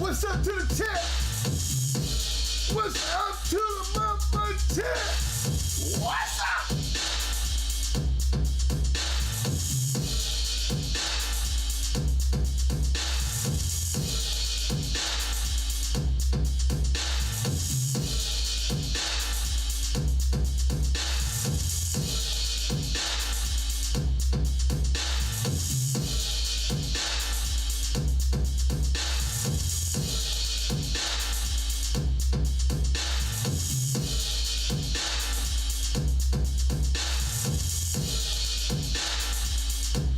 What's up to the chat? What's up to the motherfucking chat? What's up?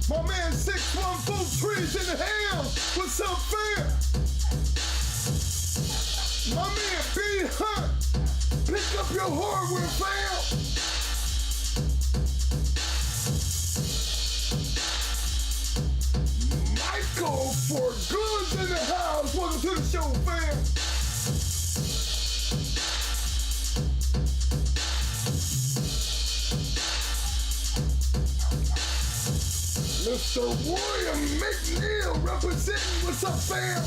My man 6143's in the house. What's up, fam? My man B Hunt. Pick up your hardware, fam. Michael for Goods in the house. Welcome to the show, fam. Mr. William McNeil representing. What's up, fam?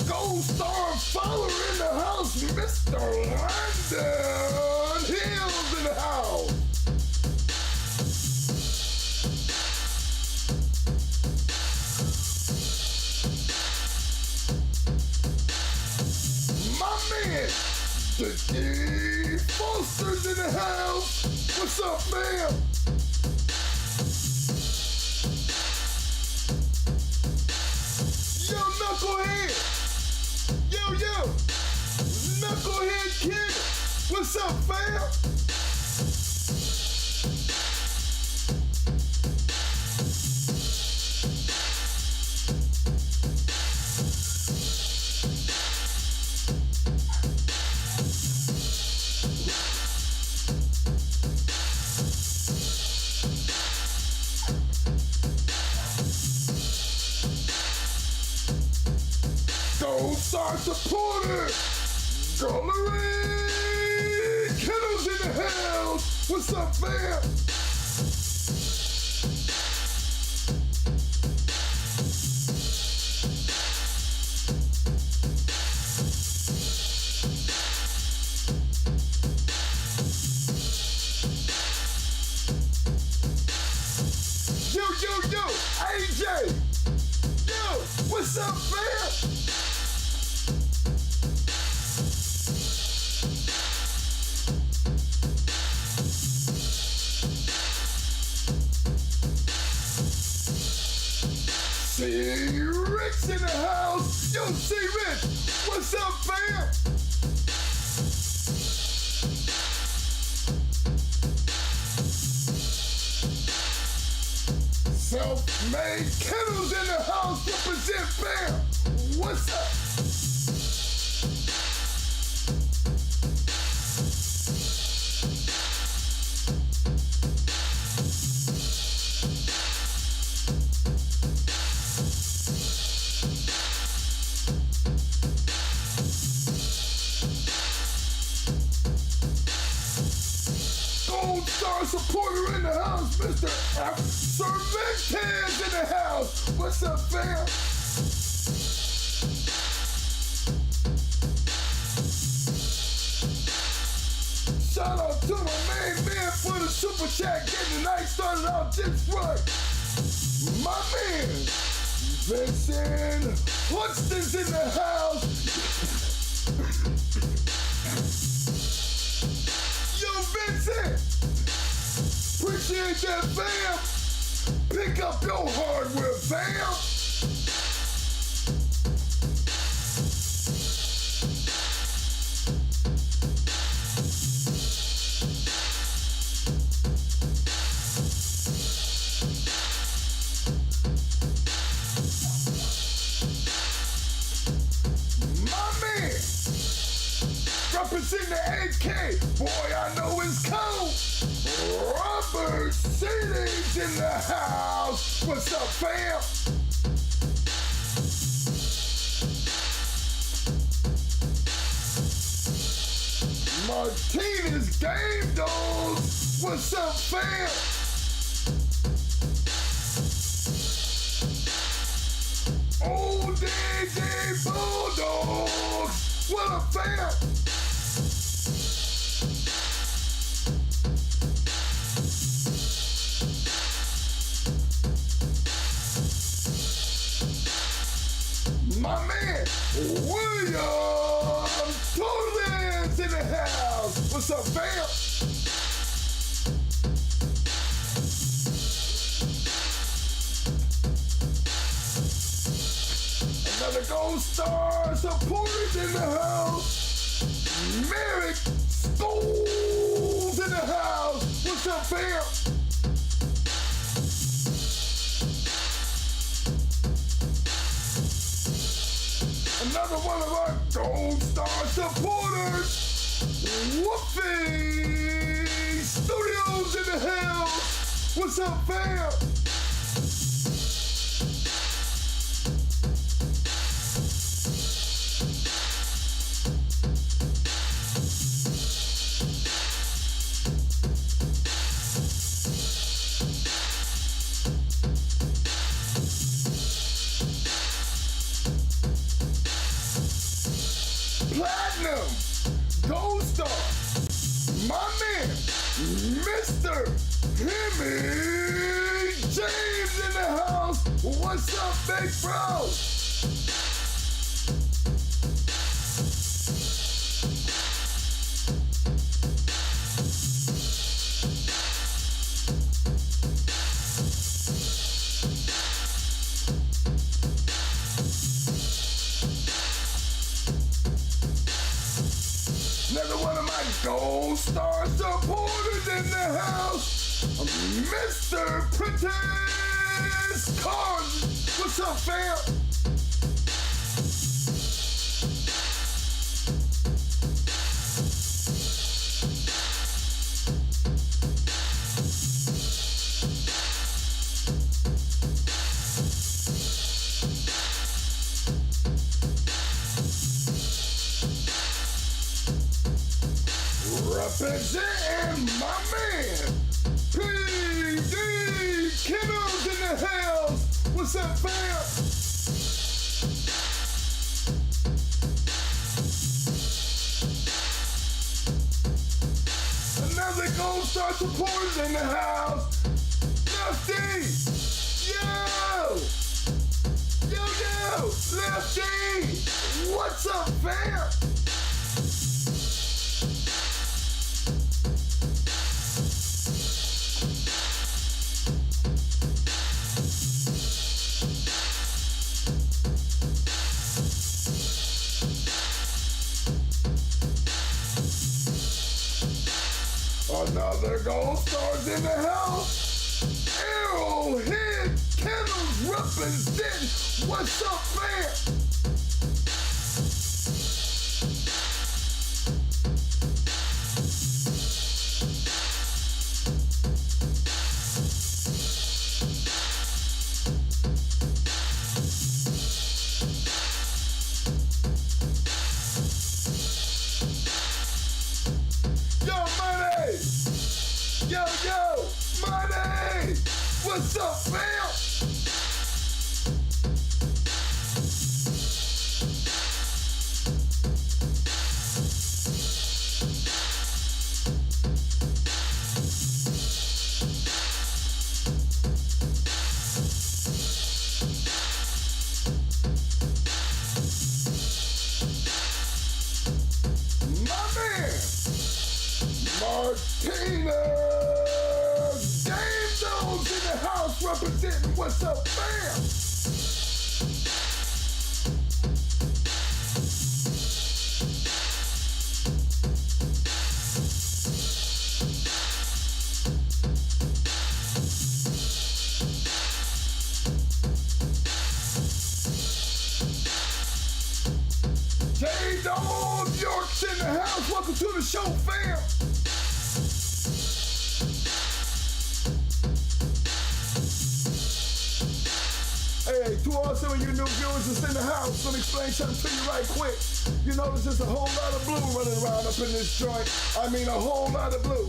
Gold Star follower in the house, Mr. London Hills in the house. My man, the D Foster's in the house. What's up, man? Yo, Knucklehead. Yo, Knucklehead Kid. What's up, fam? Gold Star supporter, M.M.M Kennels in the house. What's up, fam? Yo, AJ. Yo, what's up, fam? C-Rich in the house. Yo, C-Rich, what's up, fam? Self-Made Kennels in the house. Represent, fam. What's up? Gold Star supporter in the house, Mr. Cervantes in the house. What's up, fam? Shout out to my main man for the super chat, getting the night started out just right. My man, Vincent Hudston's in the house. Yo, Vincent, appreciate that, fam. Pick up your hardware, fam. My man, representing the AK. Boy, I know it's cold. Robert City's in the house. What's up, fam? Martinez Game Dogs. What's up, fam? Old DJ Bulldogs. What up, fam? My man, William Toland's in the house. What's up, fam? Another Gold Star supporters in the house. Merrick Scholes in the house. What's up, fam? Another one of our Gold Star supporters, Woofy Studios in the house. What's up, fam? Platinum, Gold Star, my man, Mr. Himmy James in the house. What's up, big bro? Another one of my Gold Star supporters in the house, Mr. Prentice Carson. What's up, fam? Representing my man, M.M.M Kennels in the house. What's up, fam? Another Gold Star supporters in the house. Lefty! Yo! Yo! Lefty! What's up, fam? Another Gold Stars in the house. Arrowhead Kennels represent. What's up, fam? Yo, money! What's up, fam? My man, Martina! Representing. What's up, fam? J-Dog York's in the house. Welcome to the show, fam. Hey, to all some of you new viewers that's in the house, let me explain something to you right quick. You notice there's a whole lot of blue running around up in this joint. I mean a whole lot of blue.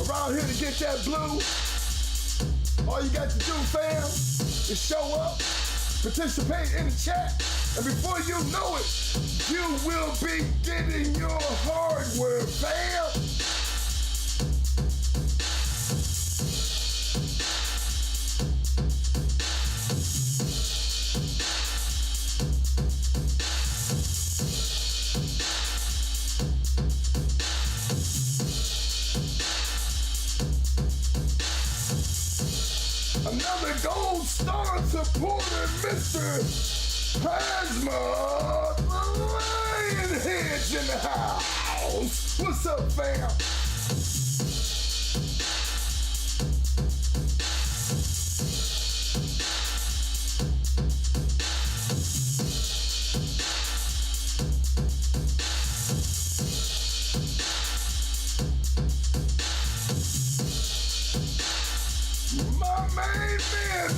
Around here to get that blue, all you got to do, fam, is show up, participate in the chat, and before you know it, you will be getting your hardware, fam. Another gold star supporter, Mr. Plasma Lionhead's in the house. What's up, fam?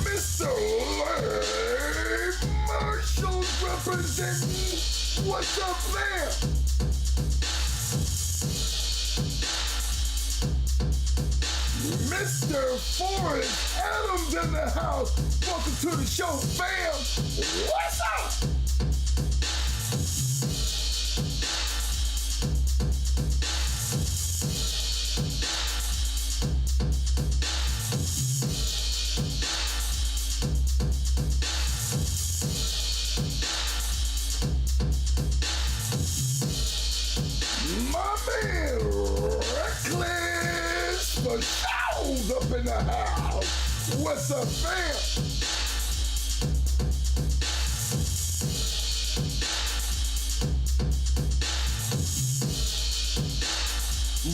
Mr. Larry Marshall's representing. What's up there? Mr. Forrest Adams in the house. Welcome to the show, fam. What's up? Shows up in the house. What's up, fam?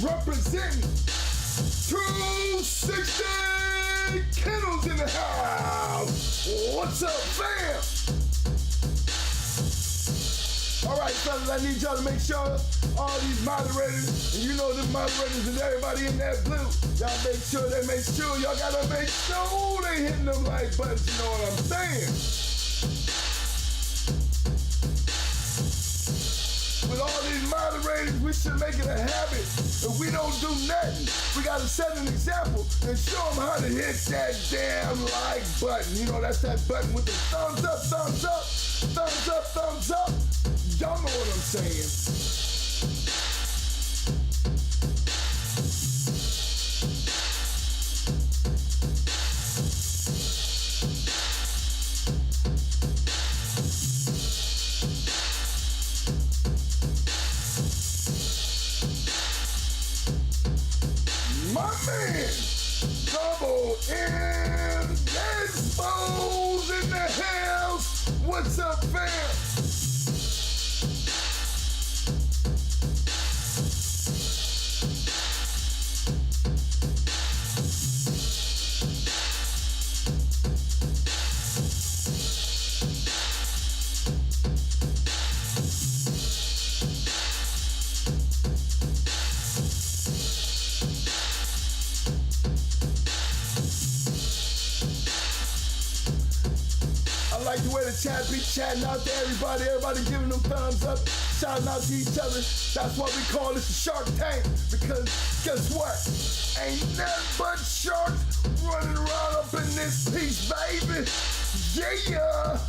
Representing 260 Kennels in the house. What's up, fam? All right, fellas, I need y'all to make sure all these moderators, and you know the moderators and everybody in that blue, y'all make sure y'all gotta make sure they hitting them like buttons, you know what I'm saying? With all these moderators, we should make it a habit. If we don't do nothing, we gotta set an example and show them how to hit that damn like button. You know, that's that button with the thumbs up, thumbs up, thumbs up, thumbs up. Y'all know what I'm saying. My man, Double M Exposed in the house. What's up, fam? I like the way the chat be chatting out to everybody giving them thumbs up, shouting out to each other. That's why we call this a Shark Tank, because guess what? Ain't nothing but sharks running around up in this piece, baby. Yeah.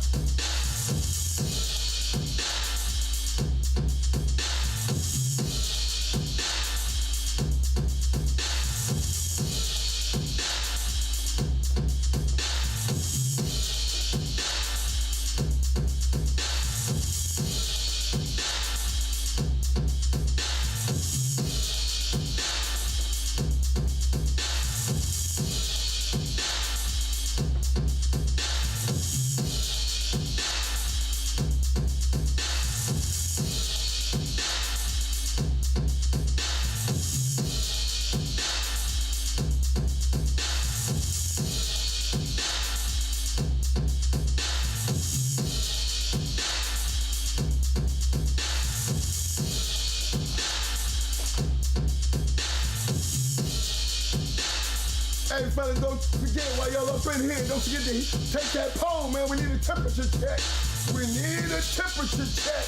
Hey, fellas, don't forget while y'all up in here, don't forget to take that poll, man. We need a temperature check. We need a temperature check.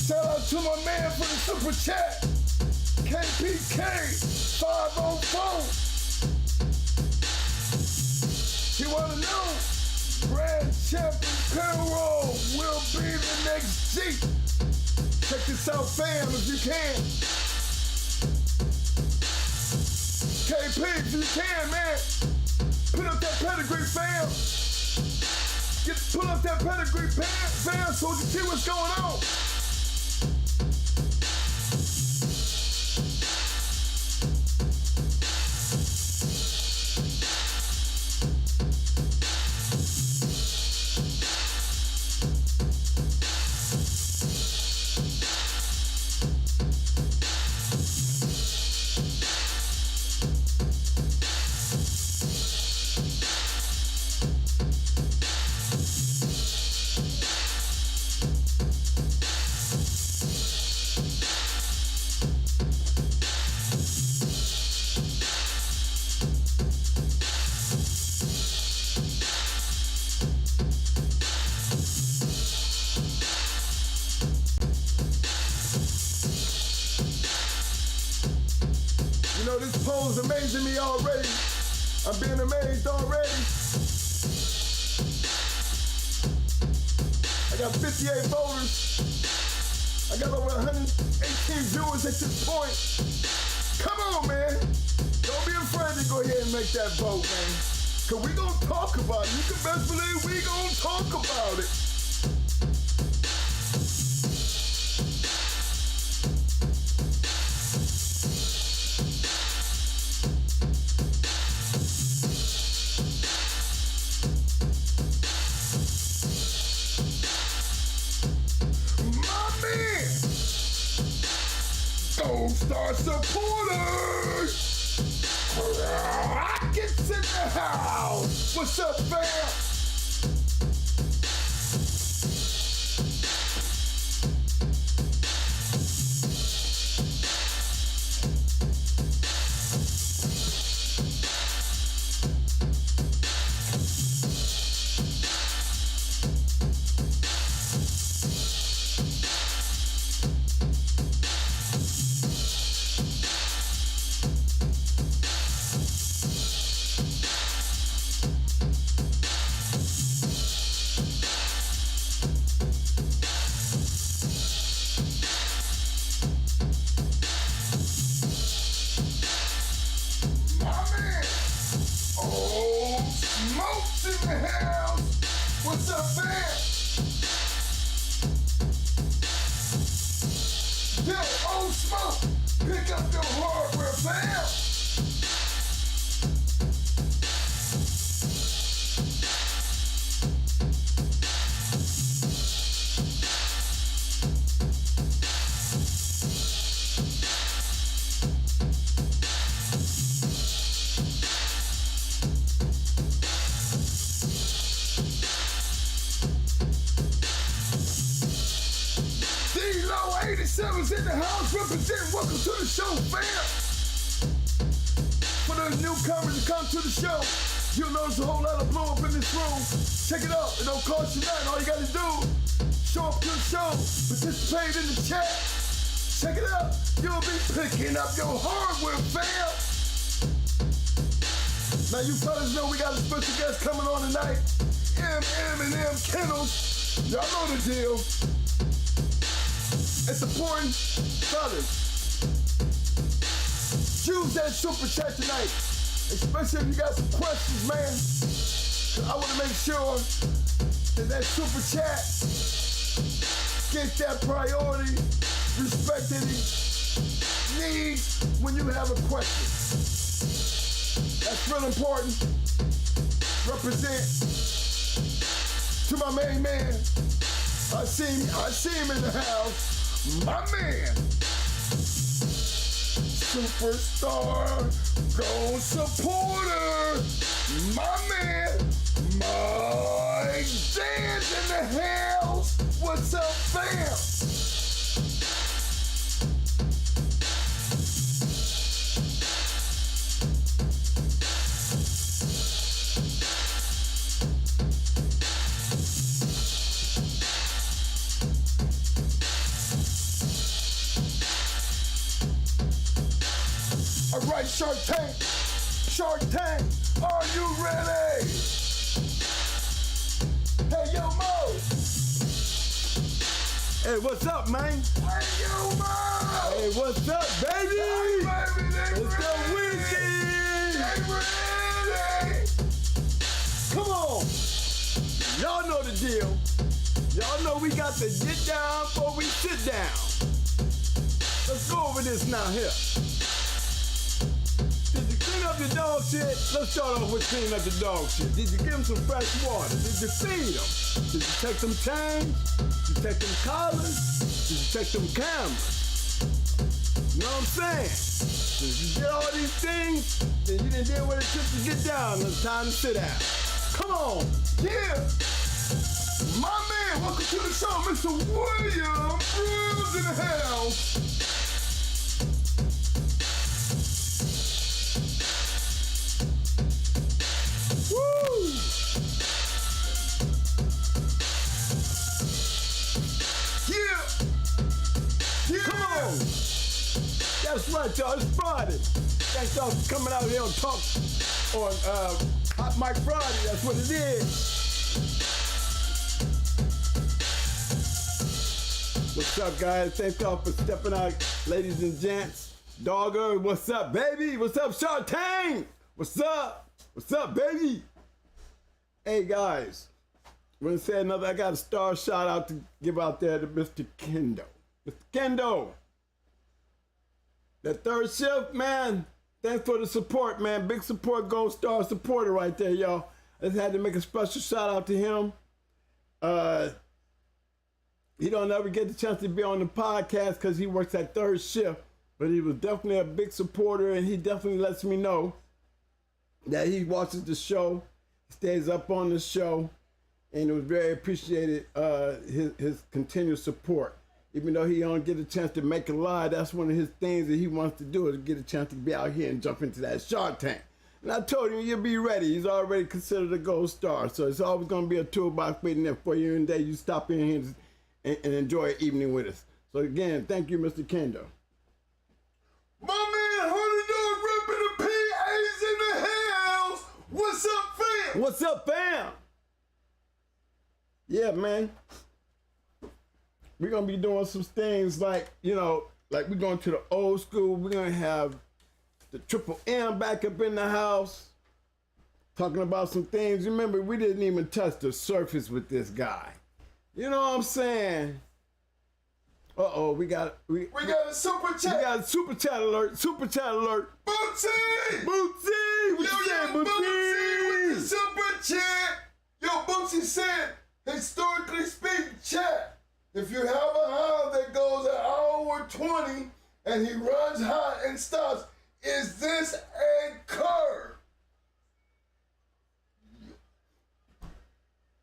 Shout out to my man for the super chat, KPK 504. He wanna know, Grand Champion Payroll will be the next G. Check this out, fam, if you can. KP, if you can, man. Put up that pedigree, fam. Pull up that pedigree, fam, so we can see what's going on. You know, this poll's amazing me already. I'm being amazed already. I got 58 voters. I got over 118 viewers at this point. Come on, man. Don't be afraid to go ahead and make that vote, man. Cause we gonna talk about it. You can best believe we gonna talk about it. Gold Star supporters! Rockets in the house! What's up, fam? Smokes in the house. What's up, fam? Yo, old smoke, pick up your hardware, fam. D-Low 87's in the house representing. Welcome to the show, fam. For the newcomers to come to the show, you'll notice a whole lot of blue up in this room. Check it out. It don't cost you nothing. All you gotta do, show up to the show, participate in the chat. Check it out. You'll be picking up your hardware, fam. Now you fellas know we got a special guest coming on tonight. M.M.M Kennels. Y'all know the deal. It's supporting fellas. Use that super chat tonight, especially if you got some questions, man. I want to make sure that super chat get that priority, respect that it needs when you have a question. That's real important. Represent to my main man. I see him in the house. My man. Superstar, gold supporter. My man, Mike Dan's in the house. What's up, fam? All right, Shark Tank, are you ready? Hey, yo, Mo. Hey, what's up, man? Hey, yo, Mo. Hey, what's up, baby? Hey, baby, they What's ready. up, Wizzy? They ready. Come on. Y'all know the deal. Y'all know we got to get down before we sit down. Let's go over this now here. Did you clean up your dog shit? Let's start off with cleaning up the dog shit. Did you give them some fresh water? Did you feed them? Did you take them chains? Did you take them collars? Did you take them cameras? You know what I'm saying? Did you get all these things? Then you didn't deal with it just to get down. It's time to sit down. Come on. Yeah. My man, welcome to the show, Mr. William Bruce in the house. Woo! Yeah! Come on! That's right, y'all. It's Friday. Thanks y'all for coming out here and talk on Hot Mic Friday. That's what it is. What's up, guys? Thanks y'all for stepping out, ladies and gents. Dogger, what's up, baby? What's up, Shark Tank? What's up? What's up, baby? Hey, guys. I'm going to say another, I got a star shout out to give out there to Mr. Kendo. Mr. Kendo. That third shift, man. Thanks for the support, man. Big support, Gold Star supporter right there, y'all. I just had to make a special shout out to him. He don't ever get the chance to be on the podcast because he works at third shift, but he was definitely a big supporter, and he definitely lets me know that he watches the show, stays up on the show, and it was very appreciated, his continued support. Even though he don't get a chance to make a live, that's one of his things that he wants to do, is get a chance to be out here and jump into that Shark Tank. And I told him, you'll be ready. He's already considered a gold star, so it's always going to be a toolbox waiting there for you, and day you stop in here and enjoy an evening with us. So again, thank you, Mr. Kendo. My man, Honey Dog repping the PA's in the house. What's up, fam? What's up, fam? Yeah, man. We're going to be doing some things like, you know, like we're going to the old school. We're going to have the Triple M back up in the house, talking about some things. Remember, we didn't even touch the surface with this guy. You know what I'm saying? Uh-oh, we got a super chat. We got a super chat alert. Super chat alert. Bootsy! Bootsy! What you saying, Bootsy with the Bootsy? super chat. Yo, Bootsy said, historically speaking, chat, if you have a hound that goes an hour 20 and he runs hot and stops, is this a curve?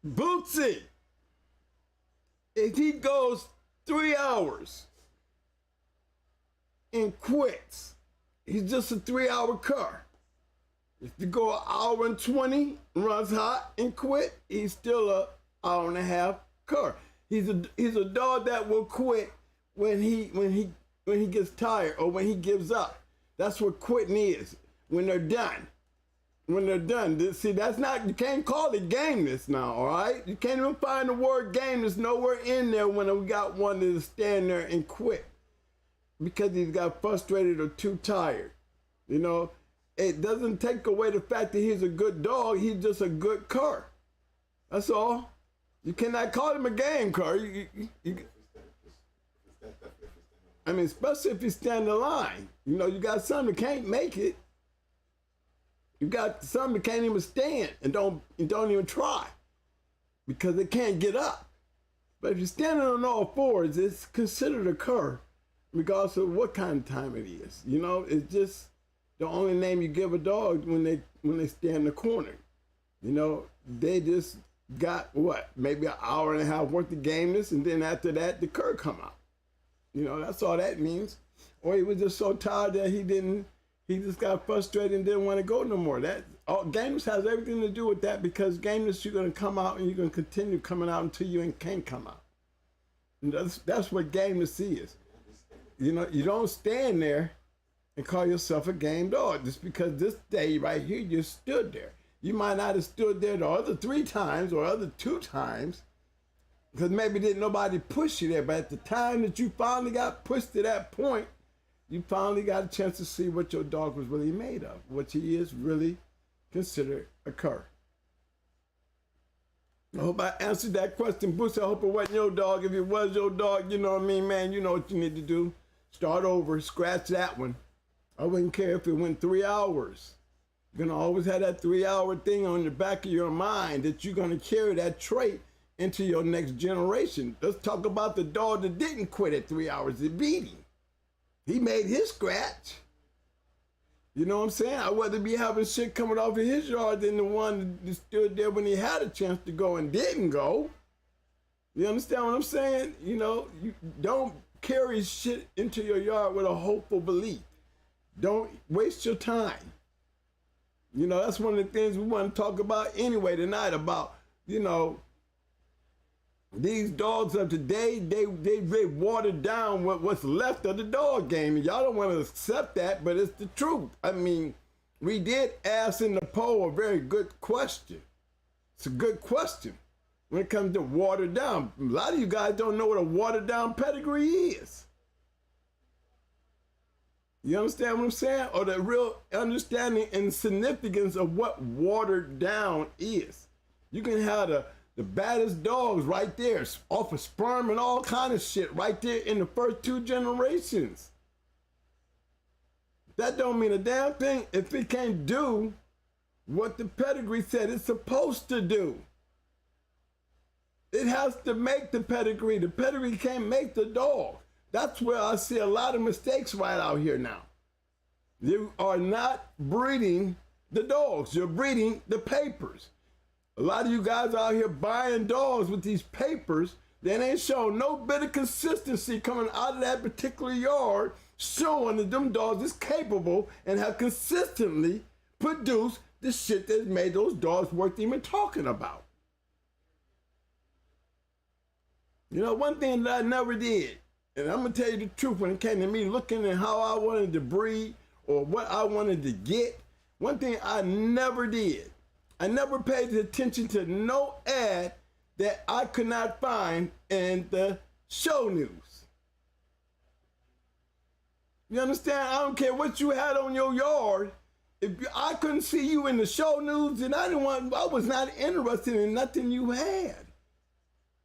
Bootsy, if he goes 3 hours and quits, he's just a 3-hour car. If you go an hour and 20, runs hot and quit, he's still a hour and a half car. He's a dog that will quit when he gets tired or when he gives up. That's what quitting is. When they're done. When they're done. See, that's not, you can't call it gameness now, all right? You can't even find the word gameness nowhere in there when we got one that stand there and quit because he's got frustrated or too tired. You know, it doesn't take away the fact that he's a good dog. He's just a good cur. That's all. You cannot call him a game car. I mean, especially if you stand the line. You know, you got some that can't make it. You got some that can't even stand and don't even try because they can't get up. But if you're standing on all fours, it's considered a cur, regardless of what kind of time it is. You know, it's just the only name you give a dog when they stand in the corner. You know, they just got what, maybe an hour and a half worth of gameness, and then after that, the cur come out. You know, that's all that means. Or he was just so tired that he just got frustrated and didn't want to go no more. Gameness has everything to do with that, because gameness, you're going to come out and you're going to continue coming out until you can't come out. And that's what gameness is. You know, you don't stand there and call yourself a game dog just because this day right here you stood there. You might not have stood there the other 3 times or other 2 times because maybe didn't nobody push you there. But at the time that you finally got pushed to that point, you finally got a chance to see what your dog was really made of, what he is really considered a cur. I hope I answered that question, Bruce. I hope it wasn't your dog. If it was your dog, you know what I mean, man, you know what you need to do. Start over, scratch that one. I wouldn't care if it went 3 hours. You're gonna always have that 3-hour thing on the back of your mind that you're gonna carry that trait into your next generation. Let's talk about the dog that didn't quit at 3 hours of beating. He made his scratch. You know what I'm saying? I'd rather be having shit coming off of his yard than the one that stood there when he had a chance to go and didn't go. You understand what I'm saying? You know, you don't carry shit into your yard with a hopeful belief. Don't waste your time. You know, that's one of the things we want to talk about anyway tonight, about, you know, these dogs of today, they watered down what's left of the dog game. And y'all don't want to accept that, but it's the truth. I mean, we did ask in the poll a very good question. It's a good question when it comes to watered down. A lot of you guys don't know what a watered down pedigree is. You understand what I'm saying? Or the real understanding and significance of what watered down is. You can have the baddest dogs right there, off of sperm and all kind of shit right there in the first 2 generations. That don't mean a damn thing if it can't do what the pedigree said it's supposed to do. It has to make the pedigree. The pedigree can't make the dog. That's where I see a lot of mistakes right out here now. You are not breeding the dogs. You're breeding the papers. A lot of you guys out here buying dogs with these papers that ain't showing no bit of consistency coming out of that particular yard, showing that them dogs is capable and have consistently produced the shit that made those dogs worth even talking about. You know, one thing that I never did, and I'm gonna tell you the truth, when it came to me looking at how I wanted to breed or what I wanted to get, one thing I never did, I never paid attention to no ad that I could not find in the show news. You understand? I don't care what you had on your yard. If I couldn't see you in the show news, then I was not interested in nothing you had.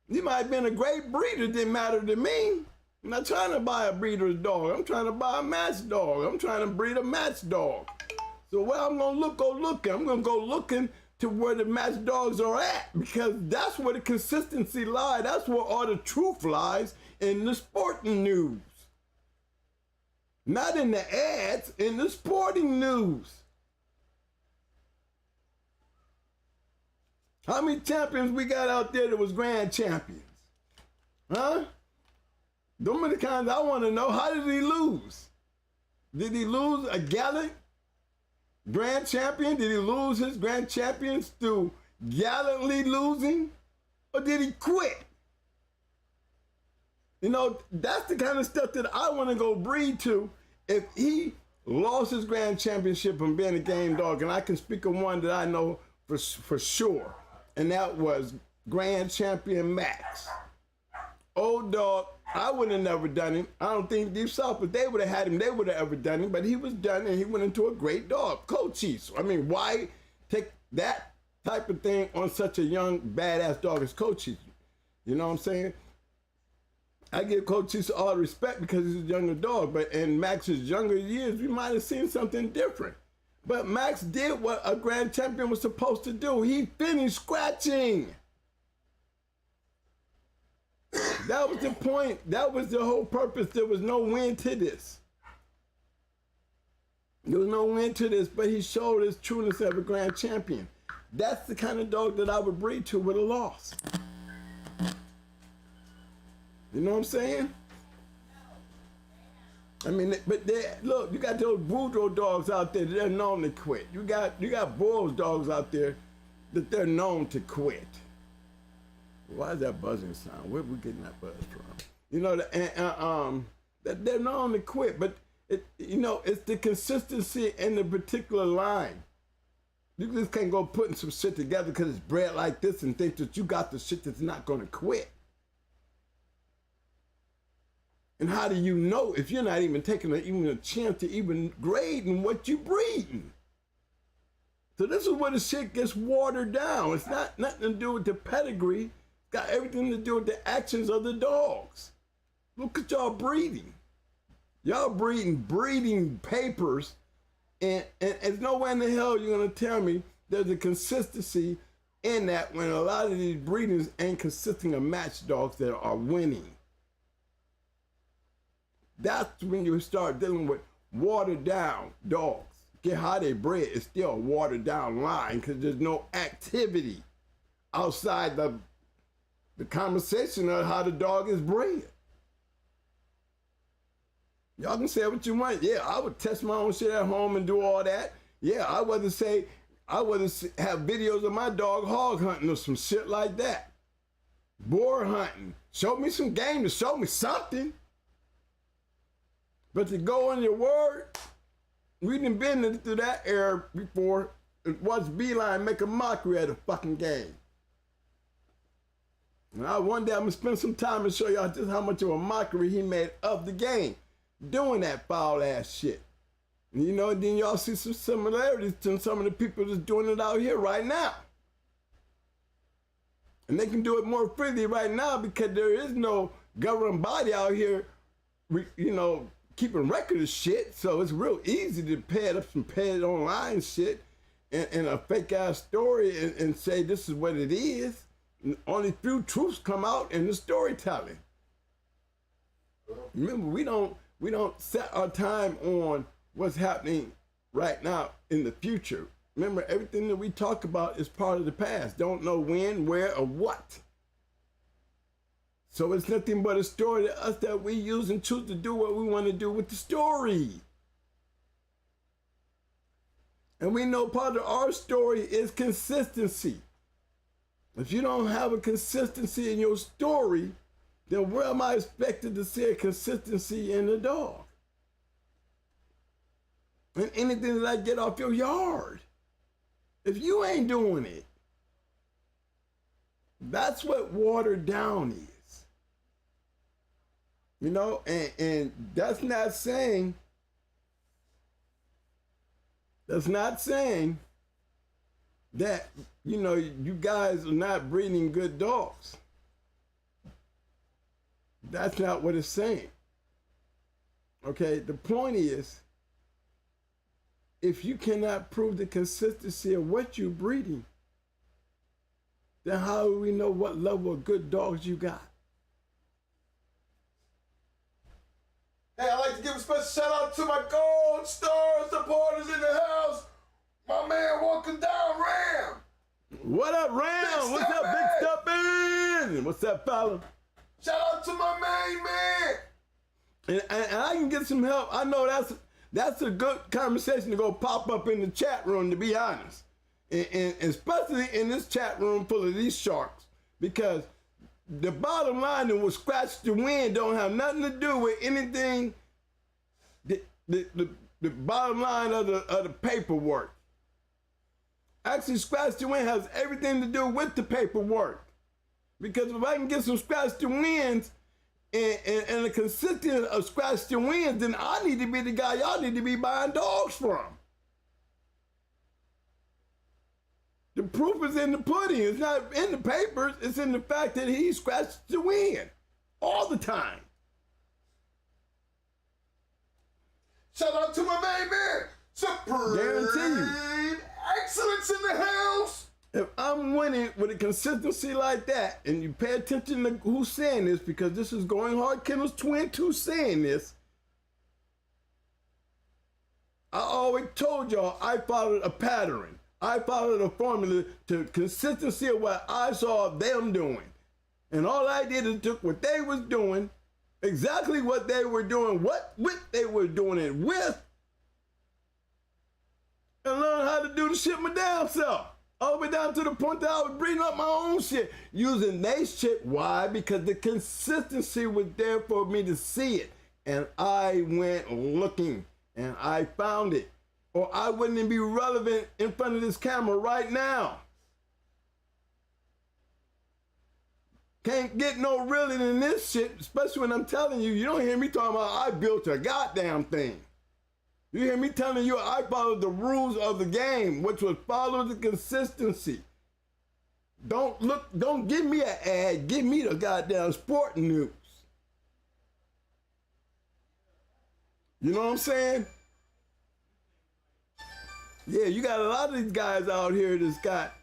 You might have been a great breeder, didn't matter to me. I'm not trying to buy a breeder's dog. I'm trying to buy a match dog. I'm trying to breed a match dog. So where I'm gonna go looking. I'm gonna go looking to where the match dogs are at, because that's where the consistency lies. That's where all the truth lies, in the sporting news. Not in the ads, in the sporting news. How many champions we got out there that was grand champions? Huh? Those are the kinds I want to know. How did he lose? Did he lose a gallant grand champion? Did he lose his grand champions through gallantly losing? Or did he quit? You know, that's the kind of stuff that I want to go breed to. If he lost his grand championship from being a game dog, and I can speak of one that I know for sure, and that was Grand Champion Max. Old dog, I would have never done him. I don't think Deep South, but they would have had him, they would have ever done him, but he was done and he went into a great dog. Cochise. I mean, why take that type of thing on such a young, badass dog as Cochise? You know what I'm saying? I give Cochise all the respect because he's a younger dog, but in Max's younger years, we might have seen something different. But Max did what a grand champion was supposed to do. He finished scratching. That was the point. That was the whole purpose. There was no win to this. There was no win to this, but he showed his trueness as a grand champion. That's the kind of dog that I would breed to with a loss. You know what I'm saying? I mean, but look, you got those Boudreaux dogs out there that they're known to quit. You got Bulls dogs out there that they're known to quit. Why is that buzzing sound? Where we getting that buzz from? You know, that they're known to quit, but it's the consistency in the particular line. You just can't go putting some shit together because it's bred like this and think that you got the shit that's not going to quit. And how do you know if you're not even taking even a chance to even grading what you breeding? So this is where the shit gets watered down. It's not nothing to do with the pedigree. It's got everything to do with the actions of the dogs. Look at y'all breeding. Y'all breeding papers, and there's no way in the hell you're gonna tell me there's a consistency in that when a lot of these breedings ain't consisting of match dogs that are winning. That's when you start dealing with watered down dogs. Get how they bred, it's still a watered down line because there's no activity outside the conversation of how the dog is bred. Y'all can say what you want. Yeah, I would test my own shit at home and do all that. Yeah, I would have have videos of my dog hog hunting or some shit like that. Boar hunting. Show me some game to show me something. But to go on your word, we done been through that era before. And watch Beeline make a mockery of the fucking game. And one day I'm gonna spend some time and show y'all just how much of a mockery he made of the game, doing that foul ass shit. And you know, then y'all see some similarities to some of the people that's doing it out here right now. And they can do it more freely right now because there is no governing body out here, keeping record of shit, so it's real easy to pad up some paid online shit and a fake ass story and say this is what it is. And only few truths come out in the storytelling. Remember, we don't set our time on what's happening right now in the future. Remember, everything that we talk about is part of the past. Don't know when, where, or what. So it's nothing but a story to us that we use and choose to do what we want to do with the story. And we know part of our story is consistency. If you don't have a consistency in your story, then where am I expected to see a consistency in the dog? And anything that I get off your yard. If you ain't doing it, that's what watered down is. You know, and that's not saying that, you guys are not breeding good dogs. That's not what it's saying. Okay, the point is, if you cannot prove the consistency of what you're breeding, then how do we know what level of good dogs you got? Hey, I'd like to give a special shout out to my Gold Star supporters in the house. My man walking down Ram. What up, Ram? What's up, Big Step In? What's up, fella? Shout out to my main man. And I can get some help. I know that's a good conversation to go pop up in the chat room, to be honest. And especially in this chat room full of these sharks. Because the bottom line that was scratch the win don't have nothing to do with anything. The bottom line of the paperwork. Actually, scratch the win has everything to do with the paperwork. Because if I can get some scratch the wins and a consistency of scratch the wins, then I need to be the guy y'all need to be buying dogs from. The proof is in the pudding. It's not in the papers. It's in the fact that he scratched the win all the time. Shout out to my main man. Guarantee you. Excellence in the house. If I'm winning with a consistency like that, and you pay attention to who's saying this, because this is Going Hard Kennels Twin 2 saying this, I always told y'all I followed a pattern. I followed a formula to consistency of what I saw them doing. And all I did is took what they was doing, exactly what they were doing, what they were doing it with, and learn how to do the shit my damn self. All the way down to the point that I was bringing up my own shit, using they shit. Why? Because the consistency was there for me to see it. And I went looking and I found it. Or I wouldn't even be relevant in front of this camera right now. Can't get no realer than this shit, especially when I'm telling you, you don't hear me talking about I built a goddamn thing. You hear me telling you I followed the rules of the game, which was follow the consistency. Don't give me an ad, give me the goddamn sporting news. You know what I'm saying? Yeah, you got a lot of these guys out here that's got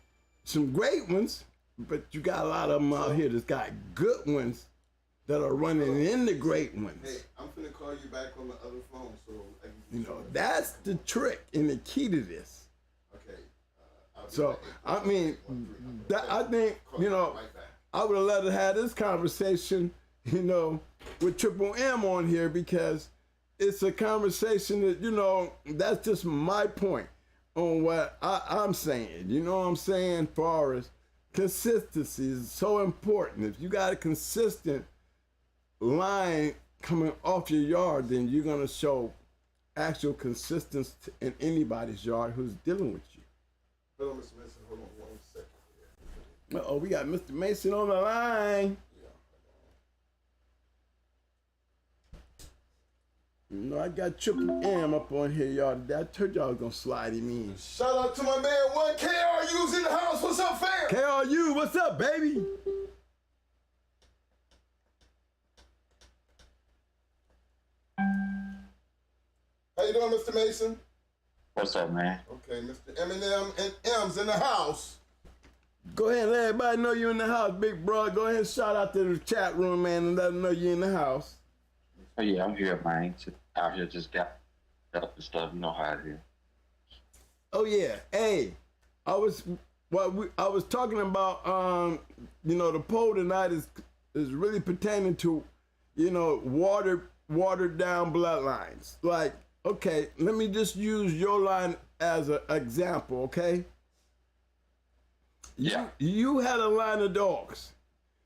some great ones, but you got a lot of them out here that's got good ones that are running in the great ones. Hey, I'm finna call you back on the other phone, so I can. You know, that's the trick and the key to this. Okay. So, I mean, that, I think, you know, I would have let her have this conversation, you know, with Triple M on here, because it's a conversation that, you know, that's just my point on what I'm saying. You know what I'm saying? Far as consistency is so important. If you got a consistent line coming off your yard, then you're going to show actual consistency in anybody's yard who's dealing with you. Hold on, Mr. Mason. Hold on 1 second. Uh-oh, we got Mr. Mason on the line. You know, I got Triple M up on here, y'all. I told y'all I was going to slide him in. Shout out to my man 1 KRU's in the house. What's up, fam? KRU, what's up, baby? How you doing, Mr. Mason? What's up, man? Okay, Mr. M.M.M and M's in the house. Go ahead and let everybody know you're in the house, big bro. Go ahead and shout out to the chat room, man, and let them know you're in the house. Oh, yeah, I'm here, man. Out here just got up and stuff. You know how it is. Oh yeah. Hey, I was talking about you know, the poll tonight is really pertaining to, you know, watered down bloodlines. Like, okay, let me just use your line as an example, okay? Yeah. You had a line of dogs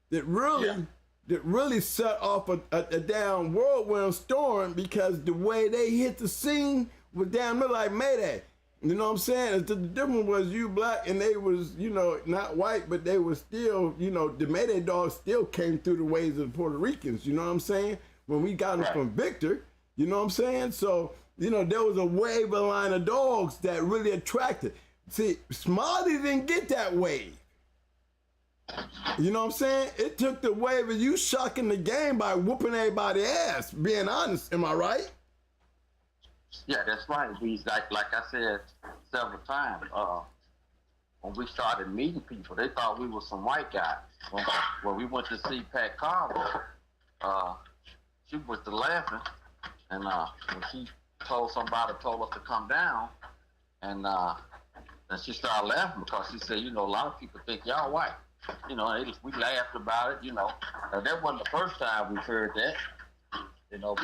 that really set off a damn whirlwind storm, because the way they hit the scene was damn near like Mayday. You know what I'm saying? The difference was you black and they was, you know, not white, but they was still, you know, the Mayday dogs still came through the ways of the Puerto Ricans. You know what I'm saying? When we got them from Victor, you know what I'm saying? So, you know, there was a wave of line of dogs that really attracted. See, Smiley didn't get that wave. You know what I'm saying? It took the wave of you shocking the game by whooping everybody's ass, being honest. Am I right? Yeah, that's right. He's like I said several times. When we started meeting people, they thought we were some white guys. When we went to see Pat Carver, she was the laughing, and when she told us to come down, and she started laughing because she said, you know, a lot of people think y'all white. You know, we laughed about it. You know, that wasn't the first time we heard that. You know,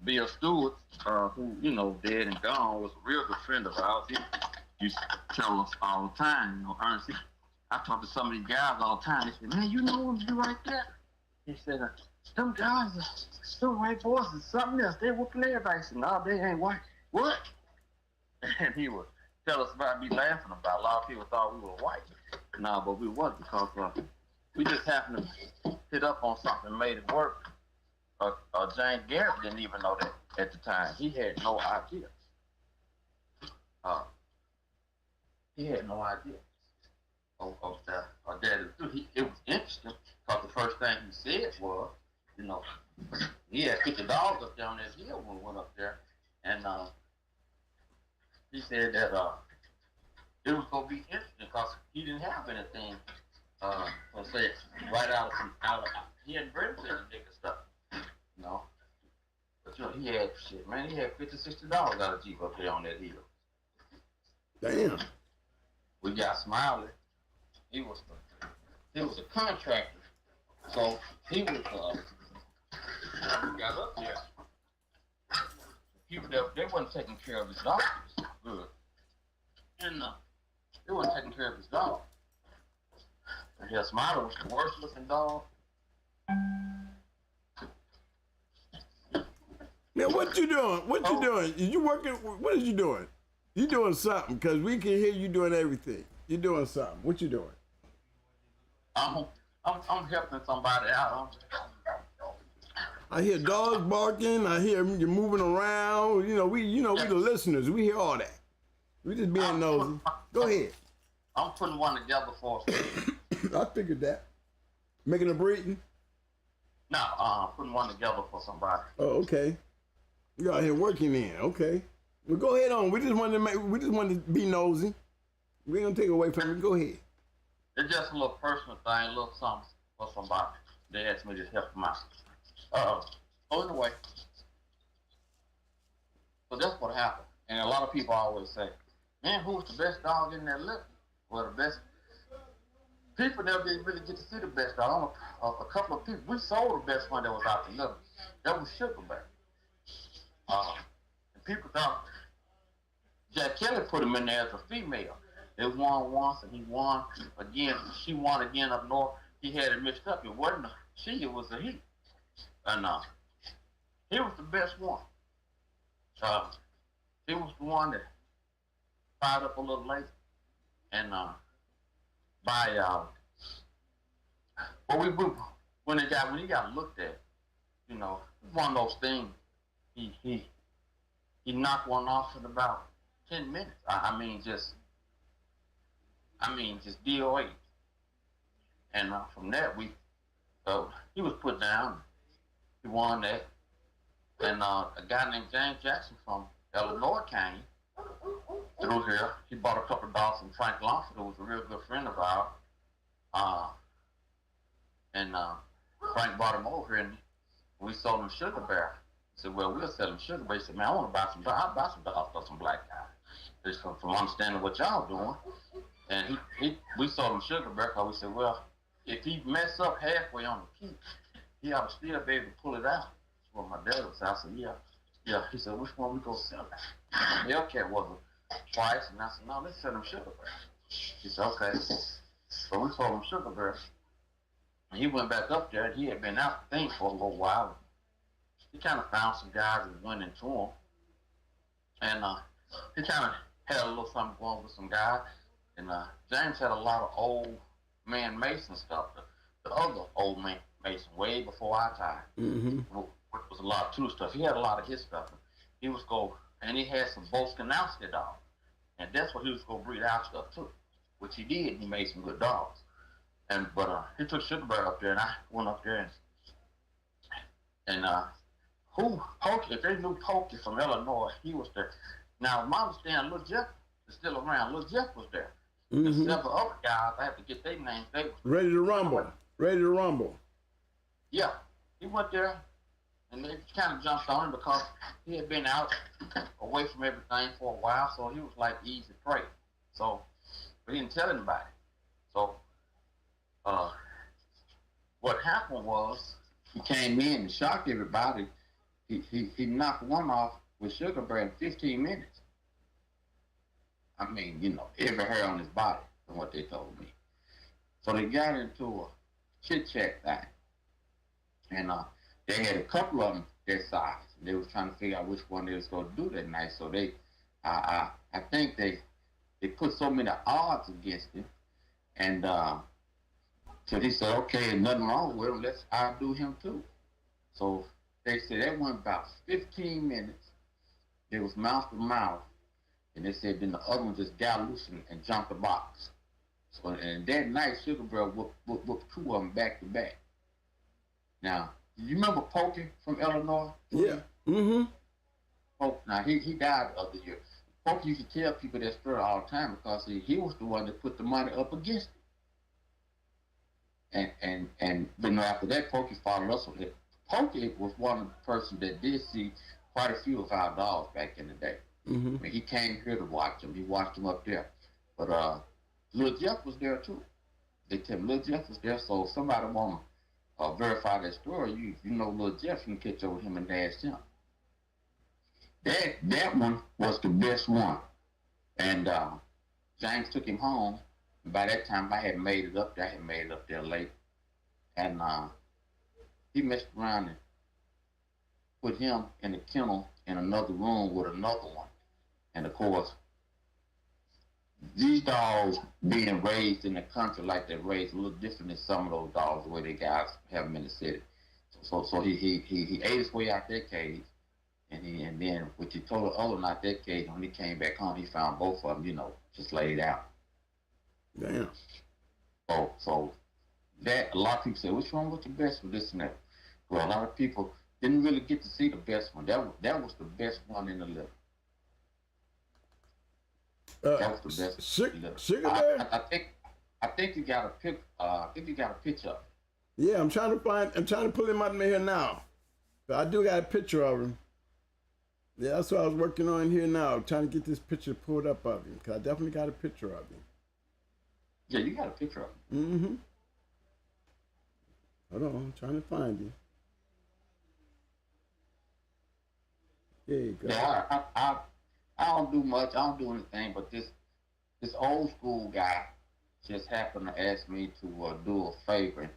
Bill Stewart, who, you know, dead and gone, was a real good friend of ours. He used to tell us all the time, you know, Ernest, I talk to some of these guys all the time. They said, man, you know them, you like that? He said, some guys, some white boys is something else. They whooping everybody. I said, no, they ain't white. What? And he would tell us about me laughing about. A lot of people thought we were white. No, but we wasn't, because we just happened to hit up on something and made it work. James Garrett didn't even know that at the time. He had no idea. He had no idea of that. It was interesting, because the first thing he said was, you know, he had 50 dogs up there on this hill when we went up there, and he said that it was gonna be interesting because he didn't have anything. Let's say right out of he hadn't read any nigga stuff, you know. But you know, he had shit, man. He had $50, $60 out of Jeep up there on that hill. Damn. We got Smiley. He was a contractor, so he was we got up there. People that they wasn't taking care of his dogs good, and they wasn't taking care of his dog. And his Smiley was the worst looking dog. Man, what you doing? What you doing? You working? What is you doing? You doing something? Cause we can hear you doing everything. You doing something? What you doing? I'm helping somebody out. I hear dogs barking. I hear you moving around. You know, we the listeners. We hear all that. We just being nosy. Go ahead. I'm putting one together for us. I figured that. Making a breeding? No, putting one together for somebody. Oh, okay. You out here working then? Okay. Well, go ahead on. We just wanted to be nosy. We ain't gonna take it away from you. Go ahead. It's just a little personal thing, a little something for somebody. They asked me to help them out. Anyway, so that's what happened. And a lot of people always say, man, who's the best dog in that litter? Well, the best people never didn't really get to see the best dog. A couple of people, we sold the best one that was out the litter. That was Sugar Bear. And people thought Jack Kelly put him in there as a female. They won once and he won again. She won again up north. He had it mixed up. It wasn't a she, it was a he. And he was the best one. He was the one that fired up a little later. And when he got looked at, you know, one of those things, he knocked one off in about 10 minutes. I mean just DOA. And from that he was put down. He won that. And a guy named James Jackson from Illinois came through here. He bought a couple of dogs from Frank Longford, who was a real good friend of ours. Frank brought him over here and we sold him Sugar Bear. He said, well, we'll sell him Sugar Bear. He said, man, I want to buy some dogs. I'll buy some dogs for some black guys. Just from understanding what y'all doing. And we sold him Sugar Bear because we said, well, if he mess up halfway on the key, he ought to still be able to pull it out. That's what my dad was. I said, yeah. He said, which one we gonna sell it? Hellcat was a twice, and I said, no, let's sell him Sugar Bear. He said, okay. So we sold him Sugar Bear. And he went back up there, and he had been out the thing for a little while. He kind of found some guys that went into him. And he kind of had a little something going with some guys. And James had a lot of old man Mason stuff. The other old man Mason, way before our time. Mm-hmm. It was a lot of true stuff. He had a lot of his stuff. He was and he had some Volskanowski dogs. And that's what he was going to breed our stuff too. Which he did. He made some good dogs. But he took Sugar Bear up there, and I went up there and Pokey, if they knew Pokey from Illinois, he was there. Now, my understanding, Little Jeff is still around. Little Jeff was there. Mm-hmm. There's several other guys, I have to get their names. They was ready to rumble. Yeah, he went there, and they kind of jumped on him because he had been out away from everything for a while, so he was like easy prey. So, but he didn't tell anybody. So, what happened was he came in and shocked everybody. He knocked one off with Sugar Bear in 15 minutes. I mean, you know, every hair on his body, from what they told me. So they got into a chit-chat thing. And they had a couple of them their size. They was trying to figure out which one they was going to do that night. So I think they put so many odds against him. And so he said, okay, and nothing wrong with him. I'll do him too. So they said that went about 15 minutes. It was mouth to mouth. And they said then the other one just got loose and jumped the box. So, and that night, Sugar Bear whooped two of them back to back. Now, you remember Pokey from Illinois? Yeah. Mm-hmm. Now, he died the other year. Pokey used to tell people that story all the time because he was the one that put the money up against it. And then after that, Pokey followed us with it. Pokey was one of the persons that did see quite a few of our dogs back in the day. Mm-hmm. I mean, he came here to watch them. He watched them up there. But Lil Jeff was there too. They tell me Lil Jeff was there, so if somebody want to verify that story, you know Lil Jeff, you can catch up with him and ask him. That one was the best one. And James took him home. By that time, I had made it up there. I had made it up there late. And he messed around and put him in the kennel in another room with another one. And of course, these dogs being raised in the country like they're raised a little different than some of those dogs the way they guys have them in the city. So he ate his way out that cage. And then, which he told the other one out that cage, when he came back home, he found both of them, just laid out. Damn. So that, a lot of people say, which one was the best for this and that? Well, a lot of people didn't really get to see the best one. That was the best one in the litter. That was the best. Sugar Bear? I think you got a pic. I think you got a picture of it. Yeah, I'm trying to pull him out of here now. But I do got a picture of him. Yeah, that's what I was working on here now, trying to get this picture pulled up of him, because I definitely got a picture of him. Yeah, you got a picture of him. Mm-hmm. Hold on, I'm trying to find you. There you go. Yeah, I don't do much. I don't do anything, but this old school guy just happened to ask me to do a favor.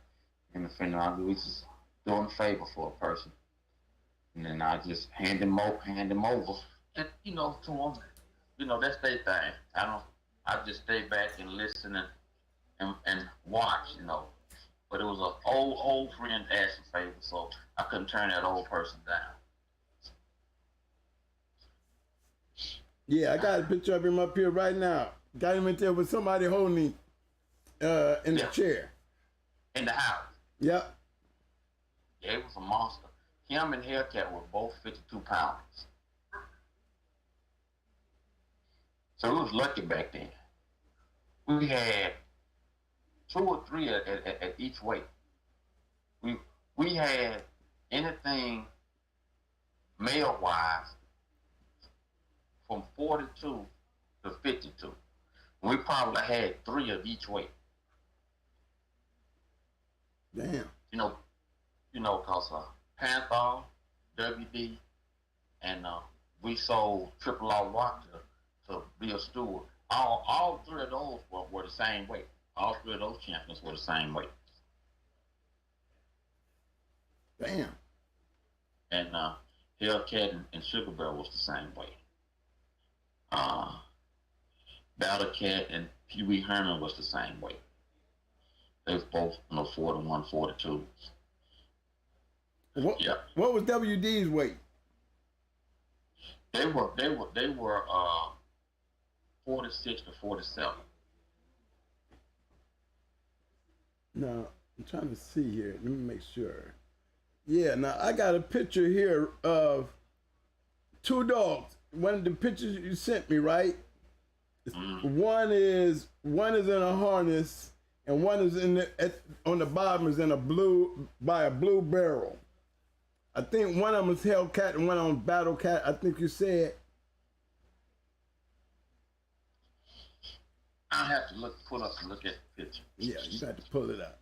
And the friend I was just doing a favor for a person. And then I just hand him over. And, to him, that's their thing. I just stay back and listen and watch, But it was an old friend asking a favor, so I couldn't turn that old person down. Yeah, I got a picture of him up here right now. Got him in there with somebody holding him in the chair. In the house. Yep. Yeah, it was a monster. Him and Hellcat were both 52 pounds. So it was lucky back then. We had 2 or 3 at each weight. We had anything male-wise from 42 to 52. We probably had 3 of each weight. Damn. Because Panther, WD, and we sold Triple R Rock to Bill Stewart. All 3 of those were the same weight. All 3 of those champions were the same weight. Damn. And Hellcat and Sugar Bear was the same weight. Battle Cat and Pee Wee Herman was the same weight. They was both 41, 42. What was WD's weight? They were 46 to 47. Now, I'm trying to see here. Let me make sure. Yeah, now I got a picture here of 2 dogs. One of the pictures you sent me, right? One is in a harness, and one is on the bottom is in a blue barrel. I think one of them is Hellcat and one of them is Battle Cat. I think you said. I have to pull up and look at the picture. Yeah, you got to pull it up.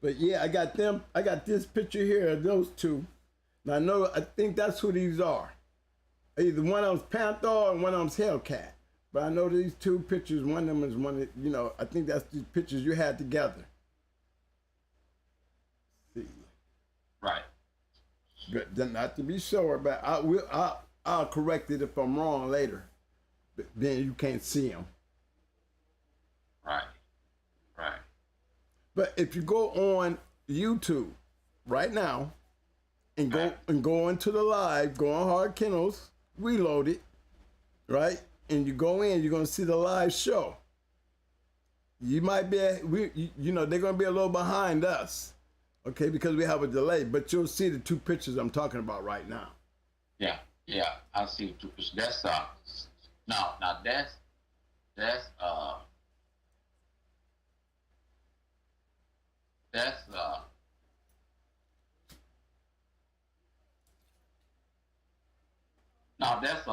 But yeah, I got them. I got this picture here of those 2. Now I think that's who these are. Either one of them's Panther and one of them's Hellcat. But I know these 2 pictures, one of them is one that, I think that's the pictures you had together. Let's see. Right. But then not to be sure, but I'll correct it if I'm wrong later. But then you can't see them. Right. But if you go on YouTube right now and go into the live, go on Hard Kennels, reload it, right? And you go in, you're gonna see the live show. You might be, they're gonna be a little behind us, okay, because we have a delay. But you'll see the 2 pictures I'm talking about right now. Yeah, I see the 2 pictures. That's Now that's that's uh that's now that's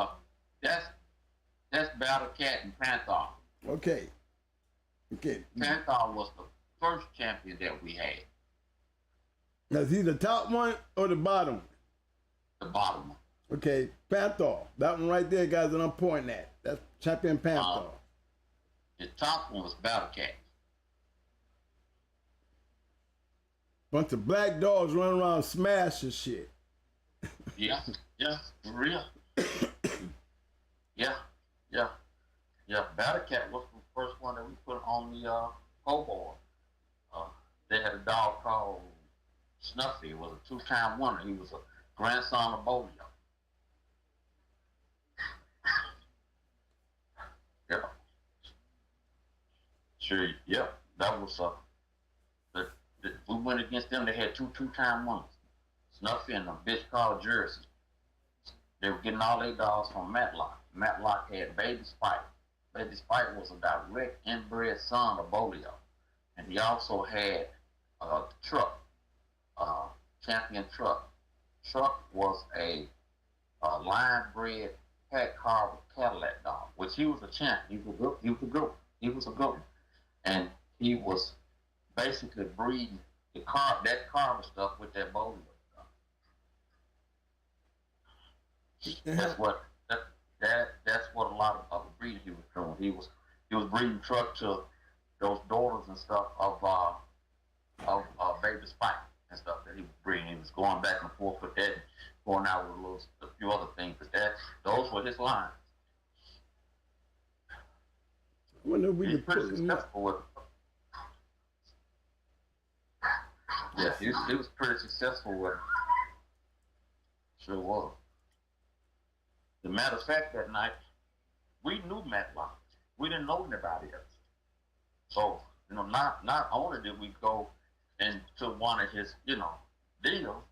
that's Battle Cat and Panther. Okay. Okay. Panther was the first champion that we had. Now, is he the top one or the bottom? The bottom one. Okay, Panther. That one right there, guys, that I'm pointing at. That's Champion Panther. The top one was Battle Cat. Bunch of black dogs running around smashing shit. Yeah, for real. yeah. Battle Cat was the first one that we put on the pole board. They had a dog called Snuffy. He was a two-time winner. He was a grandson of Bolio. Yeah. Sure. Yeah. That was we went against them. They had two-time winners. Snuffy and a bitch called Jersey. They were getting all their dogs from Matlock. Matlock had Baby Spike. Baby Spike was a direct inbred son of Bolio. And he also had Truck, Champion Truck. Truck was a line-bred pack car with Cadillac dog, which he was a champ. He was a good one. And he was basically breeding that car stuff with that Bolio stuff. That's what a lot of the breeding he was doing. He was breeding Truck to those daughters and stuff of Baby Spike and stuff that he was breeding. He was going back and forth with that, going out with a few other things, but those were his lines. I wonder if we He's could pretty put him up. successful with it. Yeah, he was pretty successful with it. Sure was. As a matter of fact, that night, we knew Matlock. We didn't know anybody else. So, not only did we go into one of his, deals,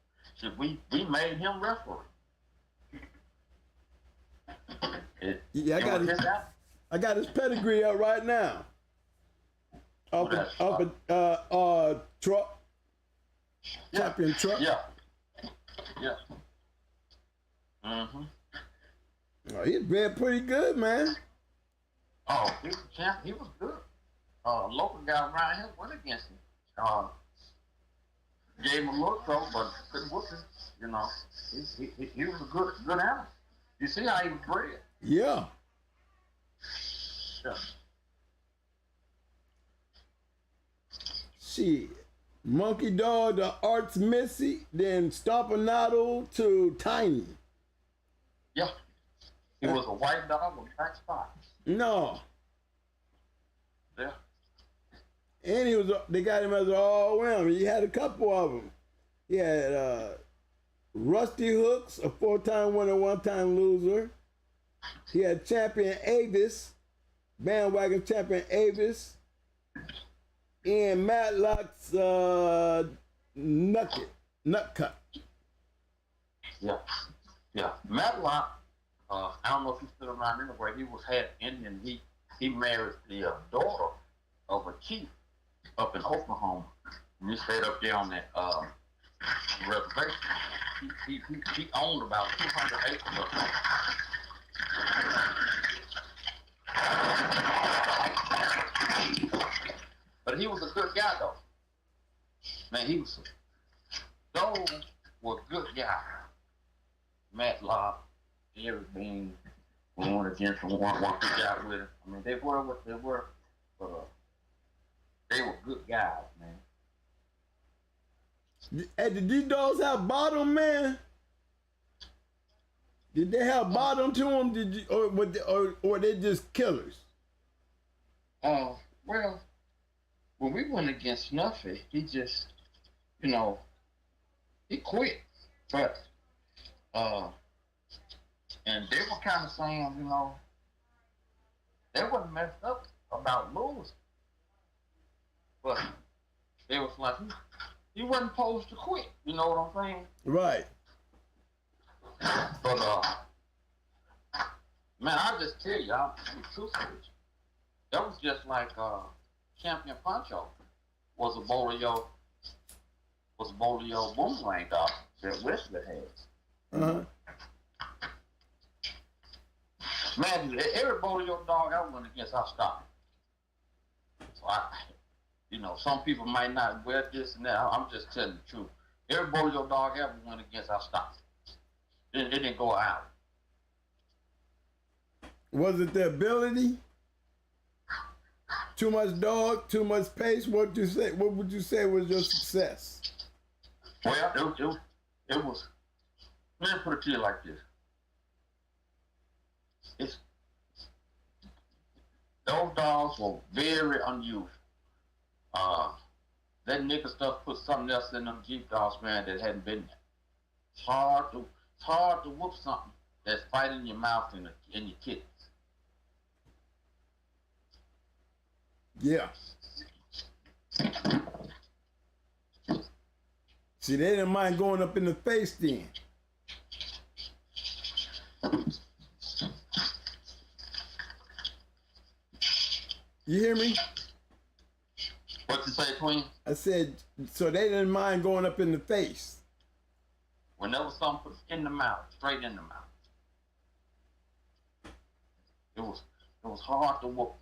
we made him referee. I got his pedigree up right now. Truck. Champion Truck. Yeah. Mm-hmm. Oh, he's been pretty good, man. Oh, he was a champ. He was good. Local guy around here went against him. Gave him a look though, but couldn't whoop him. He was a good animal. You see how he was bred? Yeah. Yeah. Shit. Monkey Dog to Arts Missy, then Stompanato to Tiny. Yeah. He was a white dog with black spots. No. Yeah. And they got him as an all-around. He had a couple of them. He had Rusty Hooks, a 4-time winner, 1-time loser. He had Champion Avis, bandwagon Champion Avis, and Matlock's Nutcut. Yeah. Matlock, I don't know if he's still around anywhere. He was half Indian. He married the daughter of a chief up in Oklahoma. And he stayed up there on that reservation. He owned about 200 acres of that. But he was a good guy, though. Man, those were good guys. Matlock, everything, one against one good guy with him. I mean, they were what they were, but they were good guys, man. Hey, did these dogs have bottom, man? Did they have bottom to them? Or were they just killers? Well, when we went against Snuffy, he just, he quit. But, and they were kind of saying, they wasn't messed up about losing. But they was like, he wasn't supposed to quit. You know what I'm saying? Right. But Man, I just tell you, I'm truthful with you. That was just like Champion Poncho was a Bolio boomerang dog that Wesley had. Uh-huh. Man, every Bolio dog I went against, I stopped. So some people might not wear this and that. I'm just telling the truth. Every Bolio dog I ever went against, I stopped. It didn't go out. Was it the ability? Too much dog, too much pace. What would you say was your success? Well, it was. Let me put it to you like this. Those dogs were very unusual. That nigga stuff put something else in them Jeep dogs, man, that hadn't been there. It's hard to whoop something that's fighting your mouth and your kittens. Yeah. See, they didn't mind going up in the face then. You hear me? What you say, Queen? I said, so they didn't mind going up in the face. When there was something put in the mouth, straight in the mouth. It was hard to whoop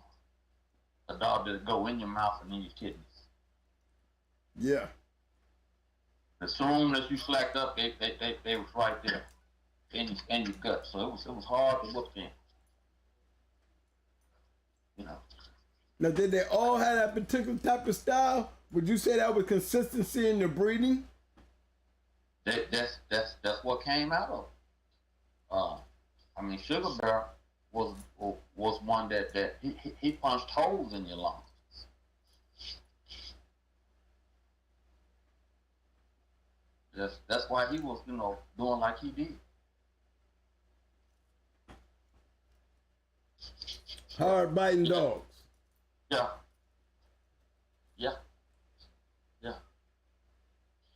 a dog that go in your mouth and in your kidneys. Yeah. As soon as you slacked up, they was right there in your gut. So it was hard to whoop them. You know. Now, did they all have that particular type of style? Would you say that was consistency in the breeding? That's what came out of. Sugar Bear was one that he punched holes in your lungs. That's why he was, doing like he did. Hard biting dogs. Yeah.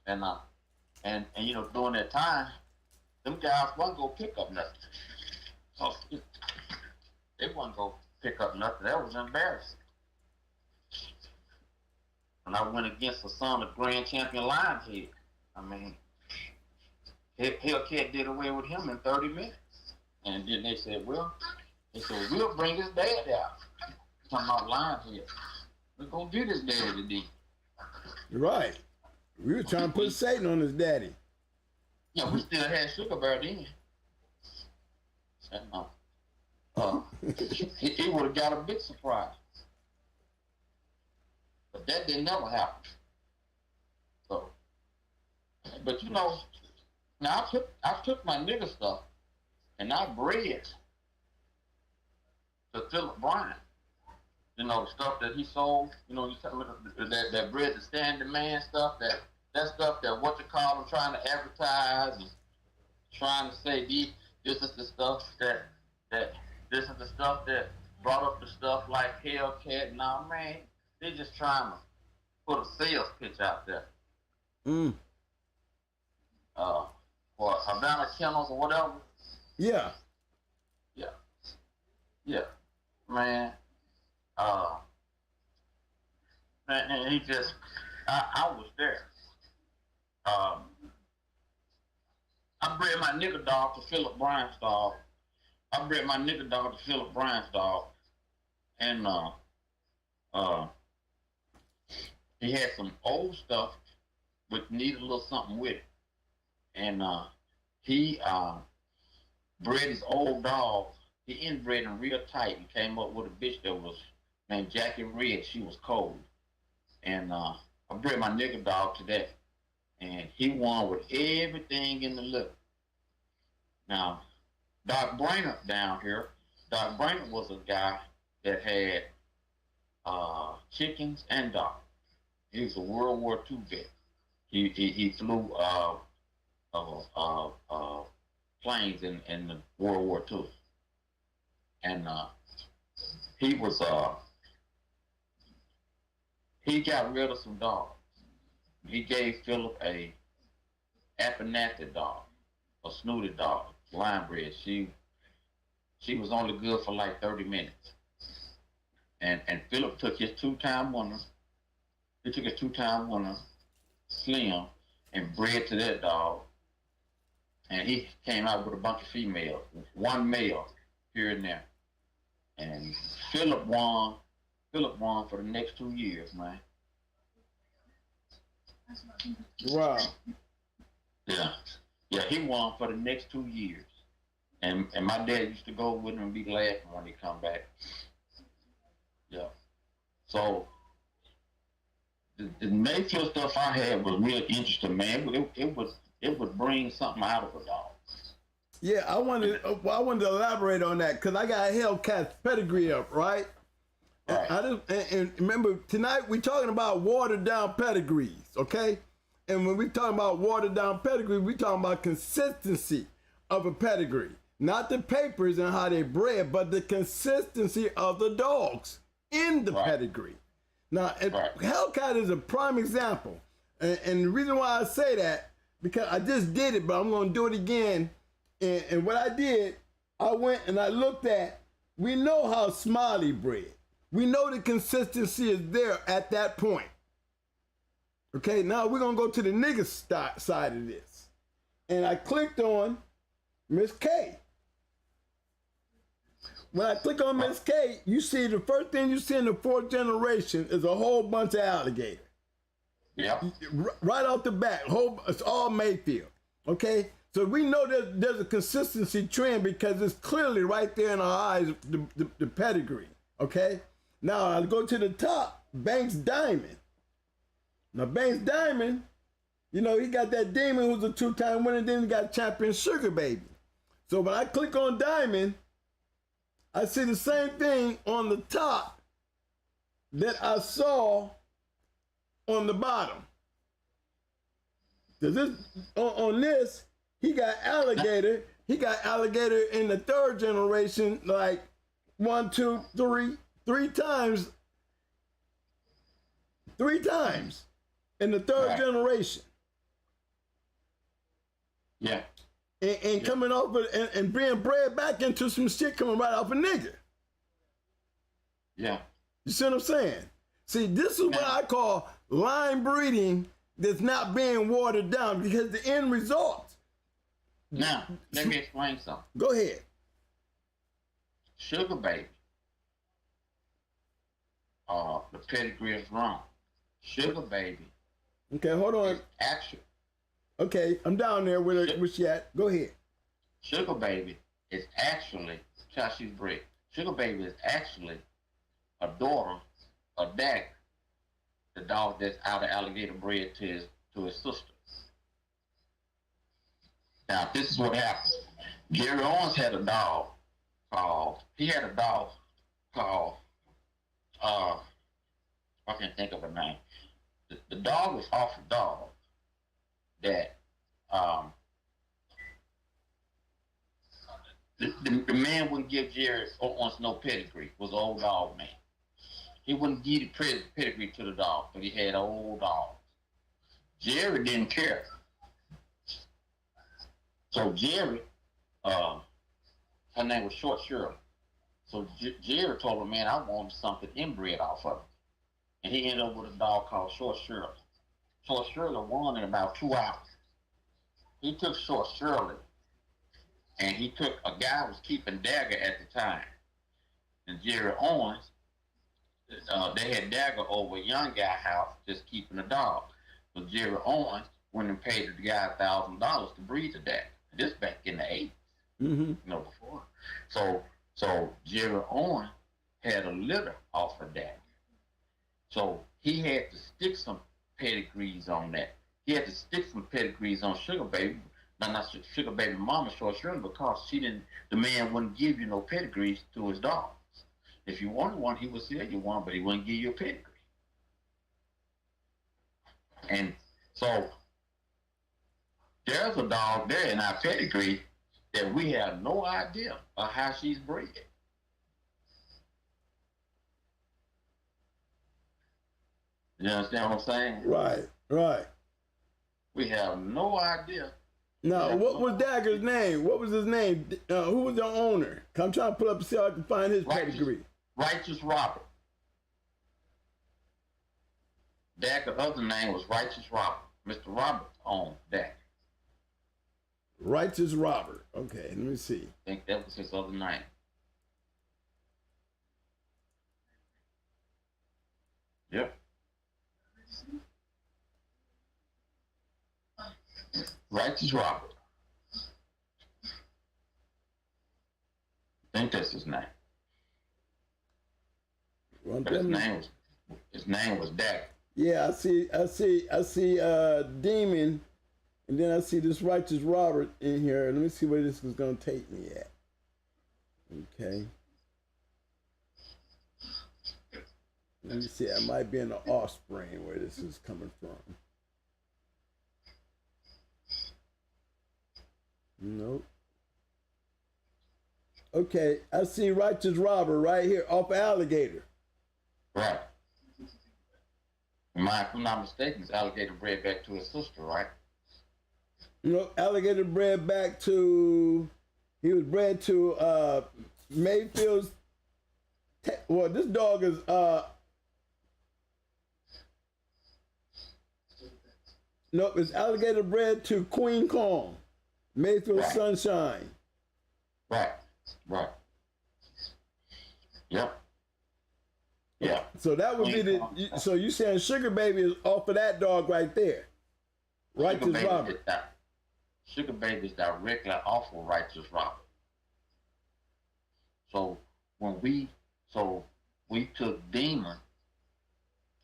And during that time, them guys wasn't gonna pick up nothing. So they wasn't gonna pick up nothing. That was embarrassing. When I went against the son of Grand Champion Lionhead, Hellcat did away with him in 30 minutes. And then they said, we'll bring his dad out. Talking about Lionhead. We're gonna get his daddy today. Right. We were trying to put Satan on his daddy. Yeah, we still had Sugar Bear then. And, he would have got a big surprise. But that didn't never happen. So, but now I took my nigga stuff and I bred to Philip Bryan. The stuff that he sold, that bred the standing man stuff, that stuff that trying to advertise and trying to say this is the stuff that this is the stuff that brought up the stuff like Hellcat. Nah, man, they just trying to put a sales pitch out there. For Havana Kennels or whatever. Yeah. Man. And he just, I was there. I bred my nigga dog to Philip Bryan's dog. And he had some old stuff which needed a little something with it. And he bred his old dog. He inbred him real tight and came up with a bitch that was named Jackie Red. She was cold. And I bred my nigga dog to that. And he won with everything in the litter. Now, Doc Brainerd down here, Doc Brainerd was a guy that had chickens and dogs. He was a World War II vet. He flew planes in the World War II. And he got rid of some dogs. He gave Philip a Appanathi dog, a snooty dog, line bred. She She was only good for like 30 minutes. And Philip took his two-time winner. He took his two-time winner, Slim, and bred to that dog. And he came out with a bunch of females, one male here and there. And Philip won. Philip won for the next 2 years, man. Wow. Yeah. Yeah, he won for the next 2 years. And my dad used to go with him and be laughing when he come back. Yeah. So the Mayfield stuff I had was real interesting, man. It would bring something out of a dog. Yeah, I wanted to elaborate on that because I got Hellcat's pedigree up, right? Right. And remember, tonight we're talking about watered down pedigrees, okay? And when we talking about watered down pedigree, we talking about consistency of a pedigree. Not the papers and how they bred, but the consistency of the dogs in the pedigree. Now, Hellcat is a prime example. And the reason why I say that, because I just did it, but I'm going to do it again. And what I did, I went and I looked at, we know how Smiley bred. We know the consistency is there at that point. Okay, now we're going to go to the nigga side of this. And I clicked on Miss K. When I click on Miss K, you see the first thing you see in the fourth generation is a whole bunch of alligator. Yep. Right off the bat, it's all Mayfield. Okay, so we know that there's a consistency trend because it's clearly right there in our eyes, the pedigree. Okay, now I'll go to the top, Banks Diamond. Now Banks Diamond, you know, he got that demon who's a two-time winner, then he got champion Sugar Baby. So when I click on Diamond, I see the same thing on the top that I saw on the bottom. On this, he got alligator. He got alligator in the third generation, like 1, 2, 3, 3 times. 3 times in the third generation. Yeah. And coming off of, and being bred back into some shit coming right off a nigga. Yeah. You see what I'm saying? See, this is what I call line breeding that's not being watered down because the end result. Now, let me explain something. Go ahead. Sugar Baby. The pedigree is wrong. Sugar Baby. Okay, hold on. Actually. Okay, I'm down there where she at. Go ahead. Sugar Baby is actually, how she's bred. Sugar Baby is actually a daughter of Dak, the dog that's out of alligator bred to his sister. Now, this is what happened. Gary Owens had a dog called, I can't think of her name. The dog was off a dog that the man wouldn't give Jerry Owens no pedigree, was an old dog man. He wouldn't give the pedigree to the dog, but he had an old dog. Jerry didn't care. So Jerry, her name was Short Shirley. So Jerry told him, man, I want something inbred off of it. And he ended up with a dog called Short Shirley. Short Shirley won in about 2 hours. He took Short Shirley, and he took a guy who was keeping Dagger at the time. And Jerry Owens, they had Dagger over a young guy house just keeping a dog. So Jerry Owens went and paid the guy $1,000 to breed the Dagger. This back in the 80s, before. So Jerry Owens had a litter off of Dagger. So he had to stick some pedigrees on that. He had to stick some pedigrees on Sugar Baby, not Sugar Baby Mama Short Shirley, because the man wouldn't give you no pedigrees to his dogs. If you wanted one, he would sell you one, but he wouldn't give you a pedigree. And so there's a dog there in our pedigree that we have no idea of how she's bred. You understand what I'm saying? Right. We have no idea No, what was Dagger's name? What was his name? Who was the owner? I'm trying to pull up and see how I can find his pedigree. Righteous Robert. Dagger's other name was Righteous Robert. Mr. Roberts owned Dagger. Righteous Robert. Okay, let me see. I think that was his other name. Yep. Righteous Robert. I think that's his name. Well, But his name was Dagger. yeah, I see Demon, and then I see this Righteous Robert in here. Let me see where this is gonna take me at. Okay. Let me see, it might be in the offspring where this is coming from. Nope. Okay, I see Righteous Robert right here off Alligator. Right. If I'm not mistaken, it's Alligator bred back to his sister, right? You know, Alligator bred back to, he was bred to Mayfield's, well, this dog is, nope, it's Alligator bred to Queen Kong, Mayfield Right. Sunshine. Right. Right. Yep. Yeah. So that would be the, so you saying Sugar Baby is off of that dog right there. Righteous Robert. Sugar Baby is directly off of Righteous Robert. So when we took Demon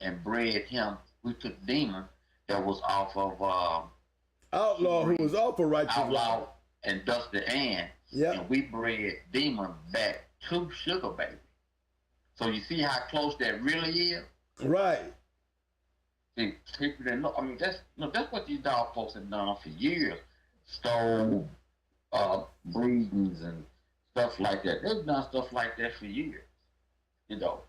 and bred him, we took Demon that was off of Outlaw, who was off of Righteous Outlaw Robert. and Dusty Ann. Yep. And we bred Demon back to Sugar Baby. So you see how close that really is? Right. See, people that know, I mean, that's what these dog folks have done for years. Stole breedings and stuff like that. They've done stuff like that for years. You know,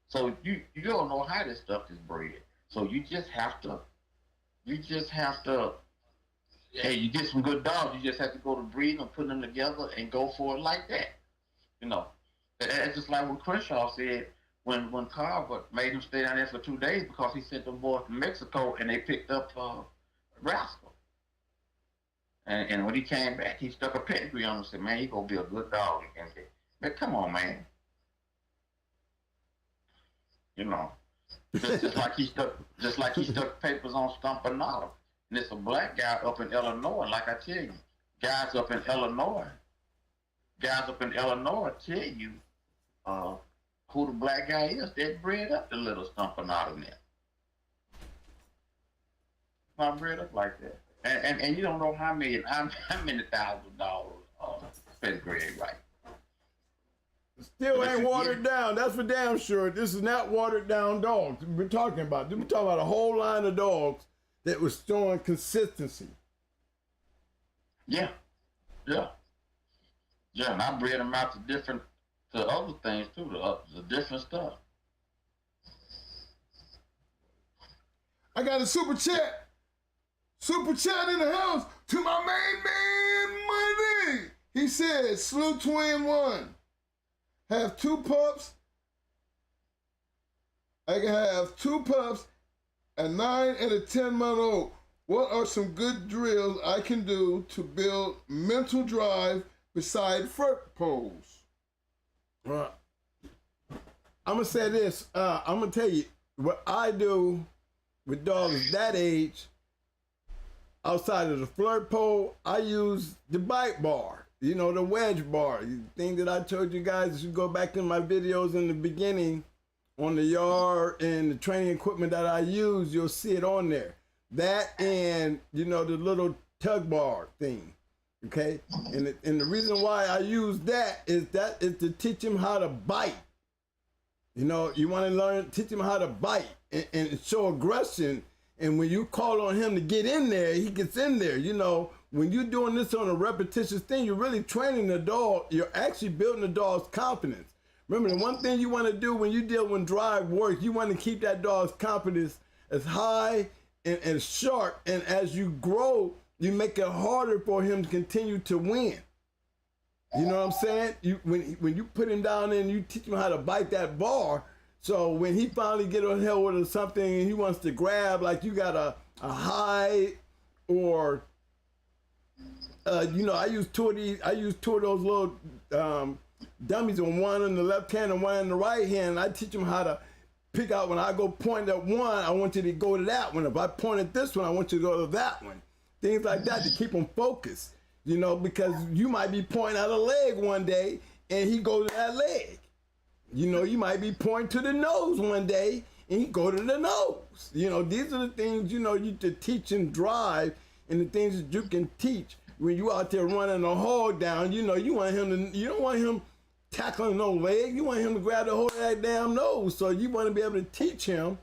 So you don't know how this stuff is bred. So you just have to, hey, you get some good dogs, you just have to go to breeding and put them together and go for it like that. You know, it's just like what Crenshaw said when Carver made him stay down there for 2 days because he sent them boys to Mexico and they picked up Rascal. And when he came back, he stuck a pedigree on him and said, man, he gonna be a good dog. And said, man, come on, man. You know, just like he stuck papers on Stumpanada. And it's a black guy up in Illinois. And like I tell you, guys up in Illinois tell you who the black guy is. They bred up the little Stumpanada there. Not bred up like that. And you don't know how many $1,000 pedigree, right? Still ain't watered down. That's for damn sure. This is not watered down dogs we're talking about. We're talking about a whole line of dogs that was showing consistency. Yeah. And I bred them out to other things too, the different stuff. I got a super chat. Super chat in the house to my main man, Money. He said, Slew Twin 1. Have 2 pups. I can have 2 pups, a 9 and a 10-month-old. What are some good drills I can do to build mental drive beside foot poles? I'm gonna say this. I'm gonna tell you what I do with dogs that age. Outside of the flirt pole, I use the bite bar. You know, the wedge bar. The thing that I told you guys, you go back in my videos in the beginning on the yard and the training equipment that I use, you'll see it on there. That and, you know, the little tug bar thing. Okay, and the reason why I use that is to teach him how to bite. You know, you want to teach him how to bite and show aggression. And when you call on him to get in there, he gets in there. You know, when you're doing this on a repetitious thing, you're really training the dog. You're actually building the dog's confidence. Remember, the one thing you want to do when you deal with drive work, you want to keep that dog's confidence as high and as sharp. And as you grow you make it harder for him to continue to win. You know what I'm saying? When you put him down there and you teach him how to bite that bar, so when he finally get on hold of something and he wants to grab, like you got a high, or you know, I use two of those little dummies, on one in the left hand and one in the right hand. I teach him how to pick out, when I go point at one, I want you to go to that one. If I point at this one, I want you to go to that one. Things like that to keep him focused. You know, because you might be pointing at a leg one day and he goes to that leg. You know, you might be pointing to the nose one day and he go to the nose. You know, these are the things, you know, you to teach and drive, and the things that you can teach when you out there running a hog down. You know, you don't want him tackling no leg. You want him to grab the whole of that damn nose. So you want to be able to teach him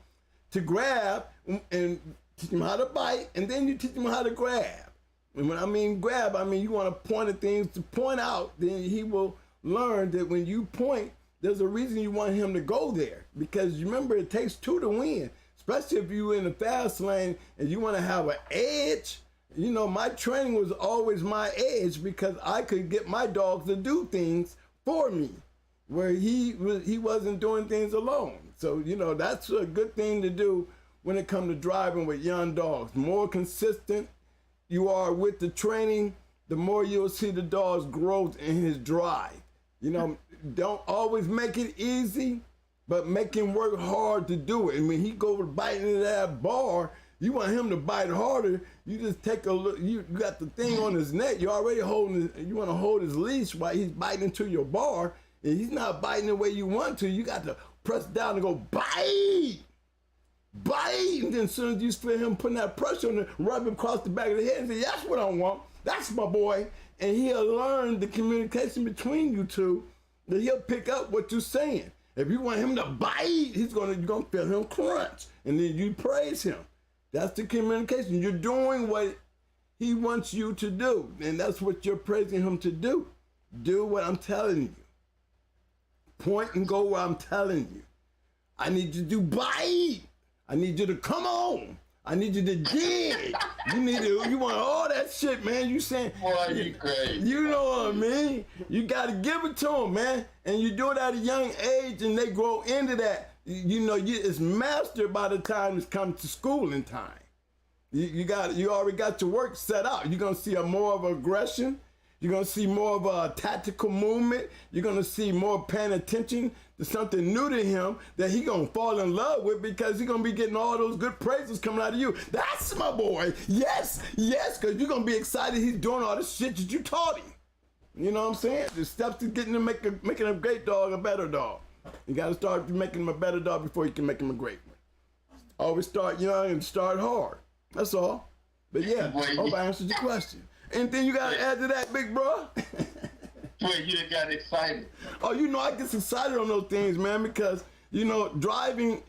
to grab and teach him how to bite, and then you teach him how to grab. And when I mean grab, I mean you want to point at things to point out. Then he will learn that when you point, there's a reason you want him to go there. Because remember, it takes two to win, especially if you're in the fast lane and you want to have an edge. You know, my training was always my edge, because I could get my dogs to do things for me, where he wasn't doing things alone. So, you know, that's a good thing to do when it comes to driving with young dogs. The more consistent you are with the training, the more you'll see the dog's growth in his drive. You know, don't always make it easy, but make him work hard to do it. And when he goes biting into that bar, you want him to bite harder. You just take a look. You got the thing on his neck. You're already holding. You want to hold his leash while he's biting into your bar, and he's not biting the way you want to. You got to press down and go bite. And then as soon as you feel him putting that pressure on it, rub him across the back of the head and say, that's what I want. That's my boy. And he'll learn the communication between you two, that he'll pick up what you're saying. If you want him to bite, you're gonna feel him crunch. And then you praise him. That's the communication. You're doing what he wants you to do. And that's what you're praising him to do. Do what I'm telling you. Point and go where I'm telling you. I need you to bite. I need you to come on. I need you to dig. You want all that shit, man. You saying, boy, you crazy. You know what I mean? You got to give it to them, man. And you do it at a young age, and they grow into that. You know, it's mastered by the time it's come to schooling time. You already got your work set out. You're gonna see more of aggression. You're gonna see more of a tactical movement. You're gonna see more paying attention to something new to him that he gonna fall in love with, because he's gonna be getting all those good praises coming out of you. That's my boy. Yes, because you're gonna be excited he's doing all the shit that you taught him. You know what I'm saying? The steps to getting him making a great dog a better dog. You gotta start making him a better dog before you can make him a great one. Always start young and start hard. That's all. But yeah, hope I answered your question. Anything you gotta add to that, big bro? Boy, you done got excited. Oh, you know, I get excited on those things, man, because, you know, driving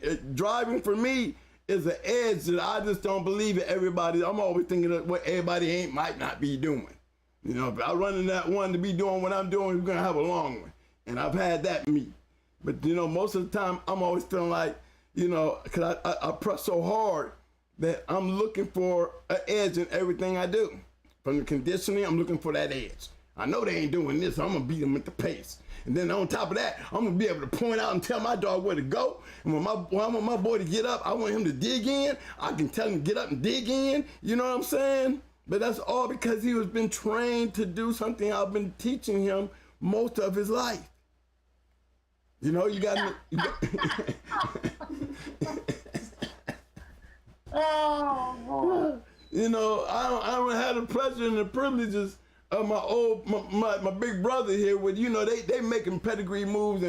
for me is an edge that I just don't believe that everybody, I'm always thinking of what everybody might not be doing. You know, if I run in that one to be doing what I'm doing, we're gonna have a long one. And I've had that me. But, you know, most of the time, I'm always feeling like, you know, because I press so hard that I'm looking for an edge in everything I do. From the conditioning, I'm looking for that edge. I know they ain't doing this, so I'm gonna beat them at the pace. And then on top of that, I'm gonna be able to point out and tell my dog where to go. And when I want my boy to get up, I want him to dig in. I can tell him to get up and dig in. You know what I'm saying? But that's all because he has been trained to do something I've been teaching him most of his life. You know, you got Oh. You know, I don't have the pleasure and the privileges of my big brother here with, you know, they making pedigree moves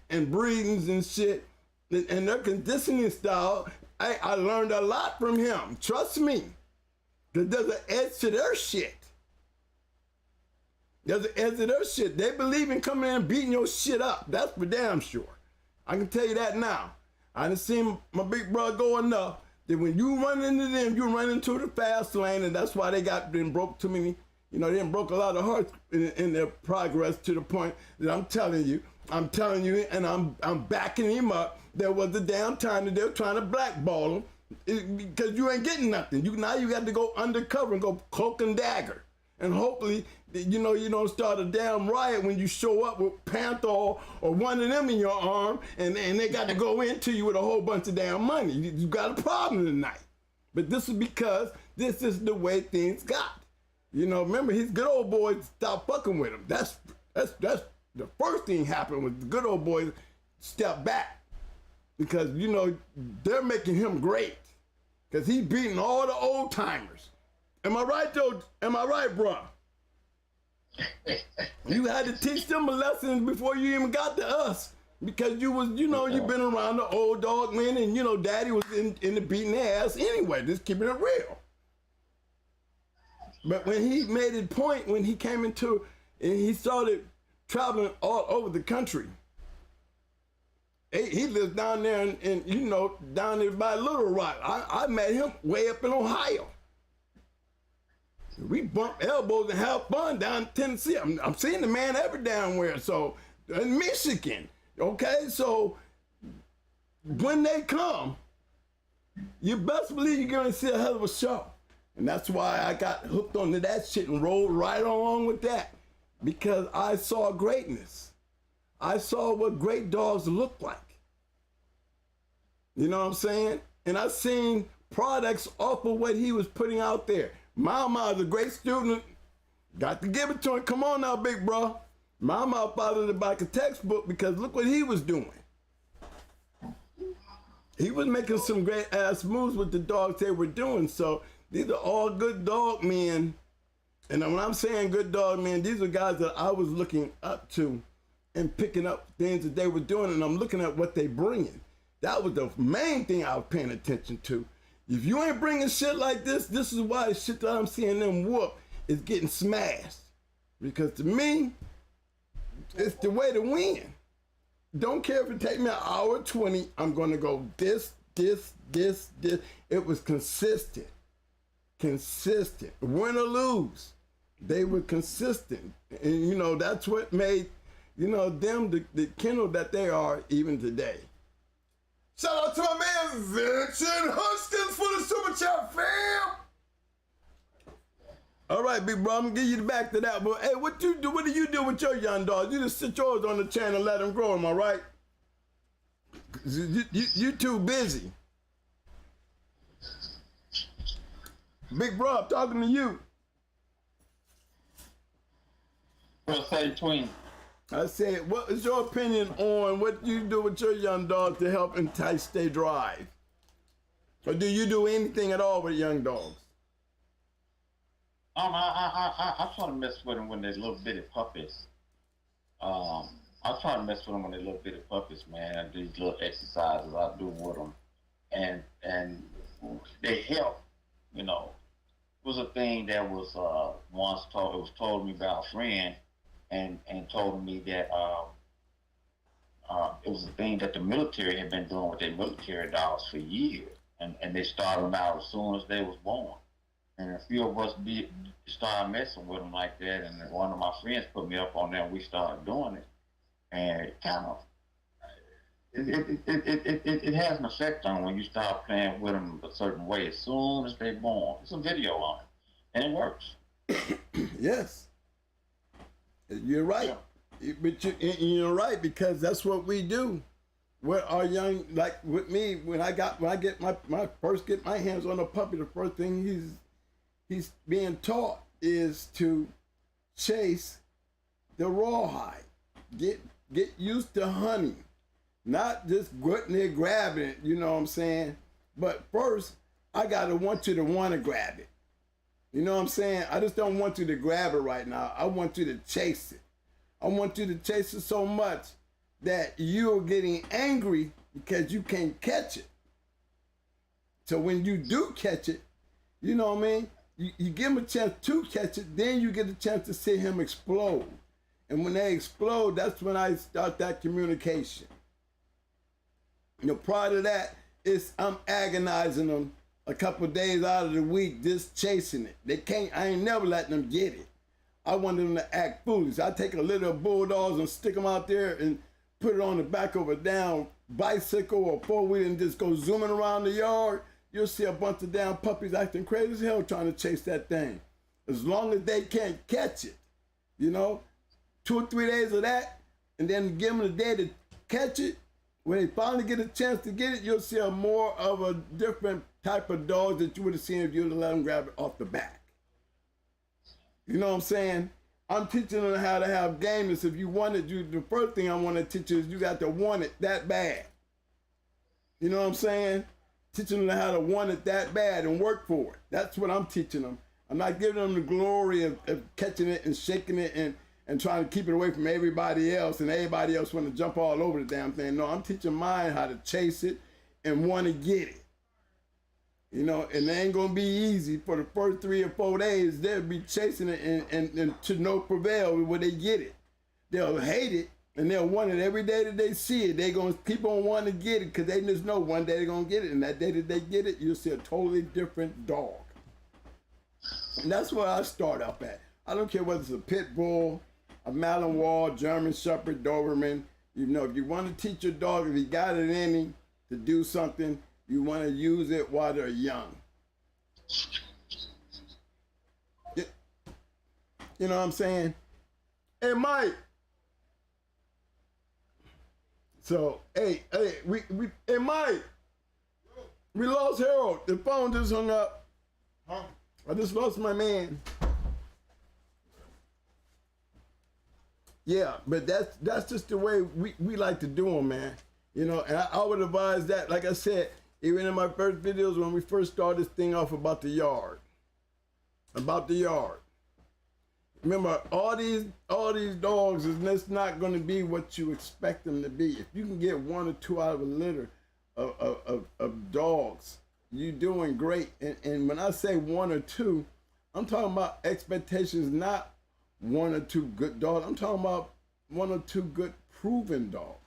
and breedings and shit, and their conditioning style. I learned a lot from him. Trust me. Because there's an edge to their shit. There's an edge to their shit. They believe in coming in and beating your shit up. That's for damn sure. I can tell you that now. I done seen my big brother go enough that when you run into them, you run into the fast lane, and that's why they broke too many, you know, they broke a lot of hearts in their progress, to the point that I'm telling you, and I'm backing him up. There was a damn time that they were trying to blackball him Because you ain't getting nothing. Now you got to go undercover and go cloak and dagger. And hopefully, you don't start a damn riot when you show up with Panther or one of them in your arm and they got to go into you with a whole bunch of damn money. You got a problem tonight. But this is because this is the way things got. Remember, his good old boys stopped fucking with him. That's the first thing happened was the good old boys stepped back. Because, they're making him great. Because he's beating all the old timers. Am I right, Joe? Am I right, bro? You had to teach them a lesson before you even got to us. Because you was, you've been around the old dog men and, daddy was in the beating their ass anyway, just keeping it real. But when he made it point, when he came into, and he started traveling all over the country, he lives down there down there by Little Rock. I met him way up in Ohio. We bumped elbows and have fun down in Tennessee. I'm seeing the man every damn where. So in Michigan, okay. So when they come, you best believe you're gonna see a hell of a show, and that's why I got hooked onto that shit and rolled right along with that, because I saw greatness. I saw what great dogs look like. You know what I'm saying? And I seen products off of what he was putting out there. Mama is a great student. Got to give it to him. Come on now, big bro. Mama followed it like a textbook because look what he was doing. He was making some great ass moves with the dogs they were doing. So these are all good dog men. And when I'm saying good dog men, these are guys that I was looking up to and picking up things that they were doing. And I'm looking at what they bringing. That was the main thing I was paying attention to. If you ain't bringing shit like this is why the shit that I'm seeing them whoop is getting smashed. Because to me, it's the way to win. Don't care if it take me an hour 20, I'm gonna go this. It was consistent. Win or lose, they were consistent. And that's what made, them the kennel that they are even today. Shout out to my man Vincent Huskins for the super chat, fam. All right, big bro, I'm gonna give you the back to that. But hey, what do you do with your young dogs? You just sit yours on the chain and let them grow, am I right? You too busy. Big bro, I'm talking to you. What's that between? I said, what is your opinion on what you do with your young dogs to help entice their drive? Or do you do anything at all with young dogs? I try to mess with them when they're little bitty puppies. I try to mess with them when they're little bitty puppies, man. These little exercises I do with them, and they help. It was a thing that was once told. It was told me by a friend. And told me that it was a thing that the military had been doing with their military dogs for years, and they started them out as soon as they was born. And a few of us started messing with them like that, and one of my friends put me up on that, and we started doing it. And it kind of it has an effect on when you start playing with them a certain way as soon as they're born. There's a video on it, and it works. Yes. You're right, but you're right because that's what we do. With our young, like with me, when I get my hands on a puppy, the first thing he's being taught is to chase the rawhide. Get used to hunting, not just getting there grabbing it. You know what I'm saying? But first, I gotta want you to want to grab it. You know what I'm saying? I just don't want you to grab it right now. I want you to chase it. I want you to chase it so much that you're getting angry because you can't catch it. So when you do catch it, you know what I mean? You give him a chance to catch it, then you get a chance to see him explode. And when they explode, that's when I start that communication. Prior to that, I'm agonizing them a couple of days out of the week, just chasing it. I ain't never letting them get it. I want them to act foolish. I take a litter of bulldogs and stick them out there and put it on the back of a down bicycle or four-wheeler and just go zooming around the yard. you'll see a bunch of damn puppies acting crazy as hell trying to chase that thing. As long as they can't catch it, you know, 2 or 3 days of that, and then give them a day to catch it. When they finally get a chance to get it, you'll see a more of a different type of dog that you would have seen if you would have let them grab it off the back. You know what I'm saying? I'm teaching them how to have gameness. If you want it, the first thing I want to teach you is you got to want it that bad. You know what I'm saying? Teaching them how to want it that bad and work for it. That's what I'm teaching them. I'm not giving them the glory of catching it and shaking it and trying to keep it away from everybody else, and everybody else want to jump all over the damn thing. No, I'm teaching mine how to chase it and want to get it. You know, and it ain't gonna be easy for the first 3 or 4 days. They'll be chasing it and to no prevail when they get it. They'll hate it and they'll want it every day that they see it. They're gonna keep on wanting to get it because they just know one day they're gonna get it. And that day that they get it, you'll see a totally different dog. And that's where I start up at. I don't care whether it's a pit bull, a Malinois, German Shepherd, Doberman. You know, if you want to teach your dog, if he got it in him to do something, you want to use it while they're young. You know what I'm saying? Hey, Mike. So, hey, Mike. We lost Harold. The phone just hung up. Huh? I just lost my man. Yeah, but that's just the way we like to do them, man. You know, and I would advise that, like I said, even in my first videos when we first started this thing off about the yard. About the yard. Remember, all these dogs is just not going to be what you expect them to be. If you can get 1 or 2 out of a litter of dogs, you're doing great. And when I say 1 or 2, I'm talking about expectations, not 1 or 2 good dogs. I'm talking about 1 or 2 good proven dogs.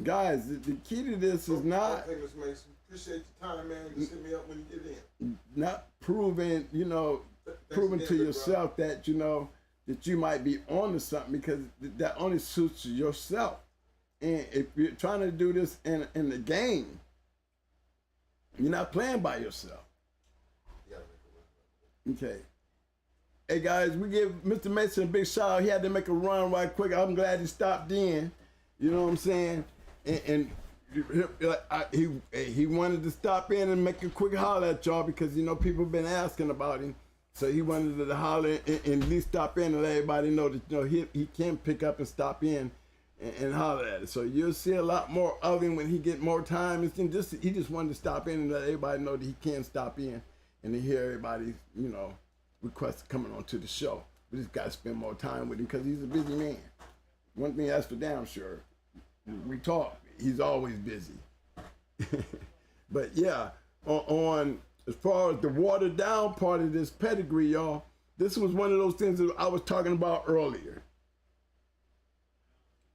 Guys, the key to this is not... Thank you, Mr. Mason. Appreciate your time, man. Just hit me up when you get in. Not proven, you know, proving to yourself that, you know, that you might be on to something, because that only suits yourself. And if you're trying to do this in the game, you're not playing by yourself. Okay. Hey guys, we give Mr. Mason a big shout out. He had to make a run right quick. I'm glad he stopped in. You know what I'm saying? And he wanted to stop in and make a quick holler at y'all because, you know, people have been asking about him. So he wanted to holler and at least stop in and let everybody know that, you know, he can pick up and stop in and holler at it. So you'll see a lot more of him when he get more time. He just wanted to stop in and let everybody know that he can stop in and to hear everybody, you know, requests coming on to the show. We just got to spend more time with him because he's a busy man. One thing that's for damn sure. We talk, he's always busy. But yeah, on as far as the watered down part of this pedigree, y'all, this was one of those things that I was talking about earlier.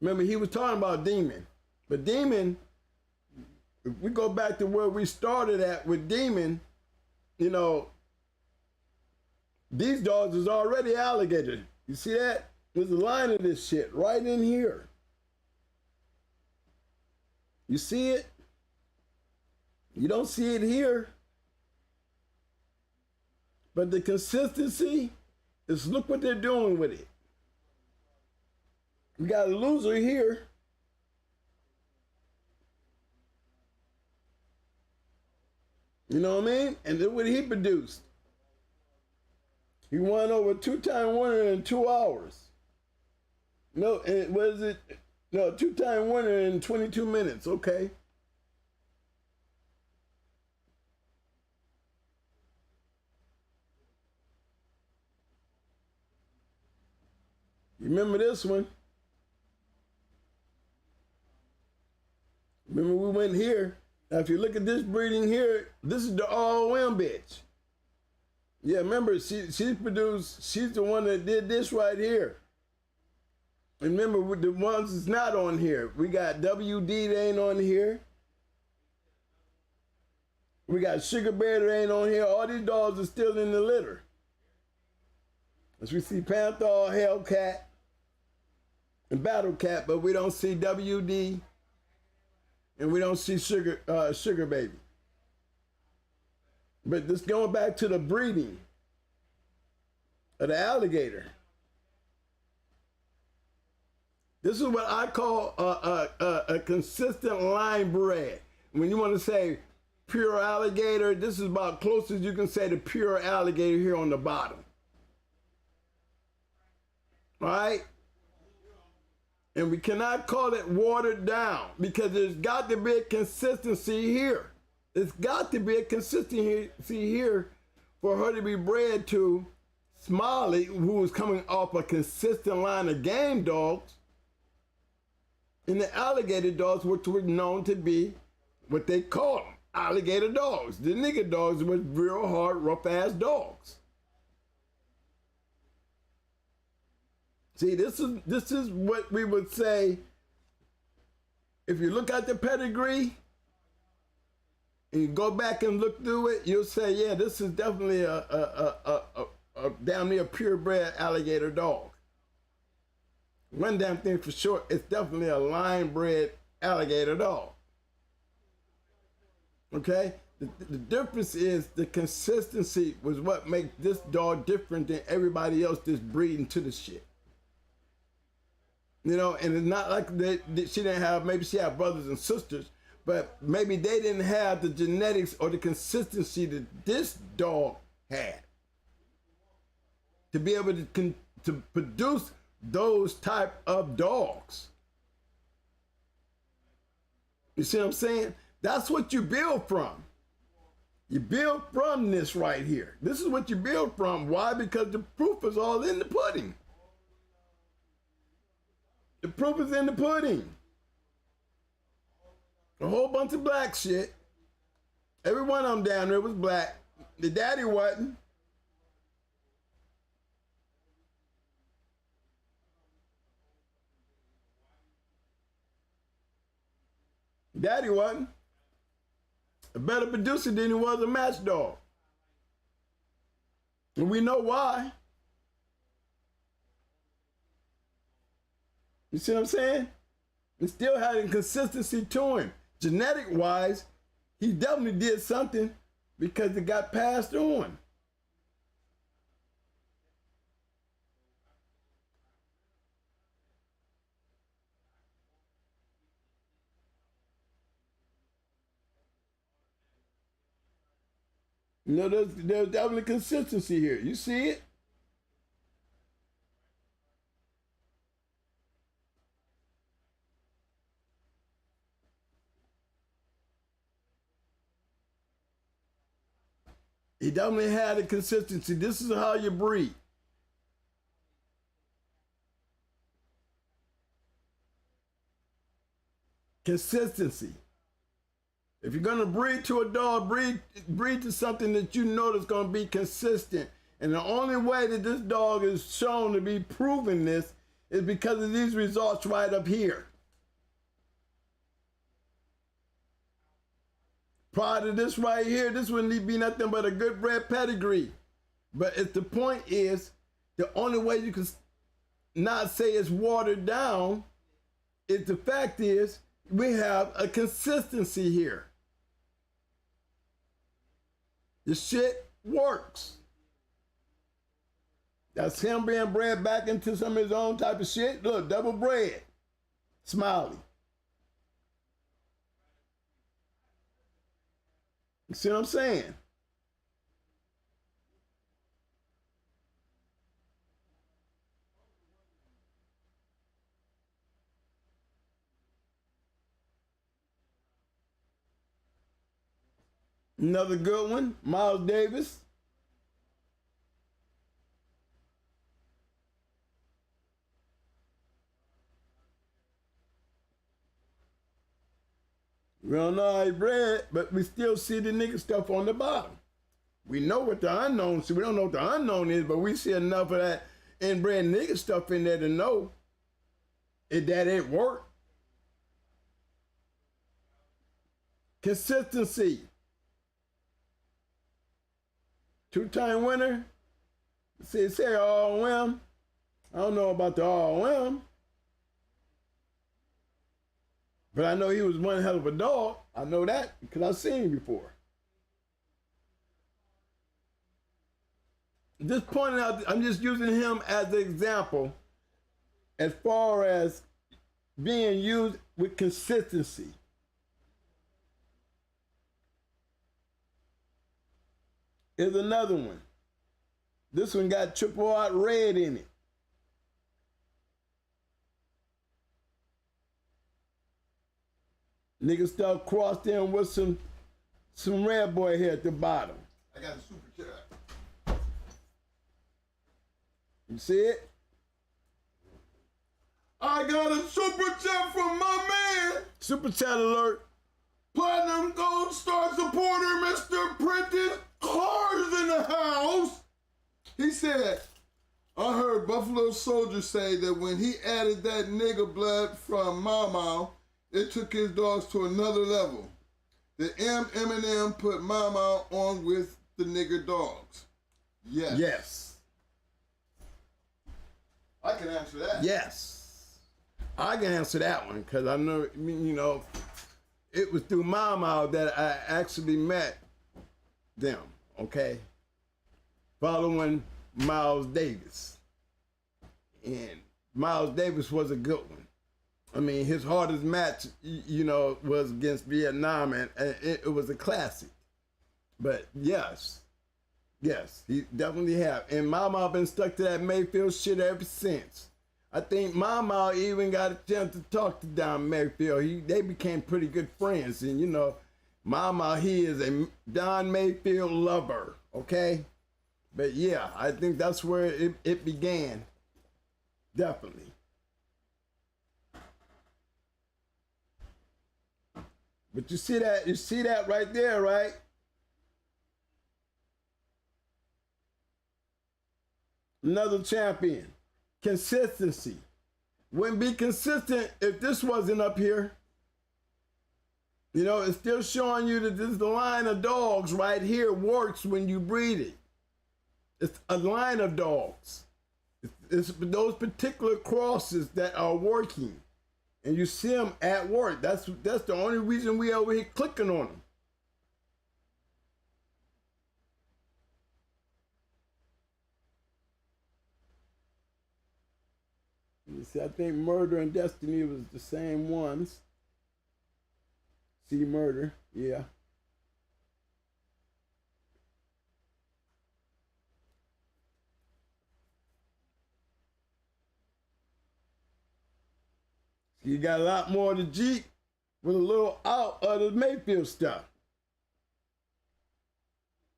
Remember, he was talking about Demon. But Demon, if we go back to where we started at with Demon, you know, these dogs is already alligator. You see that? There's a line of this shit right in here. You see it? You don't see it here. But the consistency is, look what they're doing with it. We got a loser here. You know what I mean? And look what he produced. He won over 2-time winner in 2 hours. No, and what is it? No, 2-time winner in 22 minutes. Okay. You remember this one? Remember we went here. Now if you look at this breeding here, this is the ROM bitch. Yeah, remember she's the one that did this right here. And remember the ones that's not on here. We got WD that ain't on here. We got Sugar Bear that ain't on here. All these dogs are still in the litter. As we see Panther, Hellcat, and Battle Cat, but we don't see WD, and we don't see Sugar Baby. But just going back to the breeding of the alligator. This is what I call a consistent line bred. When you want to say pure alligator, this is about close as you can say to pure alligator here on the bottom. All right? And we cannot call it watered down because there's got to be a consistency here. It's got to be a consistency here for her to be bred to Smiley, who was coming off a consistent line of game dogs, and the alligator dogs, which were known to be what they call them, alligator dogs. The nigger dogs were real hard, rough-ass dogs. See, this is what we would say, if you look at the pedigree, and you go back and look through it, you'll say, yeah, this is definitely a damn near purebred alligator dog. One damn thing for sure, it's definitely a line-bred alligator dog. Okay? The difference is the consistency was what makes this dog different than everybody else that's breeding to the shit. You know, and it's not like she didn't have, maybe she had brothers and sisters, but maybe they didn't have the genetics or the consistency that this dog had to be able to produce those type of dogs. You see what I'm saying? That's what you build from. You build from this right here. This is what you build from. Why? Because the proof is all in the pudding. The proof is in the pudding. A whole bunch of black shit. Every one of them down there was black. The daddy wasn't. Daddy wasn't. A better producer than he was a match dog. And we know why. You see what I'm saying? He still had inconsistency to him. Genetic-wise, he definitely did something because it got passed on. You know, there's definitely consistency here. You see it? He definitely had a consistency. This is how you breed. Consistency. If you're gonna breed to a dog, breed to something that you know that's gonna be consistent. And the only way that this dog is shown to be proving this is because of these results right up here. Prior to this right here, this wouldn't be nothing but a good bred pedigree. But if the point is, the only way you can not say it's watered down is the fact is we have a consistency here. The shit works. That's him being bred back into some of his own type of shit. Look, double bred. Smiley. You see what I'm saying? Another good one, Miles Davis. We don't know how he bred, but we still see the nigga stuff on the bottom. We know what the unknown is. We don't know what the unknown is, but we see enough of that inbred nigga stuff in there to know that it worked. Consistency. Two-time winner. Say ROM. I don't know about the ROM. But I know he was one hell of a dog. I know that because I've seen him before. just pointing out, I'm just using him as an example as far as being used with consistency. Here's another one. This one got triple out red in it. Niggas start crossed in with some red boy here at the bottom. I got a super chat. You see it? I got a super chat from my man. Super chat alert. Platinum Gold Star supporter, Mr. Prentice Cars in the house. He said, I heard Buffalo Soldier say that when he added that nigga blood from Mama, it took his dogs to another level. The M.M.M put Mama on with the nigger dogs. Yes. Yes. I can answer that. Yes. I can answer that one because I know, you know, it was through Mama that I actually met them, okay? Following Miles Davis. And Miles Davis was a good one. I mean, his hardest match, you know, was against Vietnam, and it was a classic. But yes, he definitely have. And Mama been stuck to that Mayfield shit ever since. I think Mama even got a chance to talk to Don Mayfield. They became pretty good friends. And, you know, Mama, he is a Don Mayfield lover, okay? But yeah, I think that's where it began. Definitely. But you see that right there, right? Another champion. Consistency. Wouldn't be consistent if this wasn't up here. You know, it's still showing you that this line of dogs right here works when you breed it. It's a line of dogs. It's those particular crosses that are working. And you see them at work. That's the only reason we over here clicking on them. You see, I think Murder and Destiny was the same ones. See Murder, yeah. You got a lot more of the Jeep with a little out of the Mayfield stuff.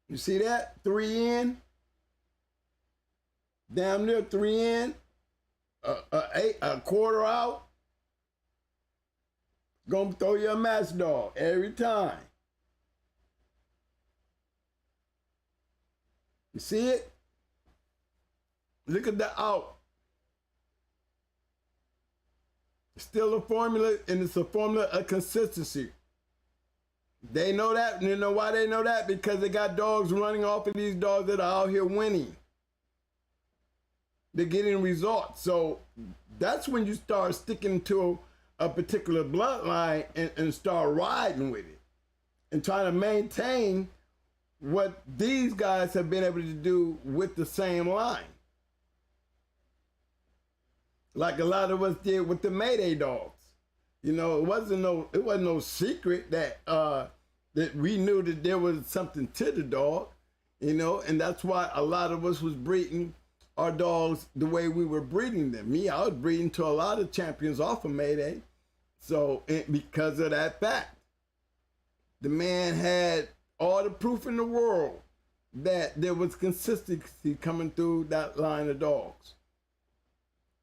You see that? 3 in. Damn near 3 in. A quarter out. Gonna throw you a match dog every time. You see it? Look at the out. Still a formula, and it's a formula of consistency. They know that, and you know why they know that? Because they got dogs running off of these dogs that are out here winning. They're getting results. So that's when you start sticking to a particular bloodline and start riding with it and trying to maintain what these guys have been able to do with the same line. Like a lot of us did with the Mayday dogs. You know, it wasn't no secret that that we knew that there was something to the dog, you know, and that's why a lot of us was breeding our dogs the way we were breeding them. Me, I was breeding to a lot of champions off of Mayday. So because of that fact, the man had all the proof in the world that there was consistency coming through that line of dogs.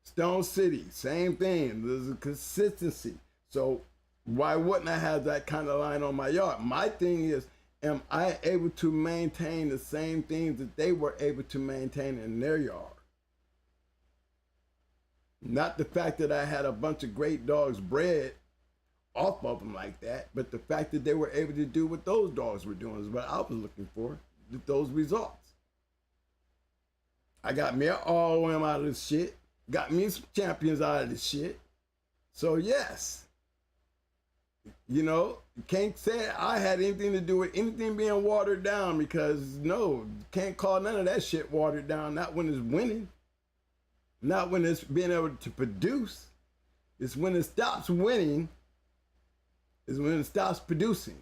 Stone City, same thing. There's a consistency. So why wouldn't I have that kind of line on my yard? My thing is, am I able to maintain the same things that they were able to maintain in their yard? Not the fact that I had a bunch of great dogs bred off of them like that, but the fact that they were able to do what those dogs were doing is what I was looking for, those results. I got me an ROM out of this shit. Got me some champions out of this shit. So yes, You know, you can't say I had anything to do with anything being watered down, because no, you can't call none of that shit watered down. Not when it's winning. Not when it's being able to produce. It's when it stops winning, is when it stops producing.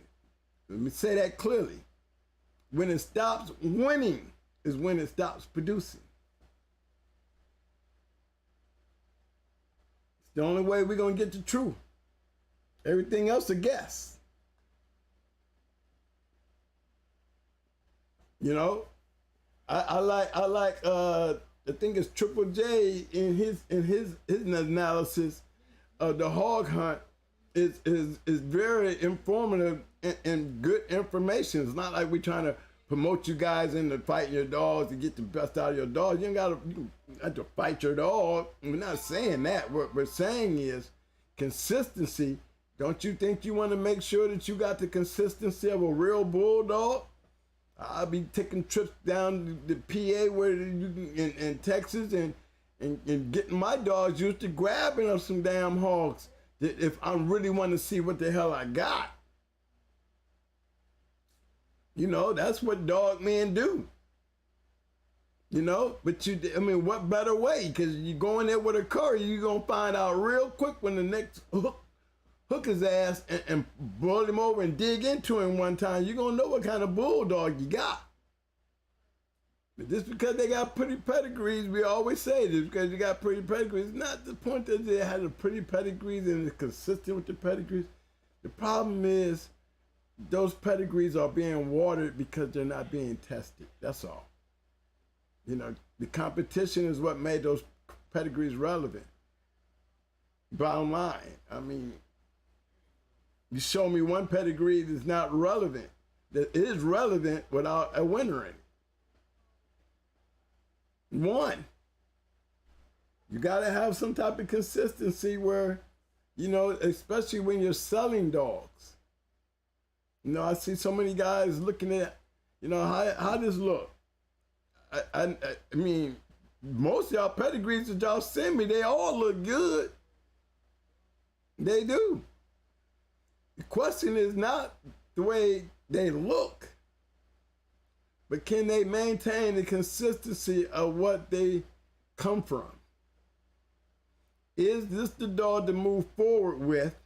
Let me say that clearly. When it stops winning is when it stops producing. It's the only way we're going to get the truth. Everything else a guess. You know, I like I think it's Triple J in his analysis of the hog hunt is very informative and good information. It's not like we're trying to promote you guys into fighting your dogs to get the best out of your dogs. You have to fight your dog. We're not saying that. What we're saying is consistency. Don't you think you want to make sure that you got the consistency of a real bulldog? I'll be taking trips down to the PA where you in Texas and getting my dogs used to grabbing up some damn hogs if I really want to see what the hell I got. You know, that's what dog men do. You know, but what better way? Because you go in there with a curry, you're going to find out real quick when the next hook his ass and boil him over and dig into him one time. You're going to know what kind of bulldog you got. But just because they got pretty pedigrees, we always say this, because you got pretty pedigrees, not the point that they had a pretty pedigrees and it's consistent with the pedigrees. The problem is those pedigrees are being watered because they're not being tested. That's all. You know, the competition is what made those pedigrees relevant. Bottom line, I mean, you show me one pedigree that's not relevant, that is relevant without a winner in it. One. You got to have some type of consistency where, you know, especially when you're selling dogs. You know, I see so many guys looking at, you know, how this look. I mean, most of y'all pedigrees that y'all send me, they all look good. They do. The question is not the way they look, but can they maintain the consistency of what they come from? Is this the dog to move forward with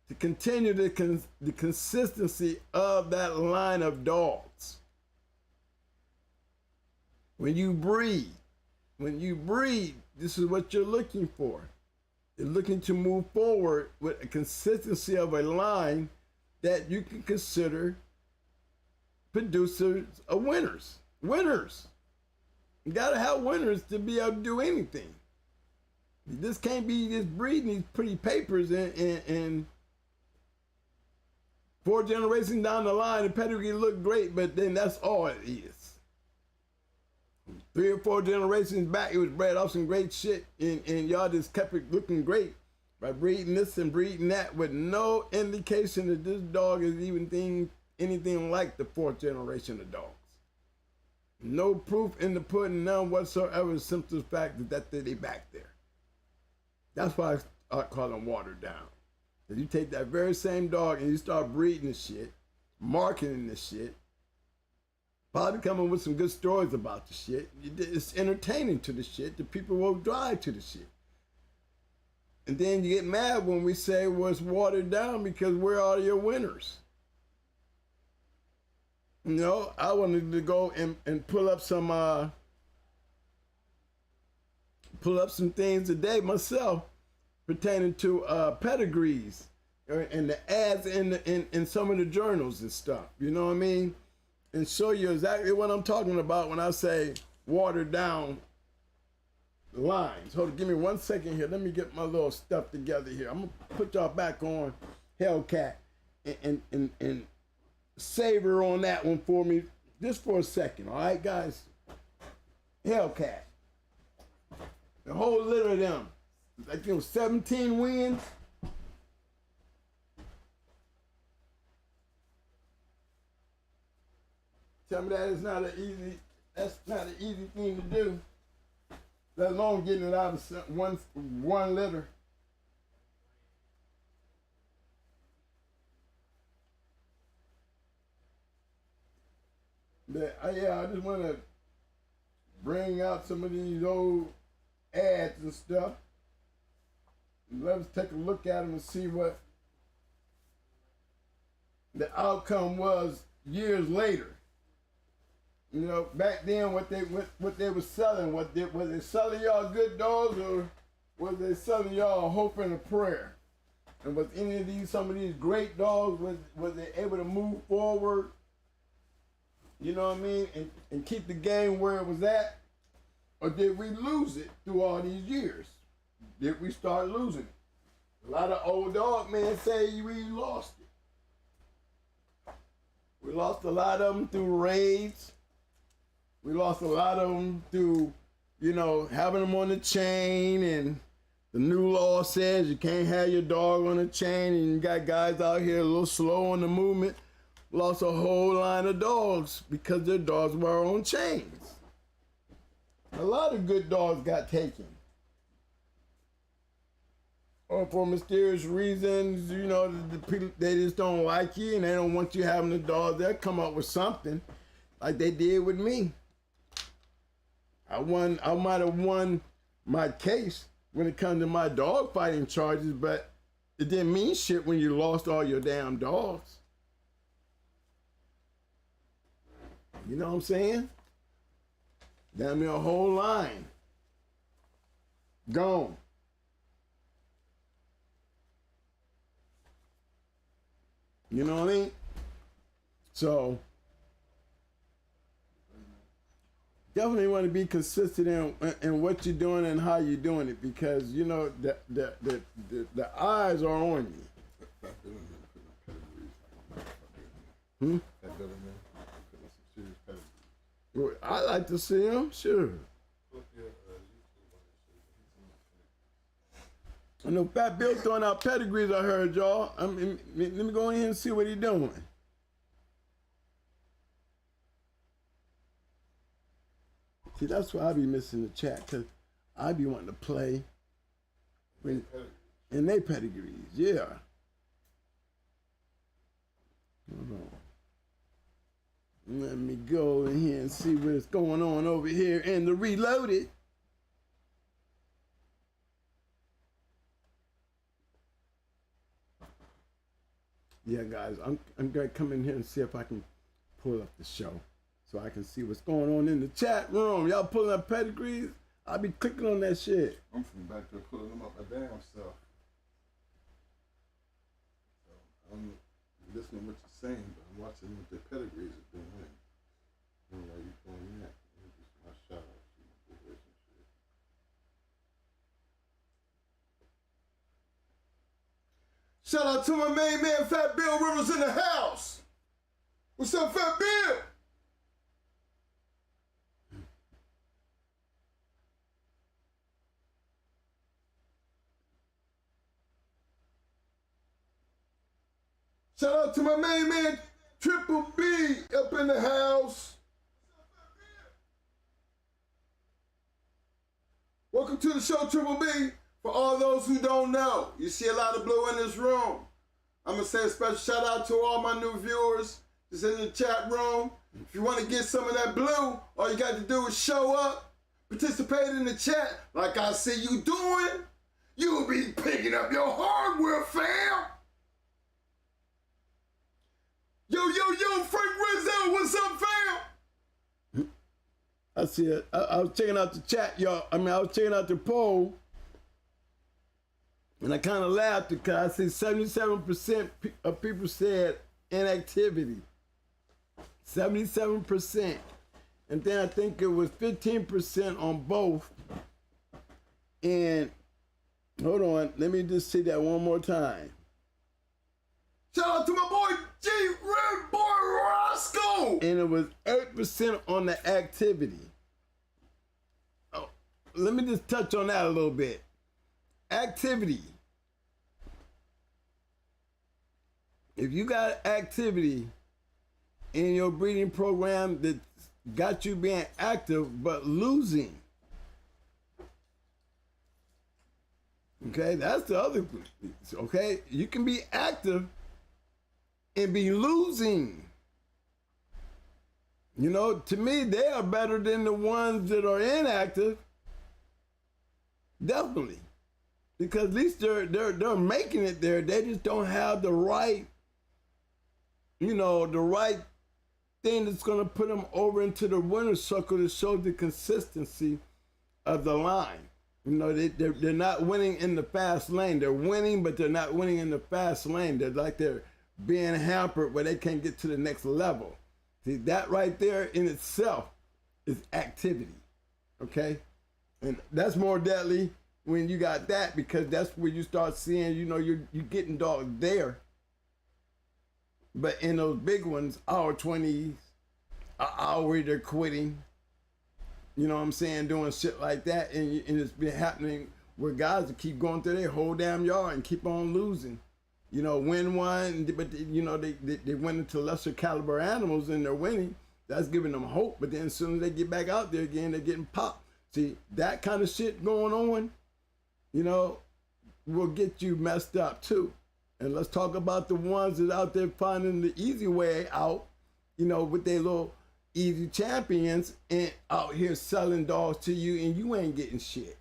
to continue the consistency of that line of dogs? When you breed, this is what you're looking for. You're looking to move forward with a consistency of a line that you can consider producers of winners. Winners. You gotta have winners to be able to do anything. This can't be just breeding these pretty papers and 4 generations down the line, the pedigree look great, but then that's all it is. 3 or 4 generations back, it was bred off some great shit, and y'all just kept it looking great by breeding this and breeding that with no indication that this dog is even anything like the 4th generation of dogs. No proof in the pudding, none whatsoever, simple fact that they back there. That's why I call them watered down. If you take that very same dog and you start breeding this shit, marketing this shit, probably coming with some good stories about the shit. It's entertaining to the shit. The people will drive to the shit. And then you get mad when we say, well, it's watered down because where are your winners? You know, I wanted to go and pull up some things today myself pertaining to pedigrees and the ads in some of the journals and stuff. You know what I mean? And show you exactly what I'm talking about when I say watered down lines. Hold on, give me 1 second here. Let me get my little stuff together here. I'm gonna put y'all back on Hellcat and savor on that one for me just for a second, all right, guys? Hellcat. The whole litter of them. Like, 17 wins. Tell me that's not an easy thing to do. Let alone getting it out of one litter. I just want to bring out some of these old ads and stuff. Let's take a look at them and see what the outcome was years later. You know, back then, what they were selling, was they selling y'all good dogs, or was they selling y'all a hope and a prayer? And was any of these, some of these great dogs, was they able to move forward? You know what I mean? And keep the game where it was at? Or did we lose it through all these years? Did we start losing it? A lot of old dog men say we lost it. We lost a lot of them through raids. We lost a lot of them through, you know, having them on the chain, and the new law says you can't have your dog on the chain, and you got guys out here a little slow on the movement. Lost a whole line of dogs because their dogs were on chains. A lot of good dogs got taken. Or for mysterious reasons, you know, the people, they just don't like you and they don't want you having the dog. They'll come up with something like they did with me. I might have won my case when it comes to my dog fighting charges, but it didn't mean shit when you lost all your damn dogs. You know what I'm saying? Damn near a whole line. Gone. You know what I mean? So definitely want to be consistent in what you're doing and how you're doing it, because you know the eyes are on you. Well, I like to see them, sure. I know Fat Bill throwing out pedigrees, I heard y'all. Let me go in here and see what he's doing. See, that's why I be missing the chat, because I be wanting to play in they pedigrees, yeah. Hold on. Let me go in here and see what's going on over here in the Reloaded. Yeah, guys, I'm gonna come in here and see if I can pull up the show so I can see what's going on in the chat room. Y'all pulling up pedigrees? I'll be clicking on that shit. I'm from back there pulling them up my damn self. So I'm listening to what you're saying, but I'm watching what their pedigrees are doing. I don't know why you doing that. Just my shout out to my boys and shit. Shout out to my main man, Fat Bill Rivers in the house. What's up, Fat Bill? Shout out to my main man, Triple B, up in the house. Welcome to the show, Triple B. For all those who don't know, you see a lot of blue in this room. I'm going to say a special shout out to all my new viewers that's in the chat room. If you want to get some of that blue, all you got to do is show up, participate in the chat like I see you doing. You'll be picking up your hardware, fam. Yo, Frank Rizzo, what's up, fam? I see it. I was checking out the chat, y'all. I was checking out the poll, and I kind of laughed because I see 77% of people said inactivity. 77%. And then I think it was 15% on both. And hold on, let me just see that one more time. Shout out to my boy G Red Boy Roscoe. And it was 8% on the activity. Oh, let me just touch on that a little bit. Activity. If you got activity in your breeding program that got you being active but losing, okay, that's the other piece, okay? You can be active and be losing. You know, to me, they are better than the ones that are inactive. Definitely. Because at least they're making it there. They just don't have the right, you know, the right thing that's going to put them over into the winner's circle to show the consistency of the line. You know, they're not winning in the fast lane. They're winning, but they're not winning in the fast lane. They're like they're being hampered where they can't get to the next level. See, that right there in itself is activity, okay? And that's more deadly when you got that, because that's where you start seeing, you know, you're getting dogs there. But in those big ones, hour 20s, an hour they're quitting. You know what I'm saying? Doing shit like that. And it's been happening where guys will keep going through their whole damn yard and keep on losing. You know, win one, but you know, they went into lesser caliber animals and they're winning. That's giving them hope. But then as soon as they get back out there again, they're getting popped. See, that kind of shit going on, you know, will get you messed up too. And let's talk about the ones that out there finding the easy way out, you know, with their little easy champions and out here selling dogs to you, and you ain't getting shit.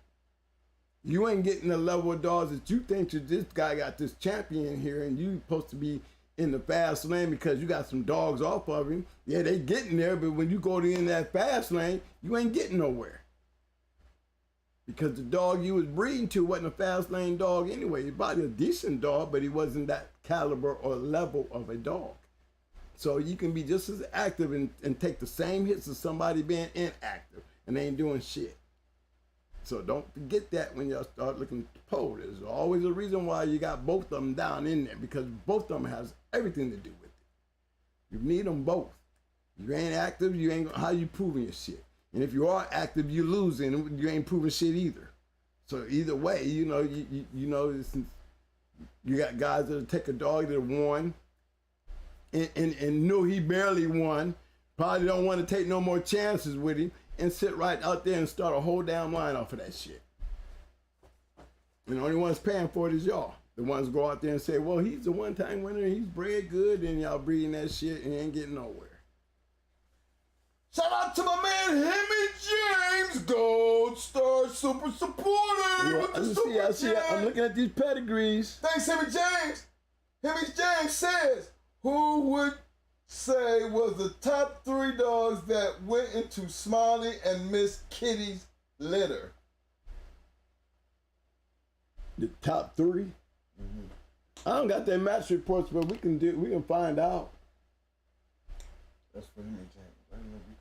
You ain't getting the level of dogs that you think that this guy got this champion here, and you supposed to be in the fast lane because you got some dogs off of him. Yeah, they getting there, but when you go in that fast lane, you ain't getting nowhere. Because the dog you was breeding to wasn't a fast lane dog anyway. He's probably a decent dog, but he wasn't that caliber or level of a dog. So you can be just as active and take the same hits as somebody being inactive and they ain't doing shit. So don't forget that when y'all start looking at the poll. There's always a reason why you got both of them down in there, because both of them has everything to do with it. You need them both. You ain't active, you ain't, how you proving your shit? And if you are active, you losing, you ain't proving shit either. So either way, you know, you know, you got guys that'll take a dog that won and knew he barely won, probably don't want to take no more chances with him, and sit right out there and start a whole damn line off of that shit. And the only ones paying for it is y'all. The ones go out there and say, well, he's a one-time winner, he's bred good, and y'all breeding that shit and ain't getting nowhere. Shout out to my man Hemi James, Gold Star Super Supporter. Well, I see, I'm looking at these pedigrees. Thanks, Hemi James. Hemi James says, who would say was the top 3 dogs that went into Smiley and Miss Kitty's litter? The top 3? Mm-hmm. I don't got their match reports, but we can find out. That's for Hemi James.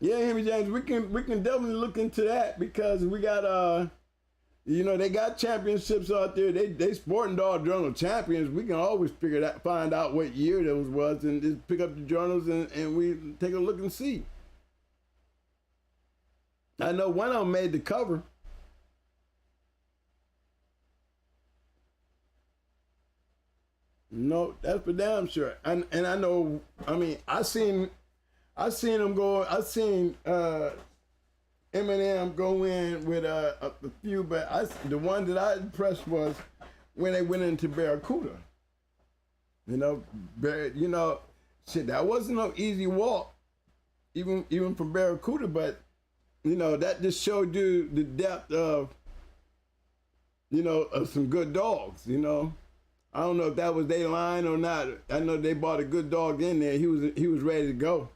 Yeah, Hemi James, we can definitely look into that, because we got you know, they got championships out there. They Sporting Dog Journal champions. We can always find out what year those was, and just pick up the journals and we take a look and see. I know one of them made the cover. No, that's for damn sure. And I know, I mean, I seen them go. I seen M.M.M go in with a few, but the one that I impressed was when they went into Barracuda. You know, shit, that wasn't no easy walk, even from Barracuda. But you know, that just showed you the depth of, you know, of some good dogs. You know, I don't know if that was their line or not. I know they bought a good dog in there. He was ready to go.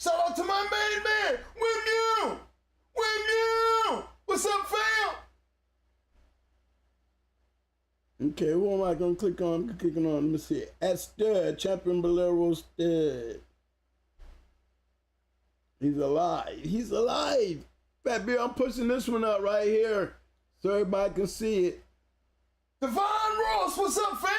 Shout out to my main man, Wim You! What's up, fam? Okay, who am I gonna click on? I'm clicking on, let me see. At Stud, Champion Bolero Stud. He's alive. Fat Bill, I'm pushing this one up right here so everybody can see it. Devon Ross, what's up, fam?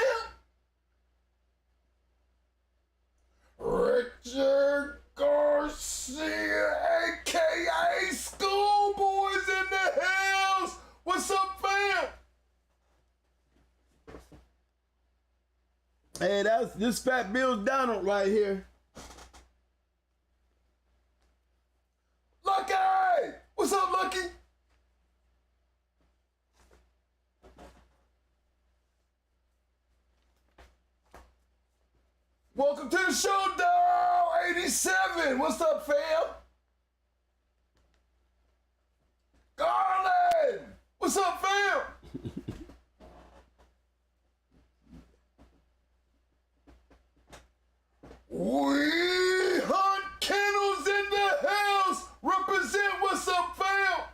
Richard Garcia, aka Schoolboys in the house. What's up, fam? Hey, that's this Fat Bill Donald right here. Lucky! What's up, Lucky? Welcome to the show, dog! 87. What's up, fam? Garland. What's up, fam? We hunt kennels in the house. Represent. What's up, fam?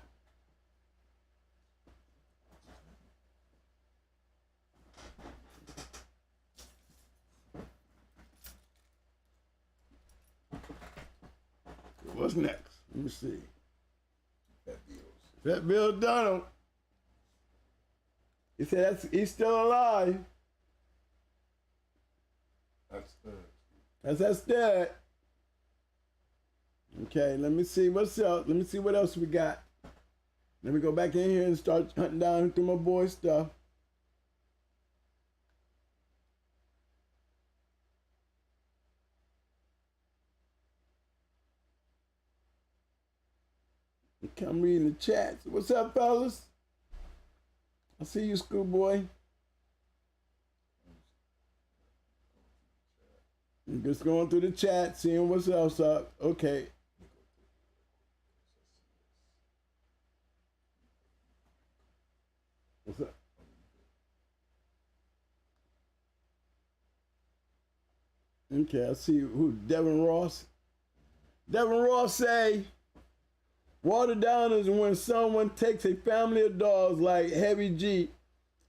What's next? Let me see. That Bill Donald. He said he's still alive. That's that stud. Okay, let me see what's up. Let me see what else we got. Let me go back in here and start hunting down through my boy stuff. Okay, I'm reading the chats. What's up, fellas? I see you, schoolboy. I'm just going through the chat, seeing what's else up. Okay. What's up? Okay, I see who, Devin Ross. Devin Ross say, water down is when someone takes a family of dogs like Heavy G,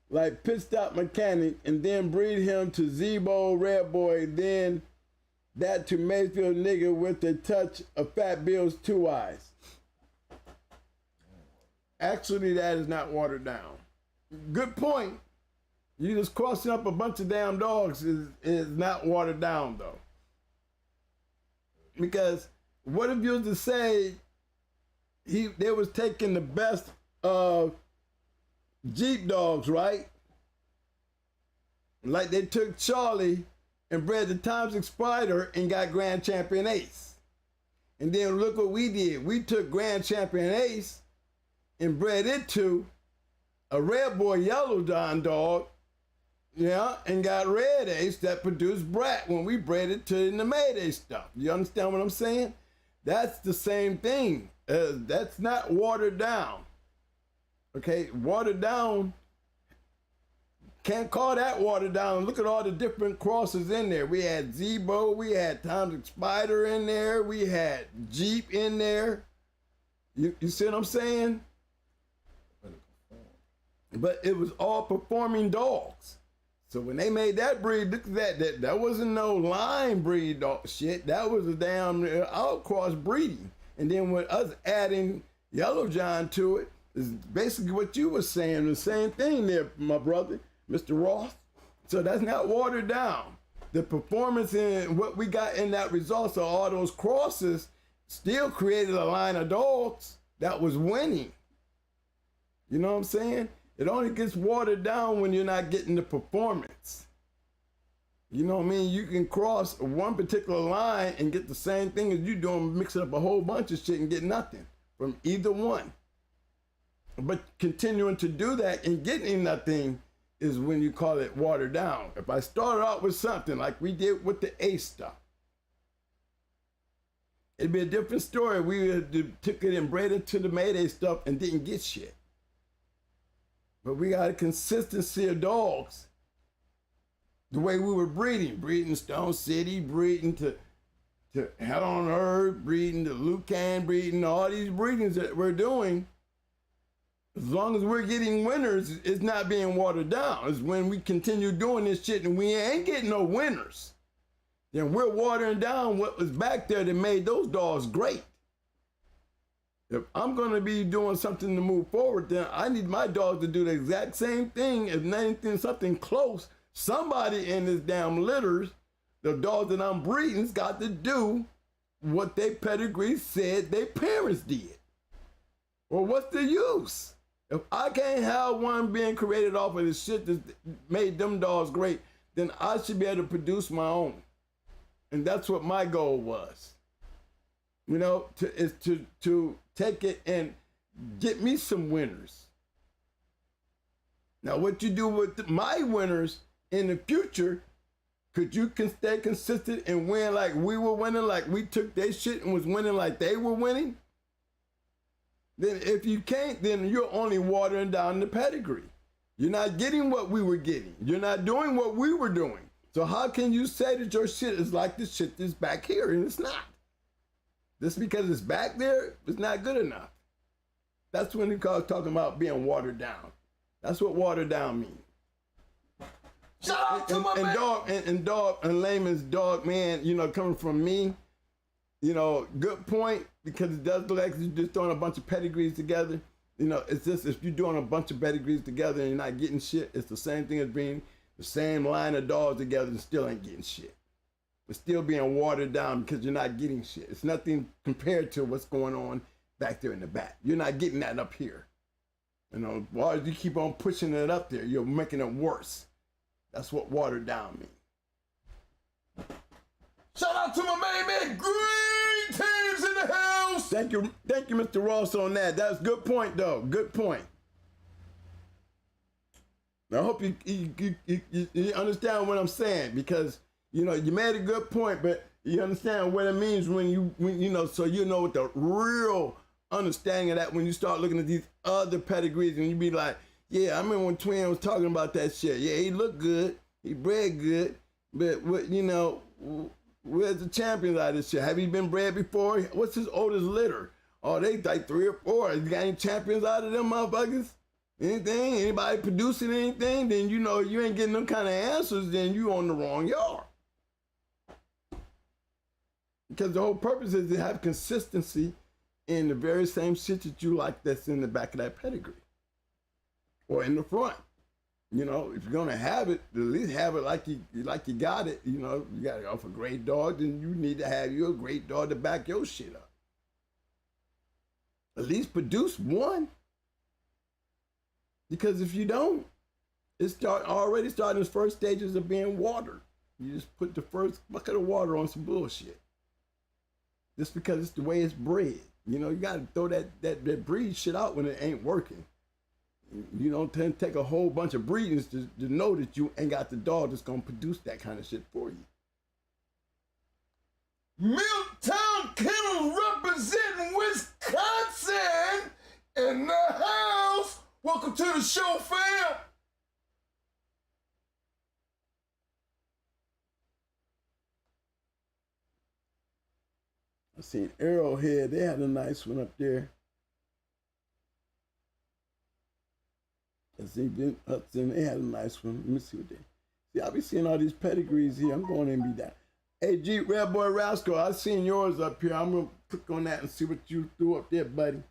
like Pissed Out Mechanic, and then breed him to Zebo Red Boy, then that to Mayfield nigga with a touch of Fat Bill's two eyes. Actually, that is not watered down. Good point. You just crossing up a bunch of damn dogs is not watered down though. Because what if you was to say they was taking the best of Jeep dogs, right? Like they took Charlie and bred the Toxic Spider and got Grand Champion Ace. And then look what we did. We took Grand Champion Ace and bred it to a Red Boy Yellow Don dog, yeah, and got Red Ace that produced Brat when we bred it to the Mayday stuff. You understand what I'm saying? That's the same thing. That's not watered down. Okay, watered down, can't call that watered down. Look at all the different crosses in there. We had Zebo, we had Toxic Spider in there, we had Jeep in there. You see what I'm saying? But it was all performing dogs. So when they made that breed, look at that wasn't no line breed dog shit. That was a damn outcross breeding. And then with us adding Yellow John to it, is basically what you were saying, the same thing there, my brother, Mr. Ross. So that's not watered down. The performance in what we got in that results of all those crosses still created a line of dogs that was winning. You know what I'm saying? It only gets watered down when you're not getting the performance. You know what I mean? You can cross one particular line and get the same thing as you doing, mixing up a whole bunch of shit and get nothing from either one. But continuing to do that and getting nothing is when you call it watered down. If I started out with something like we did with the Ace stuff, it'd be a different story. We took it and bred it to the Mayday stuff and didn't get shit. But we got a consistency of dogs. The way we were breeding Stone City, breeding to Hell on Earth, breeding to Lucan, breeding all these breedings that we're doing. As long as we're getting winners, it's not being watered down. It's when we continue doing this shit and we ain't getting no winners, then we're watering down what was back there that made those dogs great. If I'm gonna be doing something to move forward, then I need my dogs to do the exact same thing. If anything, something close, somebody in this damn litters, the dogs that I'm breeding's got to do what they pedigree said their parents did. Well, what's the use? If I can't have one being created off of the shit that made them dogs great, then I should be able to produce my own. And that's what my goal was. You know, to take it and get me some winners. Now, what you do with my winners in the future Could you stay consistent and win like we were winning, like we took their shit and was winning like they were winning? Then if you can't, then you're only watering down the pedigree. You're not getting what we were getting. You're not doing what we were doing. So how can you say that your shit is like the shit that's back here? And it's not. Just because it's back there, it's not good enough. That's when he calls talking about being watered down. That's what watered down means. Shout out to my man. Dog and layman's dog, man, you know, coming from me, you know, good point, because it does look like you're just throwing a bunch of pedigrees together. You know, it's just, if you're doing a bunch of pedigrees together and you're not getting shit, it's the same thing as being the same line of dogs together and still ain't getting shit. It's still being watered down because you're not getting shit. It's nothing compared to what's going on back there in the back. You're not getting that up here. You know, while you keep on pushing it up there, you're making it worse. That's what watered down means. Shout out to my man. Green teams in the house. Thank you, Mr. Ross, on that. That's a good point, though. Good point. I hope you understand what I'm saying, because you know you made a good point, but you understand what it means when you know, so you know what the real understanding of that when you start looking at these other pedigrees and you be like, yeah, I remember when Twin was talking about that shit. Yeah, he looked good, he bred good, but what, you know, where's the champions out of this shit? Have he been bred before? What's his oldest litter? Oh, they like 3 or 4. You got any champions out of them motherfuckers? Anything? Anybody producing anything? Then you know you ain't getting them kind of answers, then you on the wrong yard. Because the whole purpose is to have consistency in the very same shit that you like that's in the back of that pedigree. Or in the front. You know, if you're gonna have it, at least have it like you got it. You know, you got to go for a great dog, then you need to have you a great dog to back your shit up. At least produce one. Because if you don't, it's already starting its first stages of being watered. You just put the first bucket of water on some bullshit. Just because it's the way it's bred. You know, you gotta throw that breed shit out when it ain't working. You don't tend to take a whole bunch of breedings to know that you ain't got the dog that's gonna produce that kind of shit for you. Milltown Kennels representing Wisconsin in the house. Welcome to the show, fam. I seen Arrowhead, they had a nice one up there. I seen Hudson, they had a nice one. Let me see what they. See, I be seeing all these pedigrees here. I'm going in and be down. Hey, G, Red Boy Rascal, I seen yours up here. I'm gonna click on that and see what you threw up there, buddy.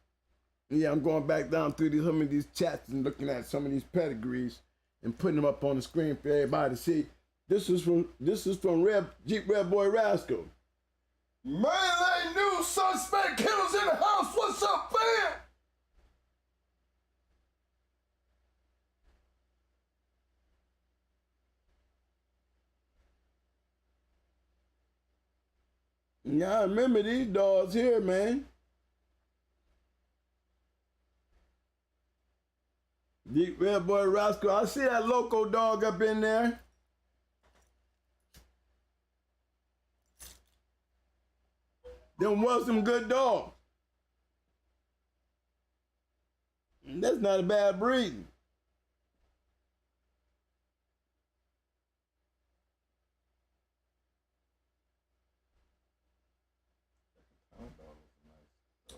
Yeah, I'm going back down through some of these chats and looking at some of these pedigrees and putting them up on the screen for everybody to see. This is from Red Boy Rascal. Man, that new suspect killers in the house. What's up, fam? Yeah, I remember these dogs here, man. Deep Red Boy Rascal. I see that local dog up in there. Them was some good dogs. And that's not a bad breed.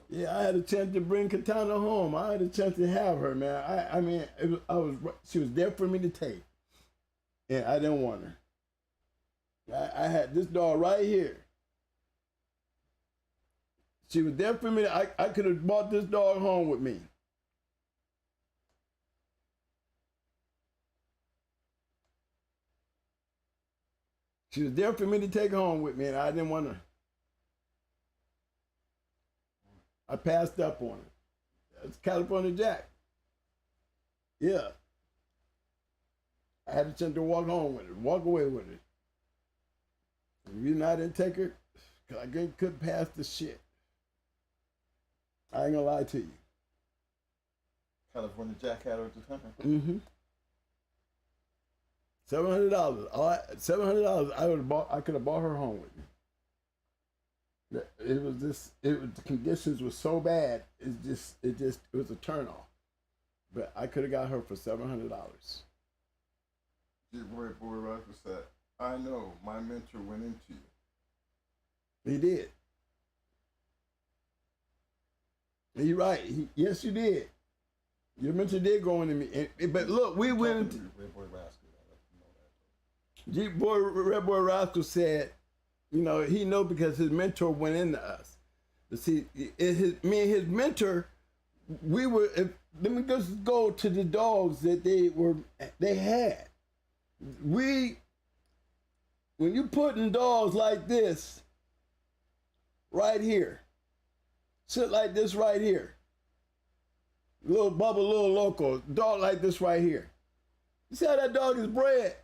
Yeah, I had a chance to bring Katana home. I had a chance to have her, man. I mean, she was there for me to take. And I didn't want her. I had this dog right here. She was there for me. I could have brought this dog home with me. She was there for me to take home with me, and I didn't want her. I passed up on it. It's California Jack. Yeah. I had a chance to walk home with her, walk away with her. The reason I didn't take her, because I couldn't pass the shit. I ain't gonna lie to you. California Jack had her at the time. Mm-hmm. $700. All right, $700. I could have bought her home with me. It was just, the conditions were so bad. It was a turnoff. But I could have got her for $700. Boy Rocker said, I know my mentor went into you. He did. You're right. Yes, you did. Your mentor did go into me. But look, we went into... Red Boy Rascal said, you know, he know because his mentor went into us. But see, me and his mentor, let me just go to the dogs that they had. When you putting dogs like this, right here, shit like this right here, little Bubba, little Loco, dog like this right here. You see how that dog is bred?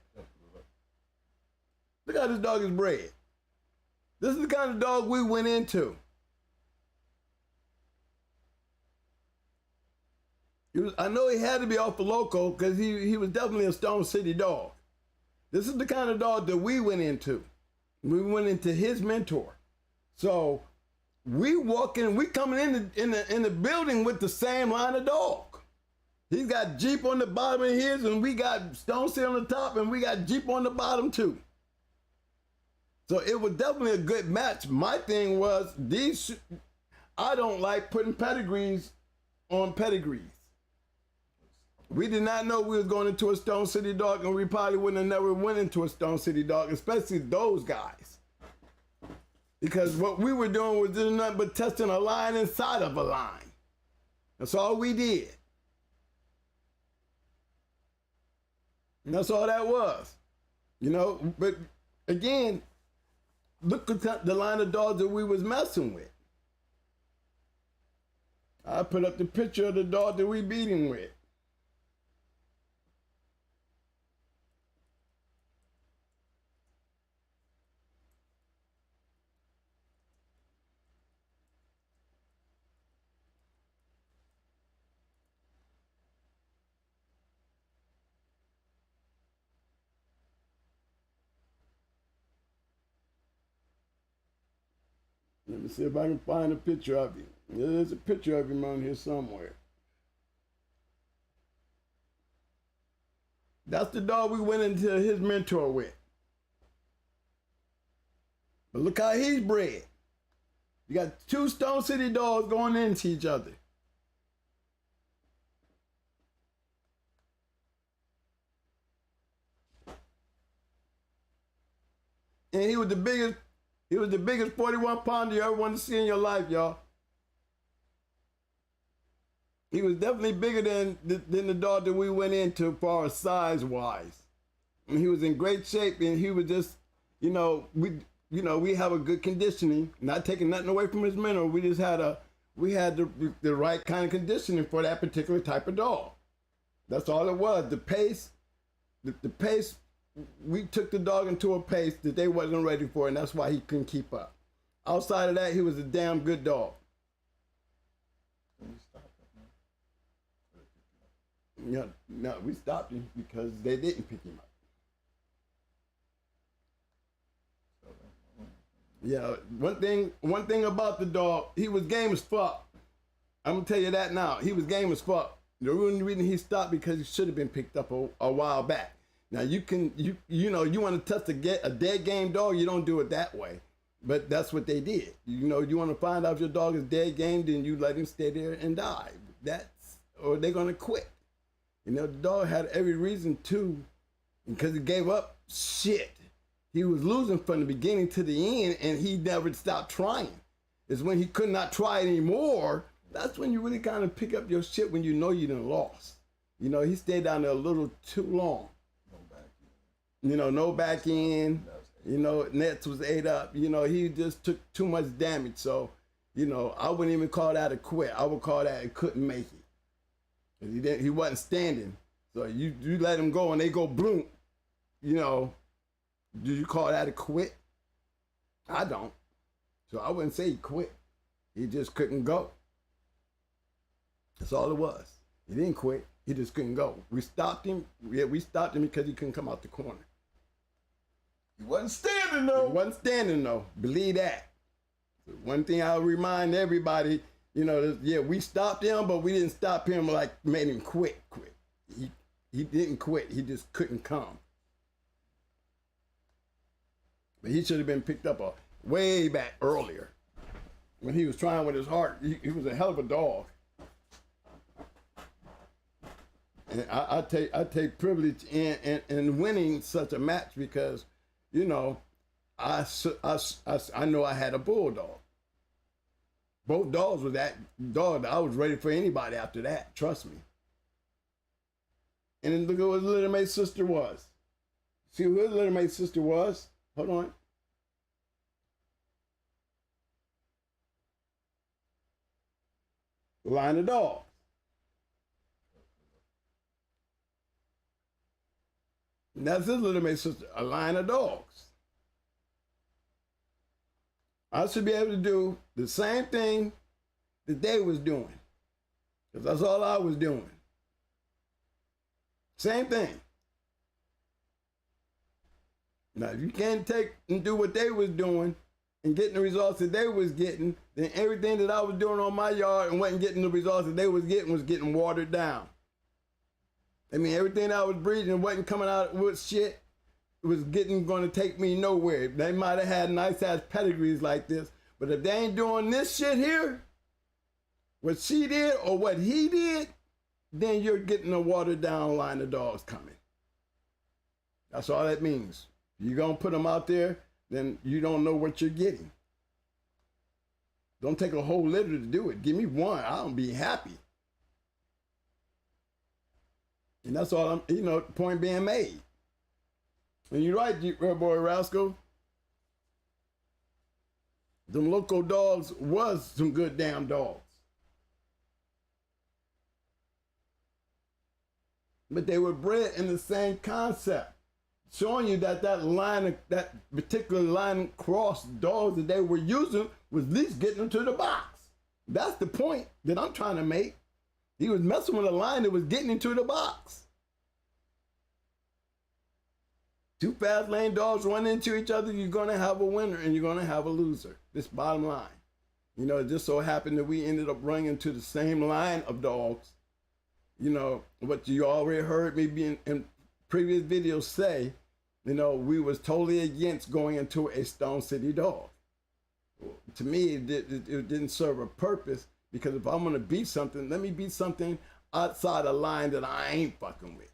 Look how this dog is bred. This is the kind of dog we went into. I know he had to be off the Loco because he was definitely a Stone City dog. This is the kind of dog that we went into. We went into his mentor. So we coming in the building with the same line of dog. He's got Jeep on the bottom of his, and we got Stone City on the top, and we got Jeep on the bottom too. So it was definitely a good match. My thing was I don't like putting pedigrees on pedigrees. We did not know we was going into a Stone City dog, and we probably wouldn't have never went into a Stone City dog, especially those guys. Because what we were doing was just nothing but testing a line inside of a line. That's all we did. And that's all that was. You know, but again, look at the line of dogs that we was messing with. I put up the picture of the dog that we beat him with. Let me see if I can find a picture of him. There's a picture of him on here somewhere. That's the dog we went into his mentor with. But look how he's bred. You got two Stone City dogs going into each other. And he was the biggest 41 pounder you ever want to see in your life, y'all. He was definitely bigger than the dog that we went into as far as size-wise. And he was in great shape, and he was just, we have a good conditioning, not taking nothing away from his mentor. We just had the right kind of conditioning for that particular type of dog. That's all it was. The pace, we took the dog into a pace that they wasn't ready for, and that's why he couldn't keep up. Outside of that, he was a damn good dog. Yeah, no, we stopped him because they didn't pick him up. Yeah, one thing about the dog, he was game as fuck. I'm gonna tell you that now. He was game as fuck. The only reason he stopped because he should have been picked up a while back. Now you want to test a dead game dog, you don't do it that way. But that's what they did. You want to find out if your dog is dead game, then you let him stay there and die. Or they're gonna quit. The dog had every reason to, because he gave up shit. He was losing from the beginning to the end, and he never stopped trying. It's when he could not try anymore, that's when you really kind of pick up your shit when you know you done lost. He stayed down there a little too long. No back end. Nets was ate up. He just took too much damage. So, I wouldn't even call that a quit. I would call that he couldn't make it. He wasn't standing. So you let him go and they go bloom. Do you call that a quit? I don't. So I wouldn't say he quit. He just couldn't go. That's all it was. He didn't quit. He just couldn't go. We stopped him. Yeah, we stopped him because he couldn't come out the corner. He wasn't standing though. He wasn't standing though. Believe that. So one thing I'll remind everybody, you know, yeah, we stopped him, but we didn't stop him like made him quit. He didn't quit. He just couldn't come. But he should have been picked up way back earlier when he was trying with his heart. He was a hell of a dog. And I take privilege in winning such a match because, you know, I know I had a bulldog. Both dogs were that dog. I was ready for anybody after that. Trust me. And then look at what Little May's sister was. See who Little May's sister was? Hold on. Line of dogs. And that's his Little May's sister, a line of dogs. I should be able to do the same thing that they was doing. Because that's all I was doing. Same thing. Now, if you can't take and do what they was doing and getting the results that they was getting, then everything that I was doing on my yard and wasn't getting the results that they was getting watered down. I mean, everything that I was breeding wasn't coming out with shit. It was going to take me nowhere. They might have had nice ass pedigrees like this, but if they ain't doing this shit here, what she did or what he did, then you're getting a watered down line of dogs coming. That's all that means. You're going to put them out there, then you don't know what you're getting. Don't take a whole litter to do it. Give me one. I'll be happy. And that's all point being made. And you're right, Red Boy Rascal. Them local dogs was some good damn dogs. But they were bred in the same concept, showing you that that particular line cross dogs that they were using was at least getting them to the box. That's the point that I'm trying to make. He was messing with a line that was getting into the box. Two fast lane dogs run into each other, you're going to have a winner and you're going to have a loser. This bottom line. You know, it just so happened that we ended up running into the same line of dogs. You know, what you already heard me in previous videos say, you know, we was totally against going into a Stone City dog. To me, it didn't serve a purpose, because if I'm going to beat something, let me beat something outside a line that I ain't fucking with.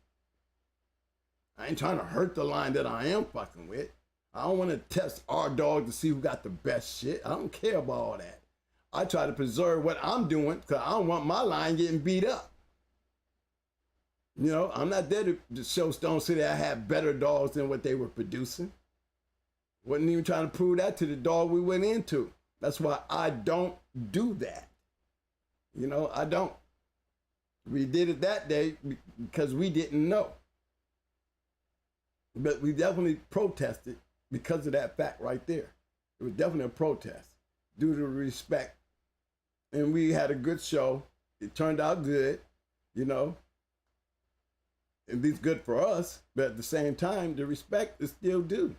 I ain't trying to hurt the line that I am fucking with. I don't want to test our dog to see who got the best shit. I don't care about all that. I try to preserve what I'm doing because I don't want my line getting beat up. You know, I'm not there to show Stone City I had better dogs than what they were producing. Wasn't even trying to prove that to the dog we went into. That's why I don't do that. You know, I don't. We did it that day because we didn't know. But we definitely protested because of that fact right there. It was definitely a protest due to respect. And we had a good show. It turned out good, you know. At least good for us, but at the same time, the respect is still due.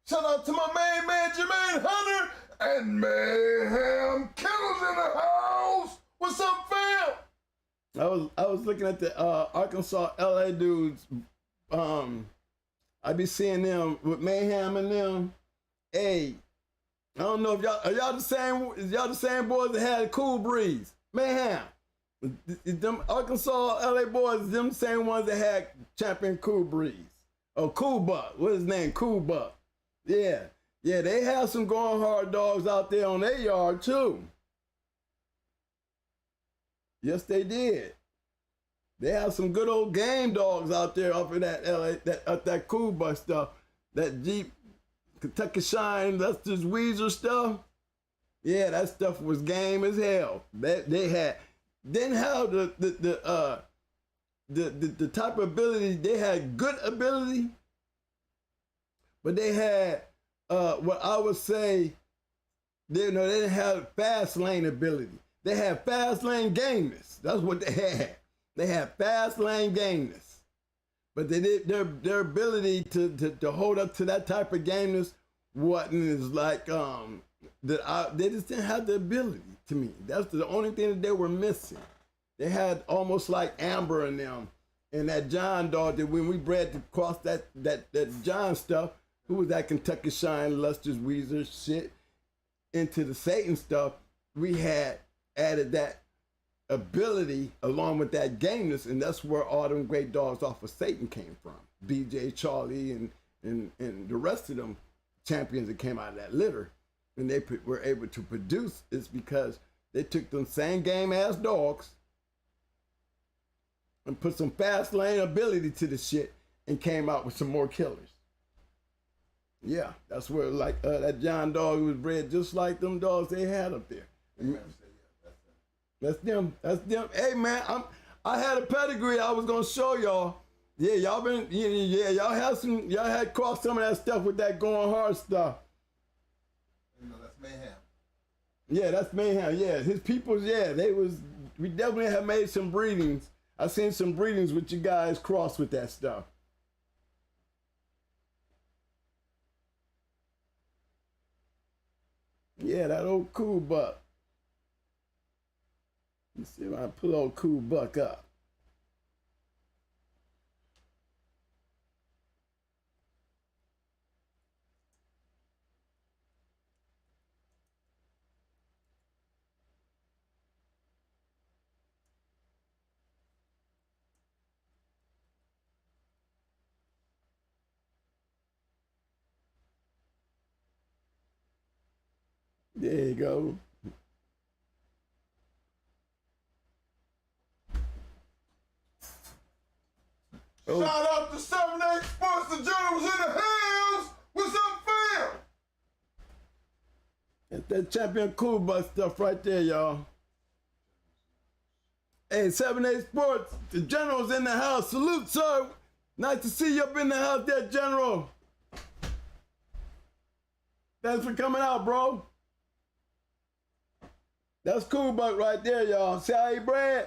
Shout out to my main man, Jermaine Hunter, and M.M.M Kennels in the house. What's up, fam? I was looking at the Arkansas LA dudes. I be seeing them with Mayhem and them. Hey, I don't know if y'all the same. Is y'all the same boys that had a Cool Breeze? Mayhem. Them Arkansas LA boys, them same ones that had Champion Cool Breeze. Oh, Cool Buck. What's his name? Cool Buck. Yeah. Yeah, they have some going hard dogs out there on their yard too. Yes, they did. They have some good old game dogs out there off of that LA, that Cool Buck stuff. That Jeep, Kentucky Shine, that's just Weezer stuff. Yeah, that stuff was game as hell. They had, didn't have the type of ability. They had good ability, but they had what I would say, they didn't have fast lane ability. They had fast lane gameness. That's what they had. They had fast lane gameness. But they did their ability to hold up to that type of gameness wasn't as like they just didn't have the ability to me. That's the only thing that they were missing. They had almost like Amber in them and that John dog that when we bred to cross that John stuff, who was that Kentucky Shine, Luster's Weezer shit, into the Satan stuff, we had added that ability along with that gameness, and that's where all them great dogs off of Satan came from. BJ, Charlie, and the rest of them champions that came out of that litter, and they were able to produce is because they took them same game ass dogs and put some fast lane ability to the shit and came out with some more killers. Yeah, that's where like that John dog was bred just like them dogs they had up there. That's them. That's them. Hey man, I had a pedigree I was gonna show y'all. Yeah, y'all been y'all had crossed some of that stuff with that going hard stuff. You know, that's mayhem. Yeah, that's mayhem. Yeah, his peoples. Yeah, we definitely have made some breedings. I seen some breedings with you guys crossed with that stuff. Yeah, that old cool buck. Let's see if I pull old cool buck up. There you go. Oh. Shout out to 7-8 Sports, the Generals in the house. What's up, fam? That's that champion cool butt stuff right there, y'all. Hey, 7-8 Sports, the General's in the house. Salute, sir. Nice to see you up in the house there, General. Thanks for coming out, bro. That's cool buck right there, y'all. See how he bred?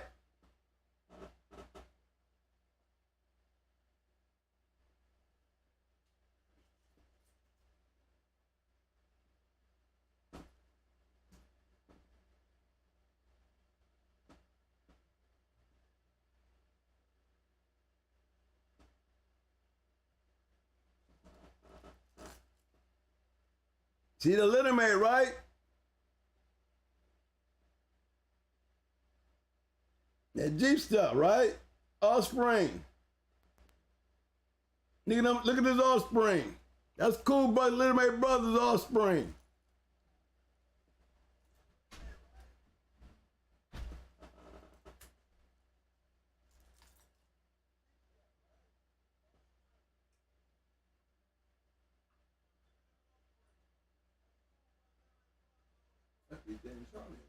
See the litter mate, right? That Jeep stuff, right? Offspring. Look at this offspring. That's cool, but Little Mate Brothers offspring.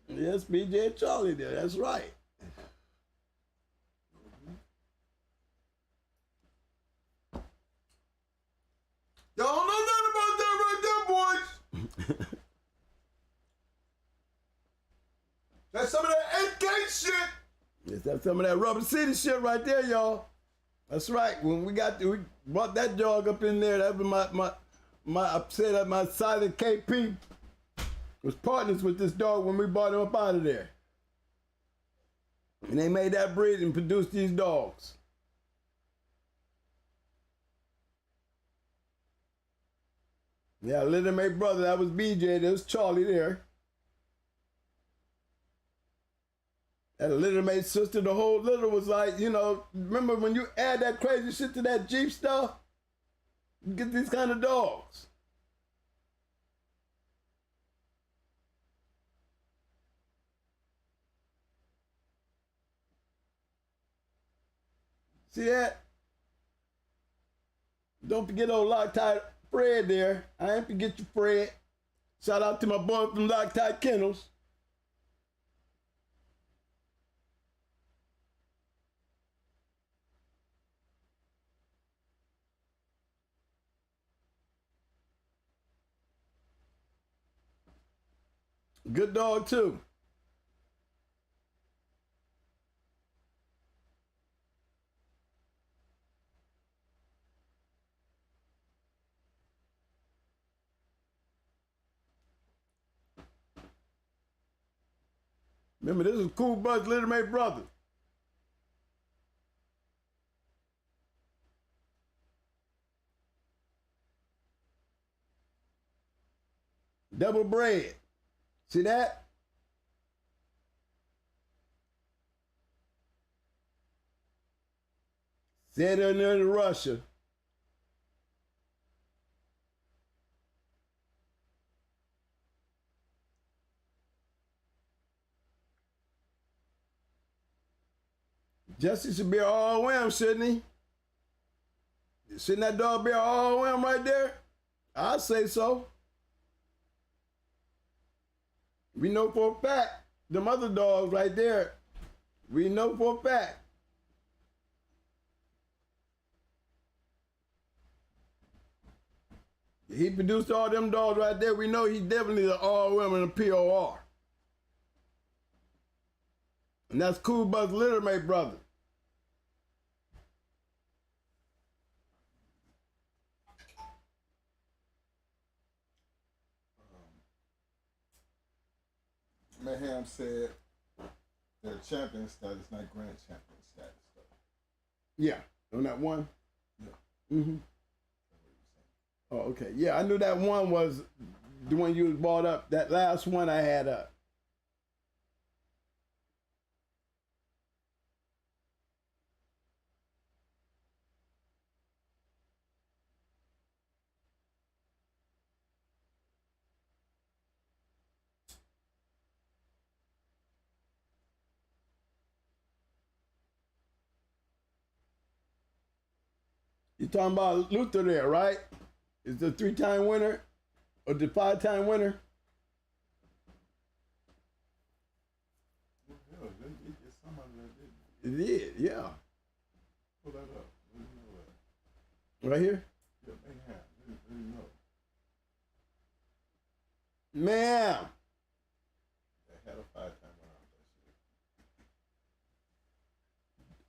Yes, BJ and Charlie there. That's right. Y'all don't know nothing about that right there, boys. That's some of that AK shit. Yes, that's some of that Rubber City shit right there, y'all. That's right. When we brought that dog up in there, that was I said that my silent KP was partners with this dog when we brought him up out of there. And they made that breed and produced these dogs. Yeah, Little Mate Brother, that was BJ, that was Charlie there. That Little Mate sister, the whole litter was like, you know, remember when you add that crazy shit to that Jeep stuff? You get these kind of dogs. See that? Don't forget old Loctite Fred there. I ain't forget you, Fred. Shout out to my boy from Loctite Kennels. Good dog too. Remember, this is Cool Buzz Little May Brothers. Double bread. See that? Said in there to Russia. Jesse should be all wham, shouldn't he? Shouldn't that dog be all wham right there? I'd say so. We know for a fact, them other dogs right there, we know for a fact. He produced all them dogs right there. We know he's definitely the all women and POR. And that's Cool Buzz Little May brother. Mayhem said they're champion status, not grand champion status. Yeah, on that one? Yeah. Mm-hmm. Oh, okay. Yeah, I knew that one was the one you brought up. That last one I had up. You're talking about Luther there, right? Is the 3-time winner or the 5-time winner? Well, they get some of that, didn't It is, yeah. Pull that up. Let me know that. Right here? Yeah, Mayhem. Let me know. Man. They had a 5-time winner out that shit.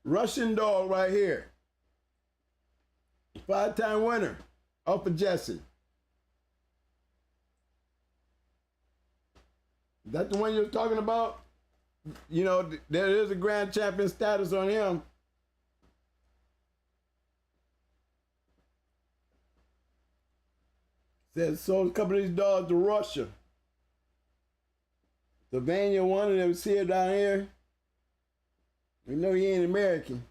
Russian dog right here. 5-time winner. Off of Jesse. Is that the one you're talking about? You know, there is a grand champion status on him. Says sold a couple of these dogs to Russia. Sylvania one of them, see it down here. We know he ain't American.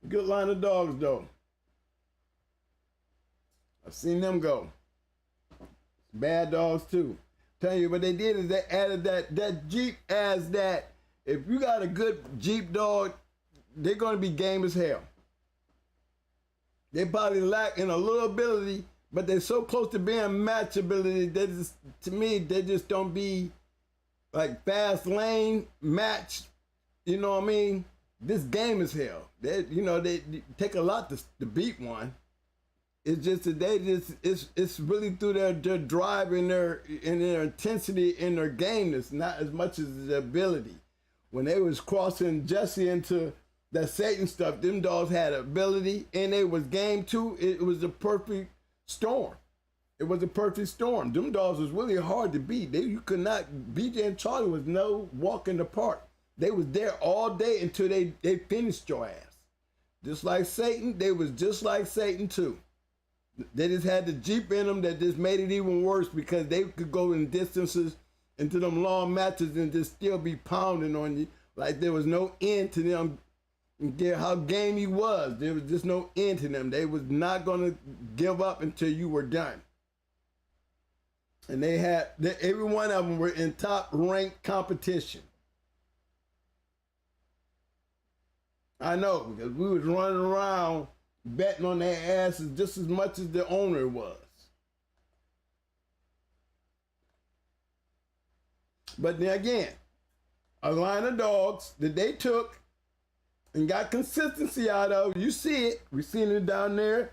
Good line of dogs, though. I've seen them go. Bad dogs, too. Tell you what they did is they added that Jeep as that. If you got a good Jeep dog, they're going to be game as hell. They probably lack in a little ability, but they're so close to being matchability that just, to me, they just don't be like fast lane match. You know what I mean? This game is hell. They take a lot to beat one. It's just that it's really through their drive and their intensity in their gameness, not as much as their ability. When they was crossing Jesse into that Satan stuff, them dogs had ability and they was game too. It was a perfect storm. It was a perfect storm. Them dogs was really hard to beat. You could not, BJ and Charlie was no walk in the park. They was there all day until they finished your ass. Just like Satan, they was just like Satan too. They just had the Jeep in them that just made it even worse because they could go in distances into them long matches and just still be pounding on you like there was no end to them. How game he was, there was just no end to them. They was not gonna give up until you were done. And every one of them were in top ranked competition. I know, because we was running around betting on their asses just as much as the owner was. But then again, a line of dogs that they took and got consistency out of, you see it. We seen it down there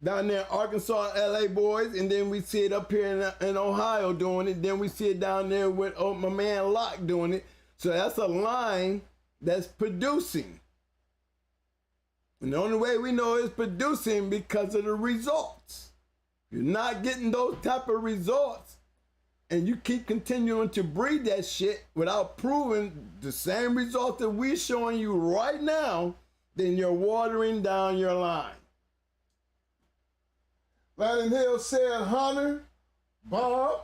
in Arkansas, LA boys, and then we see it up here in Ohio doing it. Then we see it down there with my man Locke doing it. So that's a line that's producing. And the only way we know is producing because of the results. If you're not getting those type of results and you keep continuing to breed that shit without proving the same result that we're showing you right now, then you're watering down your line. Landon Hill said Hunter, Bob,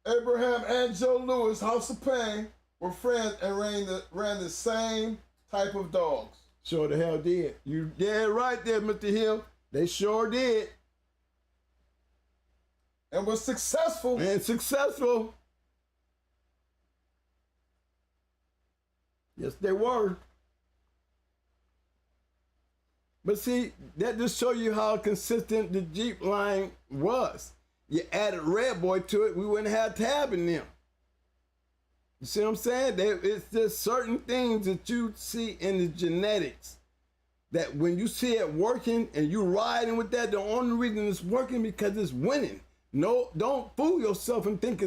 Abraham, and Joe Lewis, House of Pain, were friends and ran the same type of dogs. Sure the hell did. You dead right there, Mr. Hill. They sure did. And was successful. And successful. Yes, they were. But see, that just show you how consistent the Jeep line was. You added Red Boy to it, we wouldn't have Tab in them. You see what I'm saying? It's just certain things that you see in the genetics that when you see it working and you riding with that, the only reason it's working because it's winning. No, don't fool yourself and think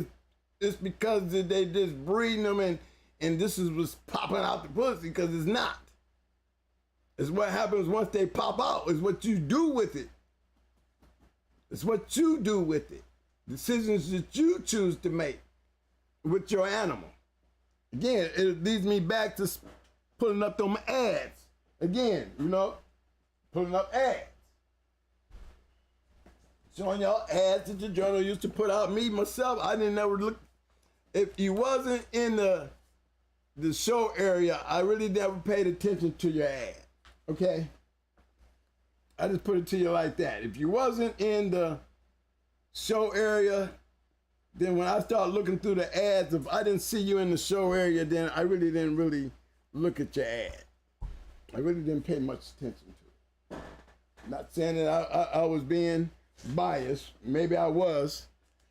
it's because they just breeding them and this is what's popping out the pussy, because it's not. It's what happens once they pop out. It's what you do with it. It's what you do with it. Decisions that you choose to make with your animal. Again, it leads me back to putting up them ads. Again, you know, putting up ads. Showing y'all ads that the journal used to put out. Me, myself, I didn't ever look. If you wasn't in the show area, I really never paid attention to your ad. Okay? I just put it to you like that. If you wasn't in the show area, then when I started looking through the ads, if I didn't see you in the show area, then I really didn't look at your ad. I really didn't pay much attention to it. Not saying that I was being biased. Maybe I was,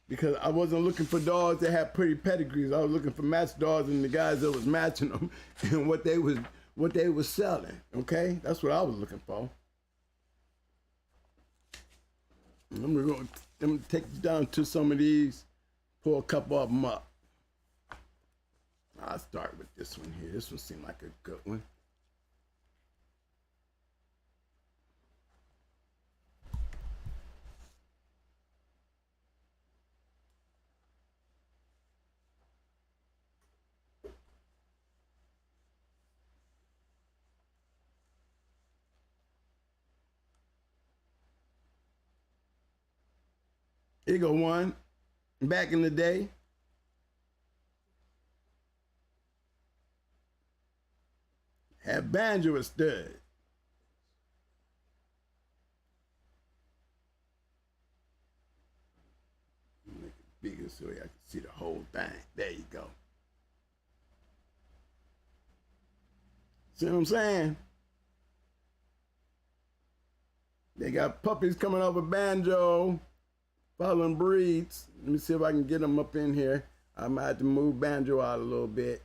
because I wasn't looking for dogs that had pretty pedigrees. I was looking for match dogs and the guys that was matching them and what they was selling. Okay? That's what I was looking for. I'm gonna take you down to some of these, pull a couple of them up. I'll start with this one here. This one seemed like a good one. Here go one. Back in the day, had banjo a stud. Make it bigger so I can see the whole thing. There you go. See what I'm saying? They got puppies coming off a banjo. Following breeds. Let me see if I can get them up in here. I might have to move banjo out a little bit.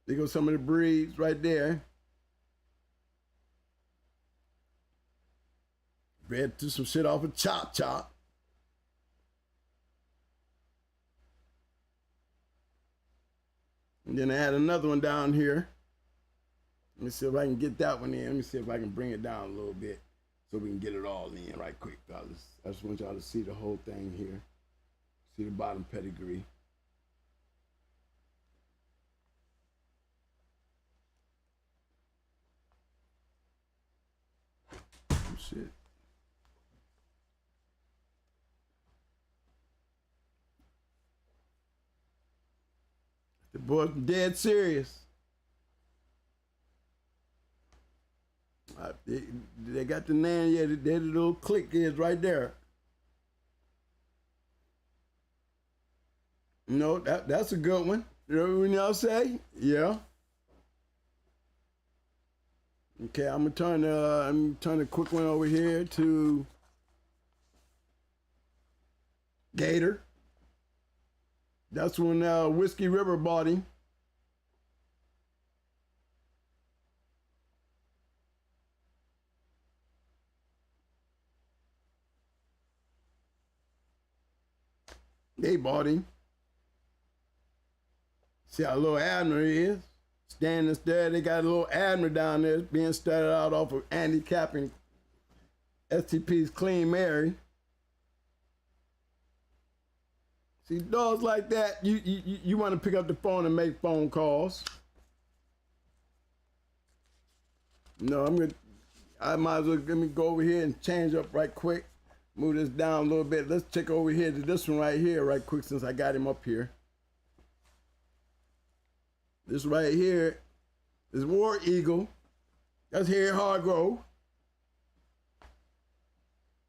There go some of the breeds right there. Bred to some shit off of G.R.CH. And then I had another one down here. Let me see if I can get that one in. Let me see if I can bring it down a little bit, so we can get it all in right quick, fellas. I just want y'all to see the whole thing here. See the bottom pedigree. Oh, shit. The boy's dead serious. They got the name, yeah, the little click is right there. You know, that's a good one. You know what y'all say? Yeah. Okay, I'm gonna turn a quick one over here to Gator. That's when Whiskey River bought him. They bought him. See how little Abner is. Standing there, they got a little admiral down there being started out off of handicapping STP's Clean Mary. See, dogs like that, you want to pick up the phone and make phone calls. No, I might as well let me go over here and change up right quick. Move this down a little bit. Let's check over here to this one right here right quick since I got him up here. This right here is War Eagle. That's Harry Hargrove.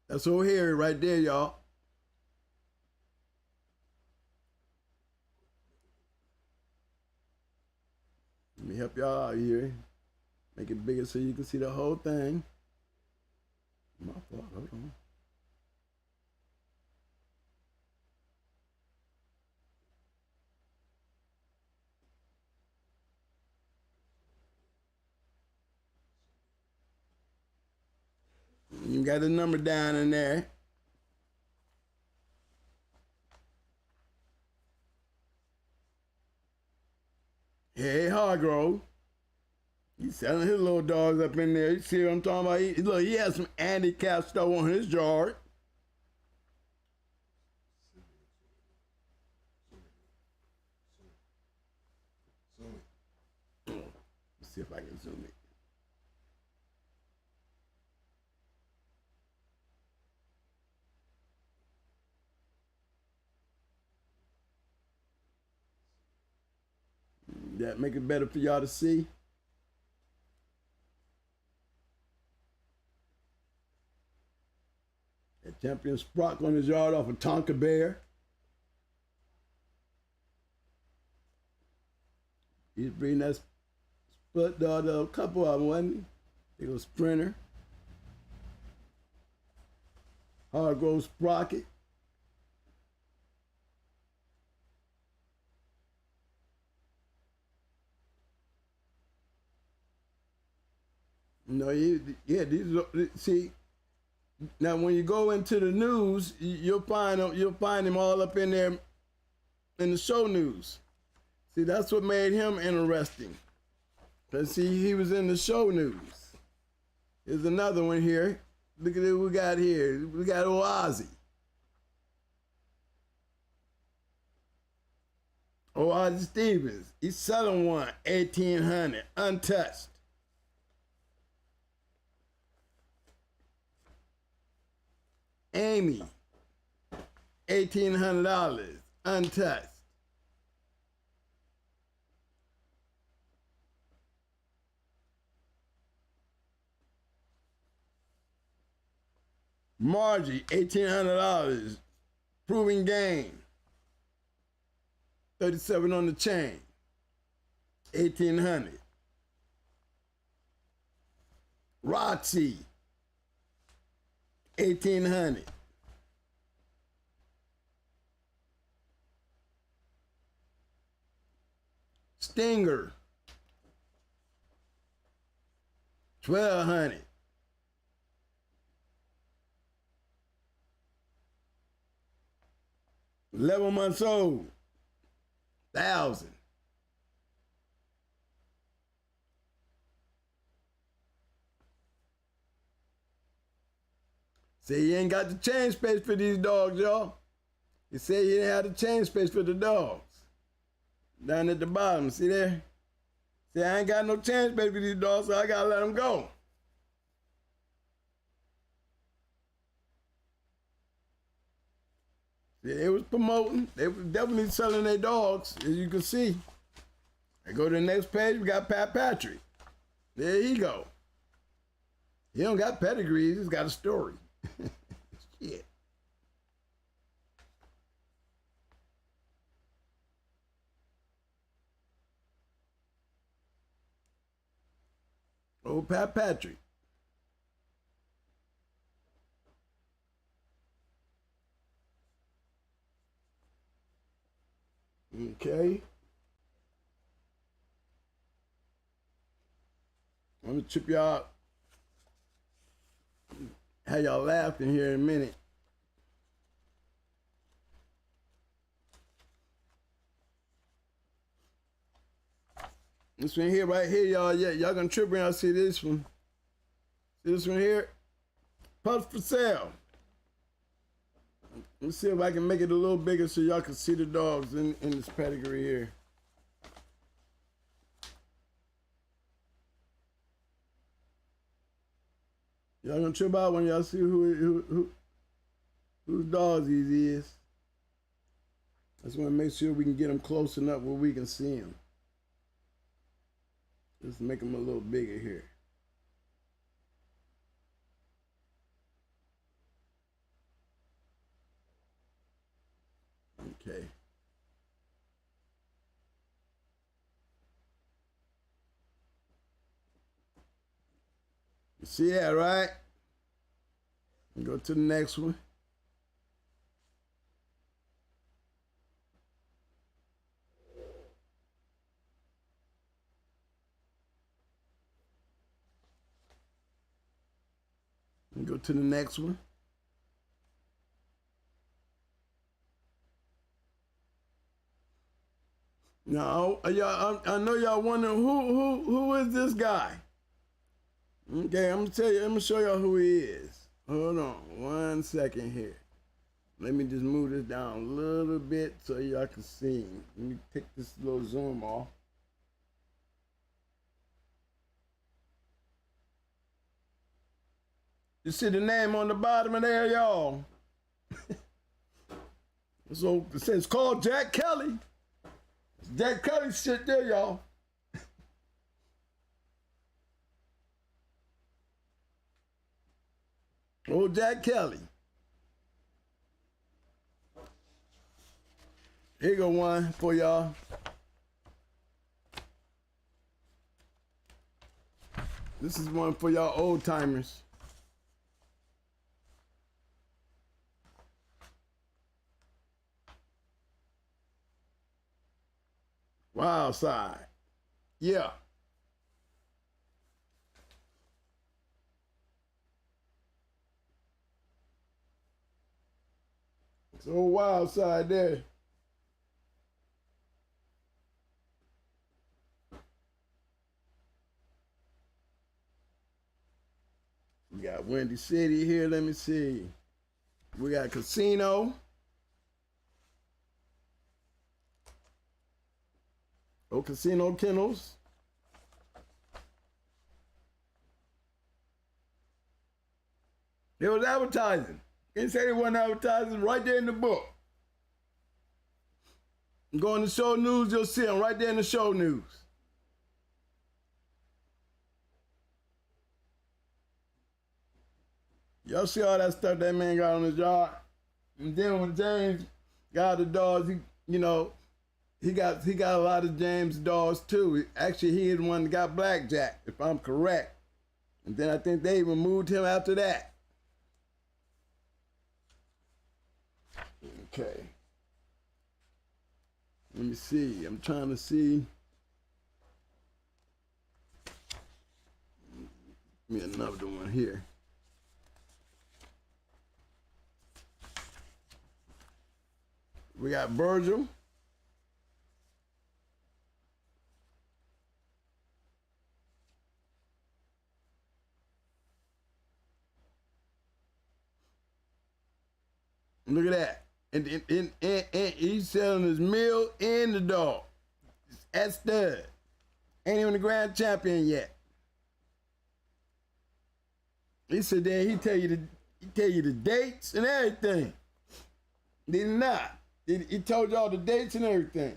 That's old Harry right there, y'all. Let me help y'all out here. Make it bigger so you can see the whole thing. My fault, hold on. You got the number down in there. Hey, Hargrove. He's selling his little dogs up in there. You see what I'm talking about? Look, he has some handicap stuff on his yard. Let's see if I can zoom it. That make it better for y'all to see. That champion Sprock on his yard off of Tonka Bear. He's breeding that split dog, a couple of them, wasn't he? It was Sprinter. Hargrove Sprocket. No, yeah, see, now when you go into the news, you'll find him all up in there in the show news. See, that's what made him interesting. Cause see, he was in the show news. Here's another one here. Look at what we got here. We got old Ozzy. Old Ozzy Stevens. He's selling one, 1800, untouched. Amy, $1,800, untouched. Margie, $1,800, proving game. 37 on the chain, 1,800. Roxy, 1,800. Stinger, 1,200. $11 months old, 1,000. Say he ain't got the chain space for these dogs, y'all. He said he didn't have the chain space for the dogs. Down at the bottom, see there? See, I ain't got no chain space for these dogs, so I gotta let them go. See, they was promoting. They was definitely selling their dogs, as you can see. I go to the next page, we got Pat Patrick. There he go. He don't got pedigree, he's got a story. Shit. Old Pat Patrick. Okay. I'm gonna trip y'all out. Have y'all laughing here in a minute. This one here, right here, y'all. Yeah, y'all gonna trip when y'all see this one. See this one here? Pups for sale. Let me see if I can make it a little bigger so y'all can see the dogs in this pedigree here. Y'all gonna trip out when y'all see whose dogs these is. I just want to make sure we can get them close enough where we can see them. Just make them a little bigger here. Okay. You see that, right? Go to the next one. Go to the next one. Now, y'all, I know y'all wondering who is this guy? Okay, I'm gonna show y'all who he is. Hold on 1 second here. Let me just move this down a little bit so y'all can see. Let me take this little zoom off. You see the name on the bottom of there, y'all? So it says called Jack Kelly. It's Jack Kelly shit there, y'all. Old Jack Kelly. Here go one for y'all. This is one for y'all old timers. Wild side. Yeah. It's a wild side there. We got Windy City here. Let me see. We got Casino. Oh, Casino Kennels. It was advertising. They say they wasn't advertising right there in the book. Go on the show news, you'll see them right there in the show news. Y'all see all that stuff that man got on his yard? And then when James got the dogs, he got a lot of James dogs too. Actually, he is the one that got Blackjack, if I'm correct. And then I think they even moved him after that. Okay. Let me see. I'm trying to see. Give me another one here. We got Virgil. Look at that. And he's selling his meal and the dog. At stud. Ain't even the grand champion yet. He said that he tell you the dates and everything. Did he not? He told y'all the dates and everything.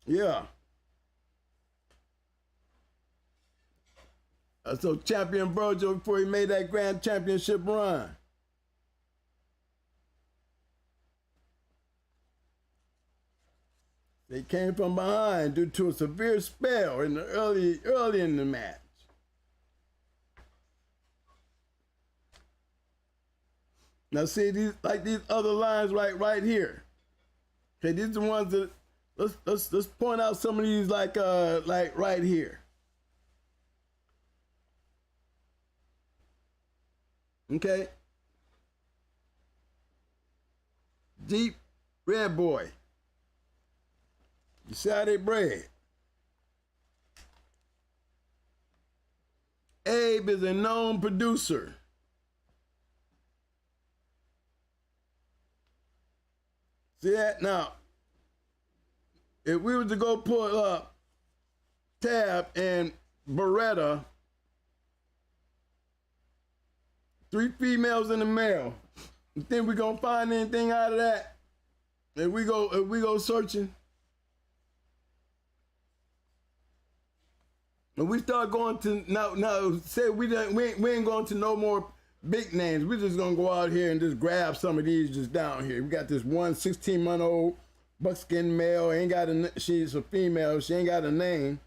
Yeah. So champion Virgil before he made that grand championship run. They came from behind due to a severe spell in the early in the match. Now see these other lines right here. Okay, these are the ones that let's point out some of these like right here. Okay. Deep Red Boy. You see how they bread. Abe is a known producer. See that? Now, if we were to go pull up Tab and Beretta, 3 females and a male, you think we're gonna find anything out of that? If we go searching? And we start going to now say we ain't going to no more big names. We're just gonna go out here and just grab some of these just down here. We got this one 16-month-old buckskin male. She's a female. She ain't got a name,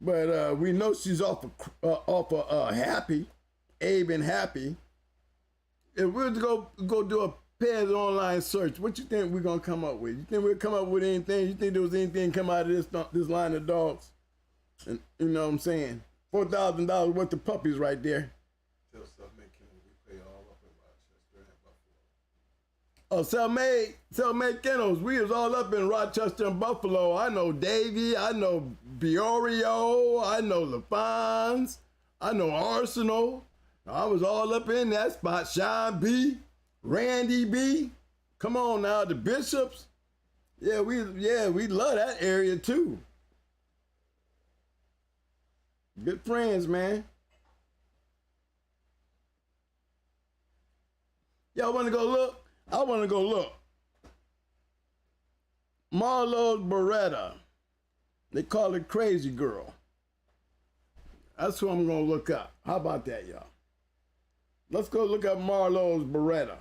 but we know she's off of Happy, Abe and Happy. If we were to go do a Pez online search, what you think we're gonna come up with? You think we'll come up with anything? You think there was anything come out of this line of dogs? And you know what I'm saying? $4,000 worth of puppies right there. Tell M.M.M Kennels we play all up in Rochester and Buffalo. Oh, Self-Made Kennels. We was all up in Rochester and Buffalo. I know Davy. I know Biorio. I know LaFons. I know Arsenal. I was all up in that spot. Sean B. Randy B. Come on now, the Bishops. Yeah, we love that area too. Good friends, man. Y'all want to go look? I want to go look. Marlowe's Beretta. They call it Crazy Girl. That's what I'm going to look up. How about that, y'all? Let's go look up Marlowe's Beretta.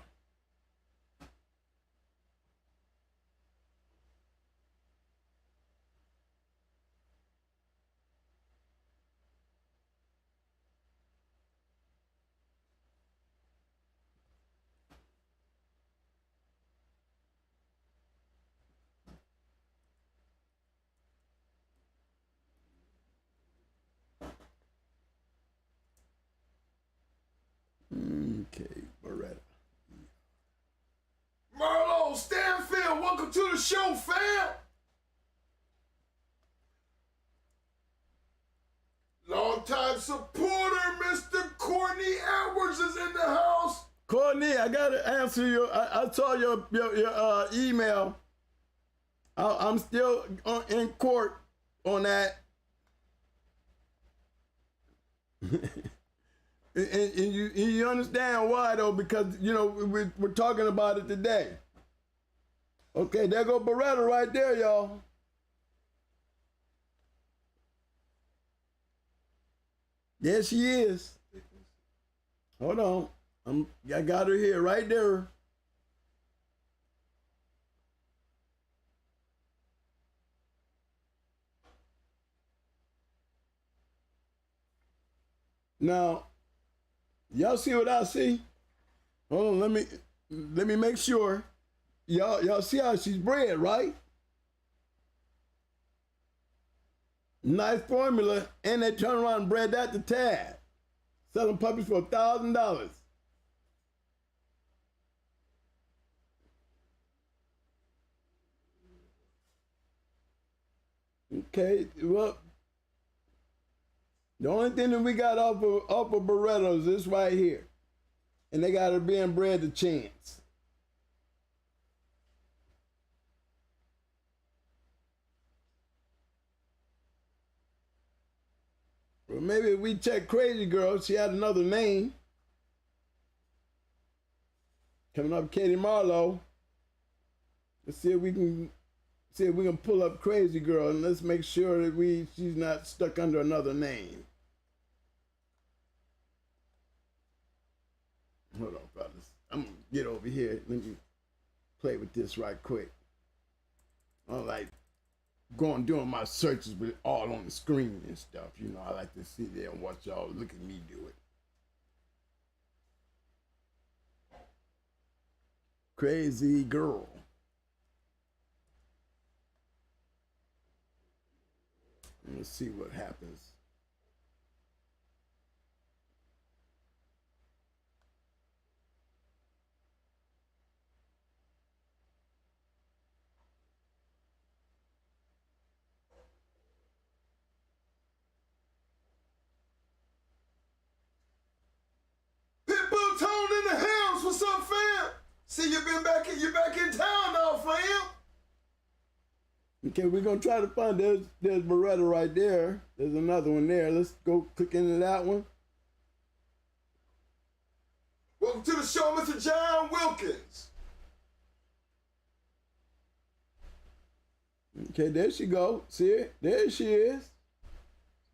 Okay, Beretta. Marlo Stanfield, welcome to the show, fam. Long-time supporter, Mr. Courtney Edwards is in the house. Courtney, I gotta answer your. I saw your email. I'm still in court on that. And you understand why though? Because you know we're talking about it today. Okay, there go Beretta right there, y'all. There she is. Hold on, I got her here right there. Now, y'all see what I see? Hold on, let me make sure. Y'all see how she's bred, right? Nice formula, and they turn around and bred that to Tad. Selling puppies for $1,000. Okay, well, the only thing that we got off of Beretta is this right here. And they got her being bred to Chance. Well, maybe if we check Crazy Girl, she had another name. Coming up, Katie Marlowe. Let's see if we can pull up Crazy Girl, and let's make sure that she's not stuck under another name. Hold on, fellas. I'm gonna get over here. Let me play with this right quick. I like doing my searches with all on the screen and stuff. You know, I like to sit there and watch y'all look at me do it. Crazy Girl. Let's see what happens. Pitbull Tone in the house. What's up, fam? See, you back in town now, fam. Okay, we're gonna try to find. There's Beretta right there. There's another one there. Let's go click into that one. Welcome to the show, Mr. John Wilkins. Okay, there she go. See it? There she is.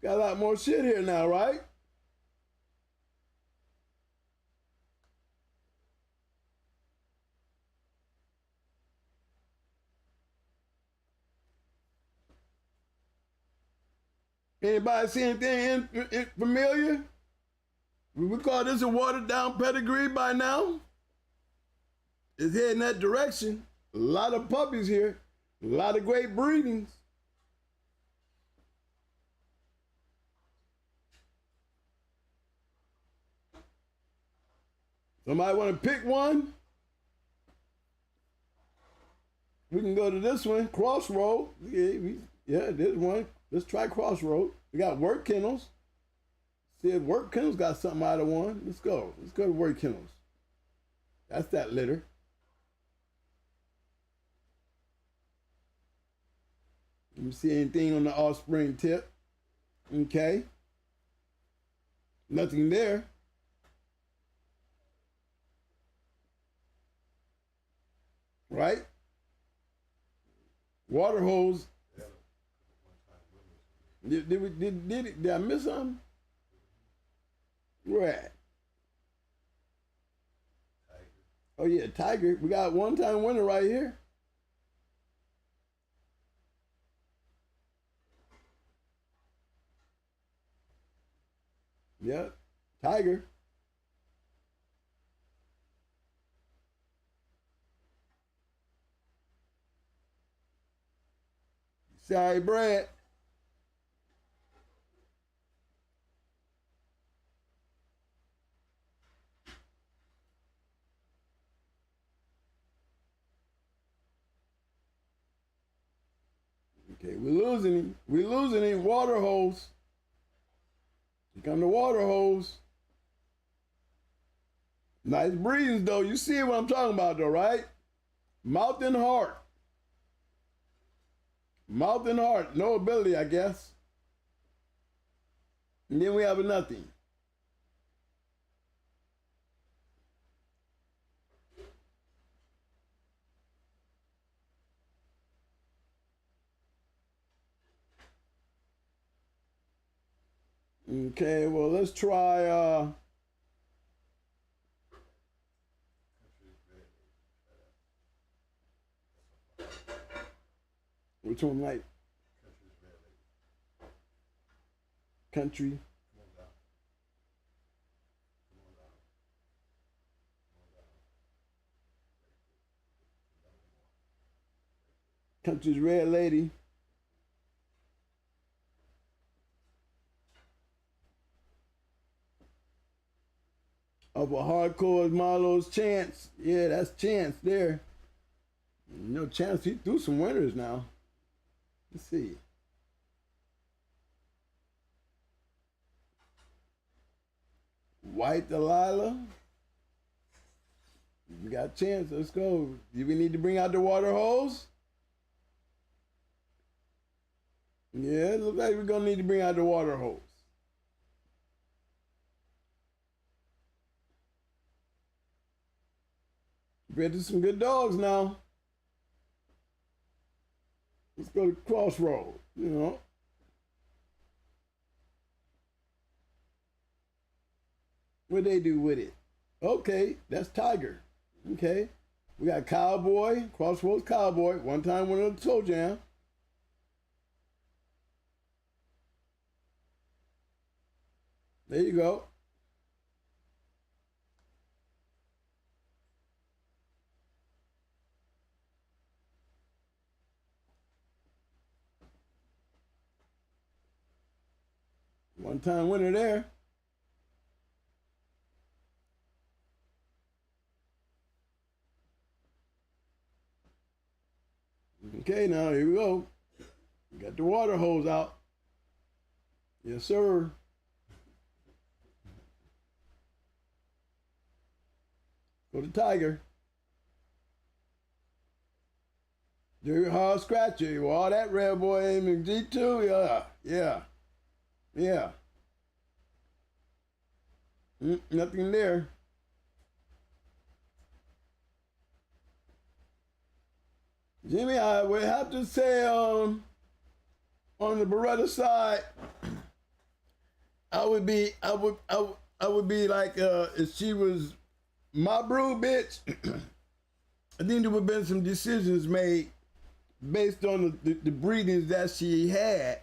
Got a lot more shit here now, right? Anybody see anything familiar? We call this a watered down pedigree by now. It's heading that direction. A lot of puppies here. A lot of great breedings. Somebody want to pick one? We can go to this one, Crossroad. Yeah, there's one. Let's try Crossroad. We got Work Kennels. See if Work Kennels got something out of one. Let's go. Let's go to Work Kennels. That's that litter. Let me see anything on the offspring tip. Okay. Nothing there. Right? Water hose. Did I miss something? Where at? Oh yeah, Tiger. We got one-time winner right here. Yeah, Tiger. Sorry, Brad. Okay, we're losing him. We're losing him. Water hose. Here come the water hose. Nice breathing, though. You see what I'm talking about, though, right? Mouth and heart. Mouth and heart. No ability, I guess. And then we have a nothing. Okay, well, let's try, which one, like? Country. Country's red lady. Of a hardcore Marlowe's Chance. Yeah, that's Chance there. You know, Chance, he threw some winners now. Let's see. White Delilah. We got Chance. Let's go. Do we need to bring out the water hose? Yeah, it looks like we're going to need to bring out the water hose. Bred to some good dogs now. Let's go to Crossroad, you know. What they do with it? Okay, that's Tiger. Okay. We got Cowboy, Crossroads Cowboy, one-time winner of the Toe Jam. There you go. One-time winner there. Okay, now here we go. We got the water hose out. Yes, sir. For the tiger. Jerry Hard Scratcher. All that red boy aiming G2. Yeah. Nothing there. Jimmy, I would have to say on the Beretta side, I would be like if she was my brood bitch. I think there would have been some decisions made based on the breedings that she had.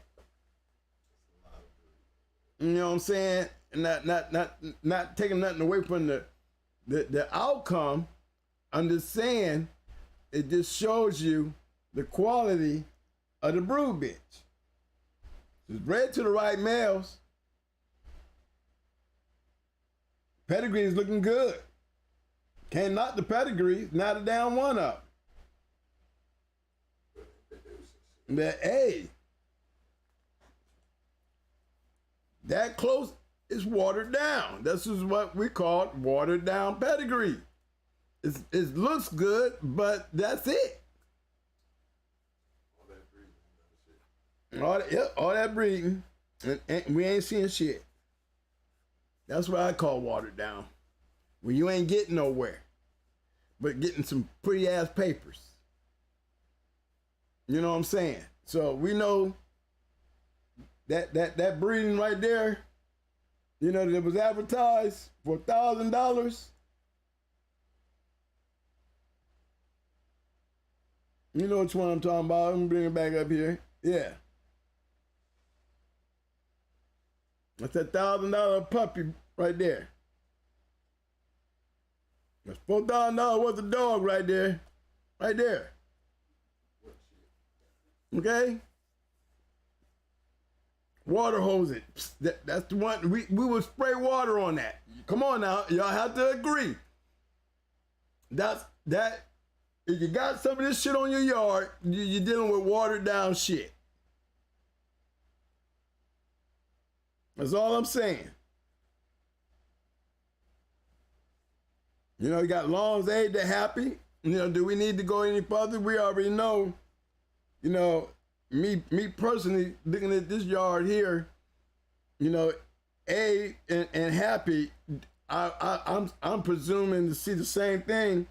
You know what I'm saying? Not taking nothing away from the outcome. I'm just saying it just shows you the quality of the brood bitch. She's bred to the right males. Pedigree is looking good. Can't knock the pedigree, not a damn one up. But hey, that close is watered down. This is what we call watered down pedigree. It looks good, but that's it. All that breeding, and we ain't seeing shit. That's what I call watered down. When you ain't getting nowhere, but getting some pretty ass papers. You know what I'm saying? So we know that breeding right there, you know, that was advertised for $1,000. You know which one I'm talking about. Let me bring it back up here. Yeah. That's that $1,000 puppy right there. That's $4,000 worth of dog right there. Right there. Okay? Water hose it. That's the one. We would spray water on that. Come on now. Y'all have to agree. That. If you got some of this shit on your yard, you're dealing with watered down shit. That's all I'm saying. You know, you got Long's aid to happy. You know, do we need to go any further? We already know, you know, me personally, looking at this yard here, you know, A and happy, I'm presuming to see the same thing.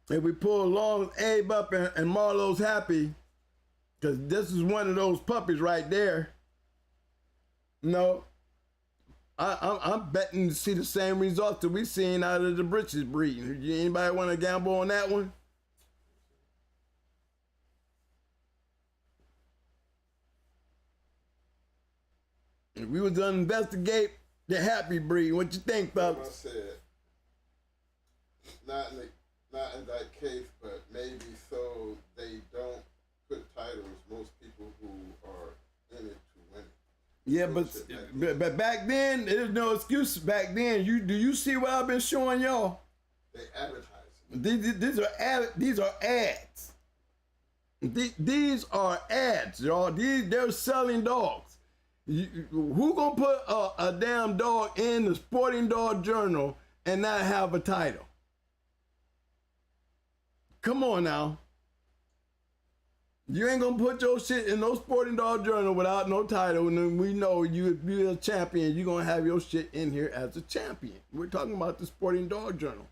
If we pull Long's Abe up and Marlowe's happy, because this is one of those puppies right there. No, I'm betting to see the same results that we seen out of the Britches breed. Anybody want to gamble on that one? If we was to investigate the happy breed, what you think, fellas? I said, not in that case, but maybe so they don't put titles. Most people who are in it to win it. Yeah, but back then there's no excuse. Back then, do you see what I've been showing y'all? They advertise. These are ads. These are ads, y'all. They're selling dogs. Who gonna put a damn dog in the Sporting Dog Journal and not have a title? Come on now. You ain't gonna put your shit in no Sporting Dog Journal without no title, and then we know you're a champion. You're gonna have your shit in here as a champion. We're talking about the Sporting Dog Journal.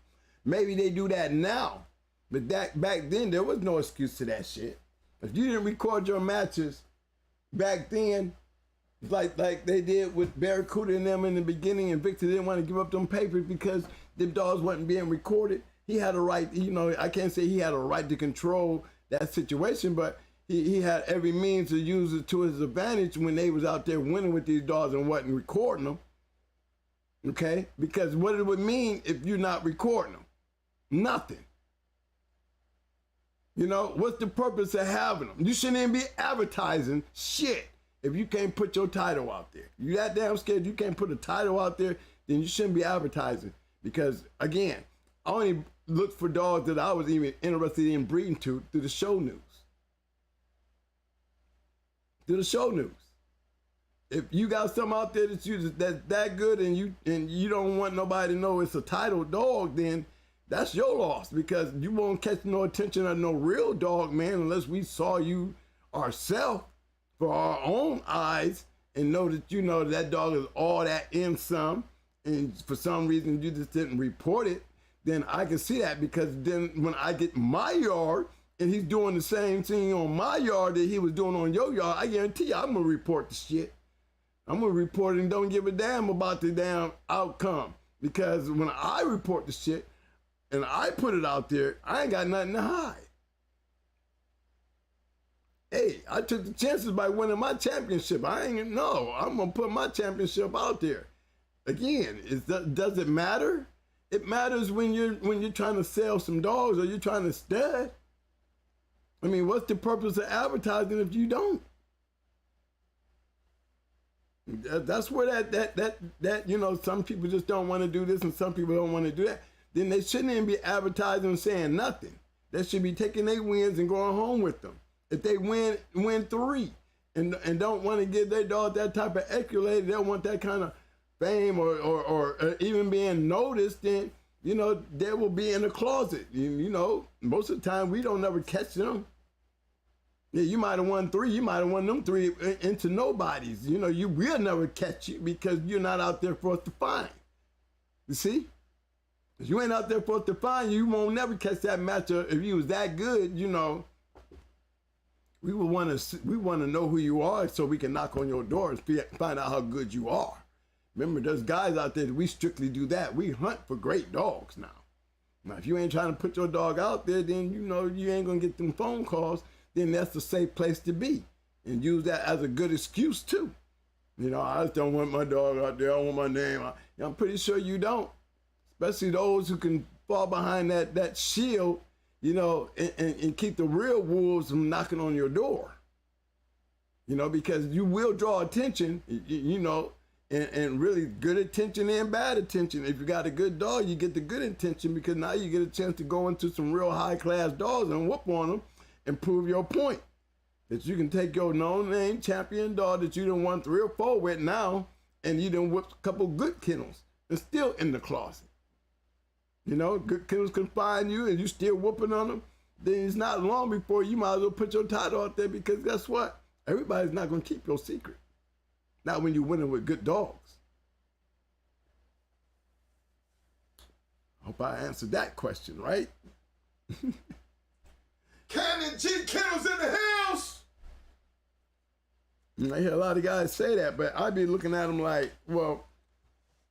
Maybe they do that now, but back then there was no excuse to that shit. If you didn't record your matches back then, like they did with Barracuda and them in the beginning, and Victor didn't want to give up them papers because the dogs wasn't being recorded. He had a right, you know, I can't say he had a right to control that situation, but he had every means to use it to his advantage when they was out there winning with these dogs and wasn't recording them. Okay? Because what it would mean if you're not recording them? Nothing. You know, what's the purpose of having them? You shouldn't even be advertising shit if you can't put your title out there. You that damn scared you can't put a title out there, then you shouldn't be advertising. Because again, I only looked for dogs that I was even interested in breeding to through the show news. Through the show news. If you got something out there that's that good and you don't want nobody to know it's a title dog, then that's your loss, because you won't catch no attention of no real dog, man, unless we saw you ourselves for our own eyes and know that you know that dog is all that in some, and for some reason you just didn't report it. Then I can see that, because then when I get my yard and he's doing the same thing on my yard that he was doing on your yard, I guarantee you I'm gonna report the shit. I'm gonna report it and don't give a damn about the damn outcome. Because when I report the shit and I put it out there, I ain't got nothing to hide. Hey, I took the chances by winning my championship. I'm gonna put my championship out there. Again, does it matter? It matters when you're trying to sell some dogs or you're trying to stud. I mean, what's the purpose of advertising if you don't? That's where that you know, some people just don't want to do this and some people don't want to do that. Then they shouldn't even be advertising and saying nothing. They should be taking their wins and going home with them. If they win 3 and don't want to give their dog that type of accolade, they don't want that kind of fame or even being noticed, then, you know, they will be in the closet. You know, most of the time we don't ever catch them. Yeah, you might have won 3. You might have won them 3 into nobodies. You know, you will never catch you because you're not out there for us to find. You see? If you ain't out there for us to find, you won't never catch that matchup. If you was that good, you know, we want to know who you are so we can knock on your door and find out how good you are. Remember, there's guys out there that we strictly do that. We hunt for great dogs now. Now, if you ain't trying to put your dog out there, then you know you ain't gonna get them phone calls. Then that's a safe place to be, and use that as a good excuse too. You know, I just don't want my dog out there. I don't want my name. I'm pretty sure you don't, especially those who can fall behind that shield, you know, and keep the real wolves from knocking on your door. You know, because you will draw attention, you know, and really good attention and bad attention. If you got a good dog, you get the good attention because now you get a chance to go into some real high class dogs and whoop on them and prove your point. That you can take your no-name champion dog that you done won 3 or 4 with now, and you done whipped a couple good kennels and still in the closet. You know, good kennels can find you and you still whooping on them, then it's not long before you might as well put your title out there, because guess what? Everybody's not gonna keep your secret. Not when you're winning with good dogs. Hope I answered that question, right? Cannon G Kennels in the house. I hear a lot of guys say that, but I be looking at them like, well,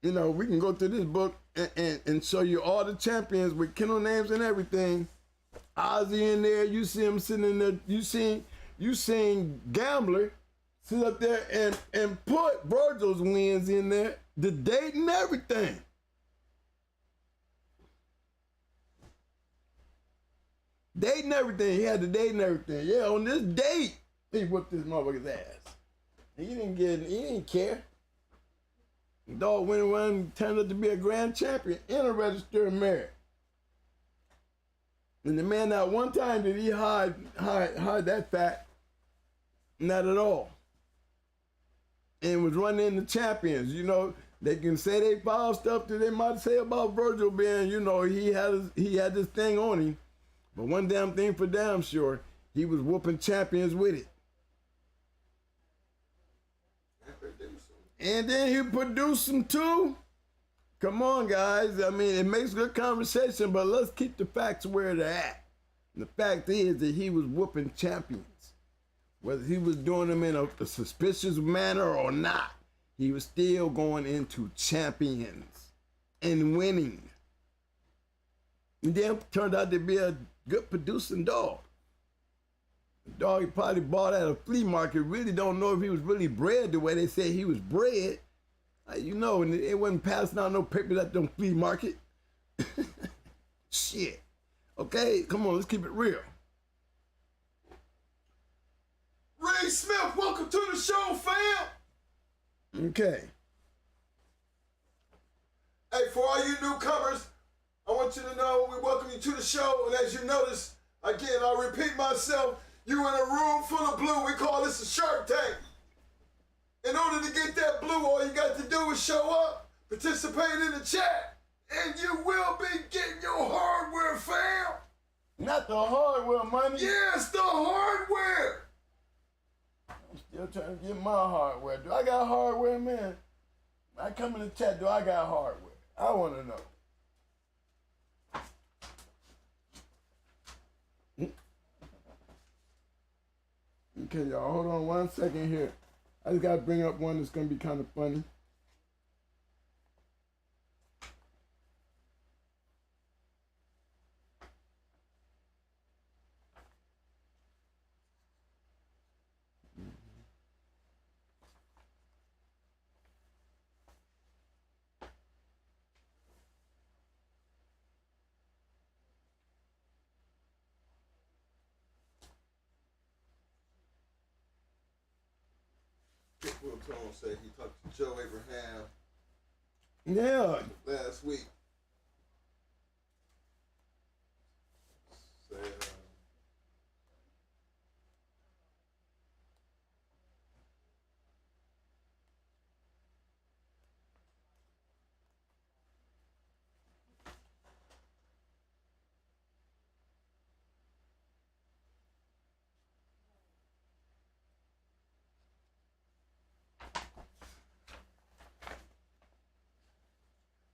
you know, we can go through this book and show you all the champions with kennel names and everything. Ozzy in there, you see him sitting in there, you seen Gambler sit up there and put Virgil's wins in there, the date and everything. Date and everything. He had the date and everything. Yeah, on this date, he whooped this motherfucker's ass. He didn't care. The dog went around and turned out to be a grand champion and a registered mare. And the man, not one time did he hide that fact. Not at all. And was running into champions. You know, they can say they filed stuff that they might say about Virgil being, you know, he had this thing on him. But one damn thing for damn sure, he was whooping champions with it. And then he produced them too. Come on, guys. I mean, it makes good conversation, but let's keep the facts where they're at. And the fact is that he was whooping champions. Whether he was doing them in a suspicious manner or not, he was still going into champions and winning. And then turned out to be a good producing dog. The dog he probably bought at a flea market. Really don't know if he was really bred the way they say he was bred. You know, and it wasn't passing out no papers at them flea market. Shit. Okay, come on, let's keep it real. Real M.M.M Smith, welcome to the show, fam. Okay. Hey, for all you newcomers, I want you to know we welcome you to the show. And as you notice, again, I'll repeat myself, you in a room full of blue. We call this a Shark Tank. In order to get that blue, all you got to do is show up, participate in the chat, and you will be getting your hardware, fam. Not the hardware money. Yes, the hardware. I'm still trying to get my hardware. Do I got hardware, man? I come in the chat, do I got hardware? I want to know. Okay, y'all, hold on 1 second here. I just got to bring up one that's going to be kind of funny. Will Tone said he talked to Joe Abraham Yeah. last week. Said,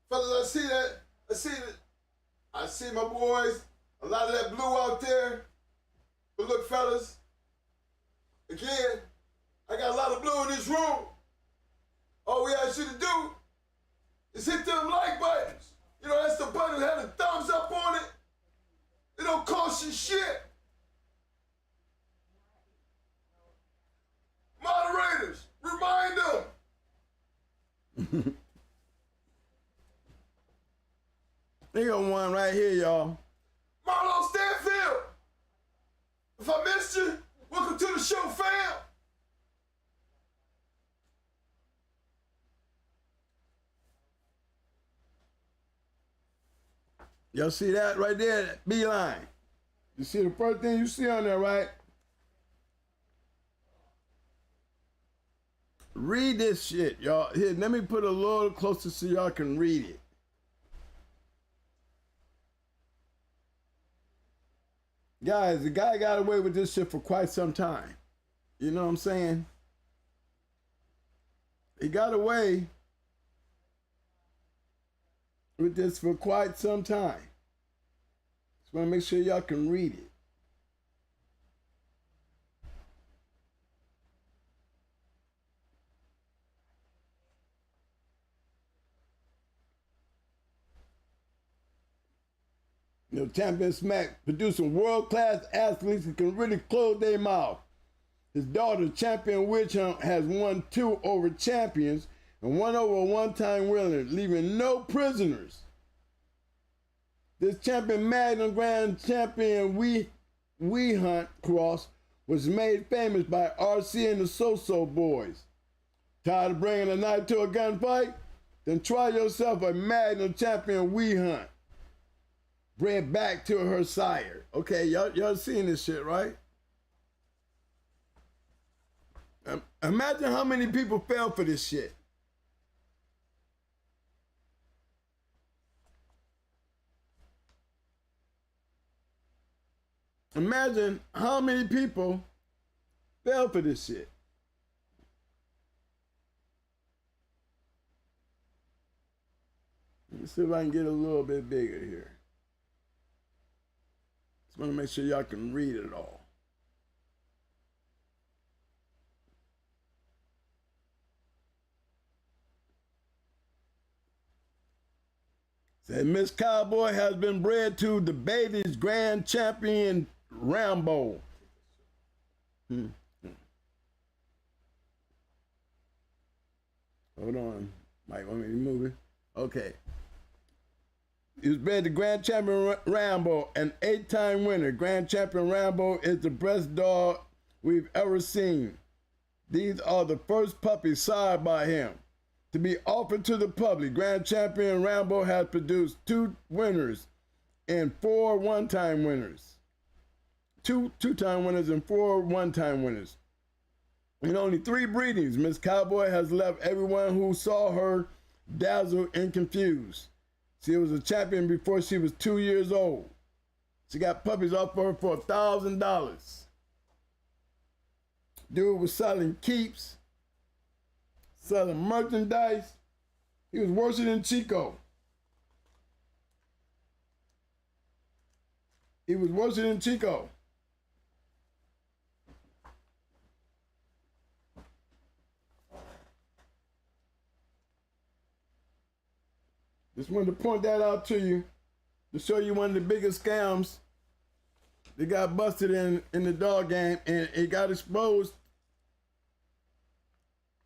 Fellas, I see that. I see my boys. A lot of that blue out there. But look, fellas. Again, I got a lot of blue in this room. All we ask you to do is hit them like buttons. You know, that's the button that had a thumbs up on it. It don't cost you shit. Moderators, remind them. They got one right here, y'all. Marlo Stanfield. If I missed you, welcome to the show, fam. Y'all see that right there? That beeline. You see the first thing you see on there, right? Read this shit, y'all. Here, let me put it a little closer so y'all can read it. Guys, the guy got away with this shit for quite some time. You know what I'm saying? He got away with this for quite some time. Just want to make sure y'all can read it. You know, Champion Smack producing world-class athletes who can really close their mouth. His daughter, Champion Witch Hunt, has won 2 over champions and 1 over a one-time winner, leaving no prisoners. This Champion Magnum Grand Champion We Hunt cross was made famous by RC and the So-So Boys. Tired of bringing a knife to a gunfight? Then try yourself a Magnum Champion We Hunt. Bred back to her sire. Okay, y'all seeing this shit, right? Imagine how many people fell for this shit. Imagine how many people fell for this shit. Let's see if I can get a little bit bigger here. Just want to make sure y'all can read it all. Said Miss Cowboy has been bred to the baby's grand champion Rambo. Hold on. Mike, want me to move it? Okay. He was bred to Grand Champion Rambo, an 8-time winner. Grand Champion Rambo is the breast dog we've ever seen. These are the first puppies sired by him to be offered to the public. Grand Champion Rambo has produced 2 winners and 4 one-time winners. Two-time winners and 4 one-time winners. In only 3 breedings, Miss Cowboy has left everyone who saw her dazzled and confused. She was a champion before she was 2 years old. She got puppies off her for $1,000. Dude was selling keeps, selling merchandise. He was worse than Chico. He was worse than Chico. Just wanted to point that out to you to show you one of the biggest scams that got busted in the dog game, and it got exposed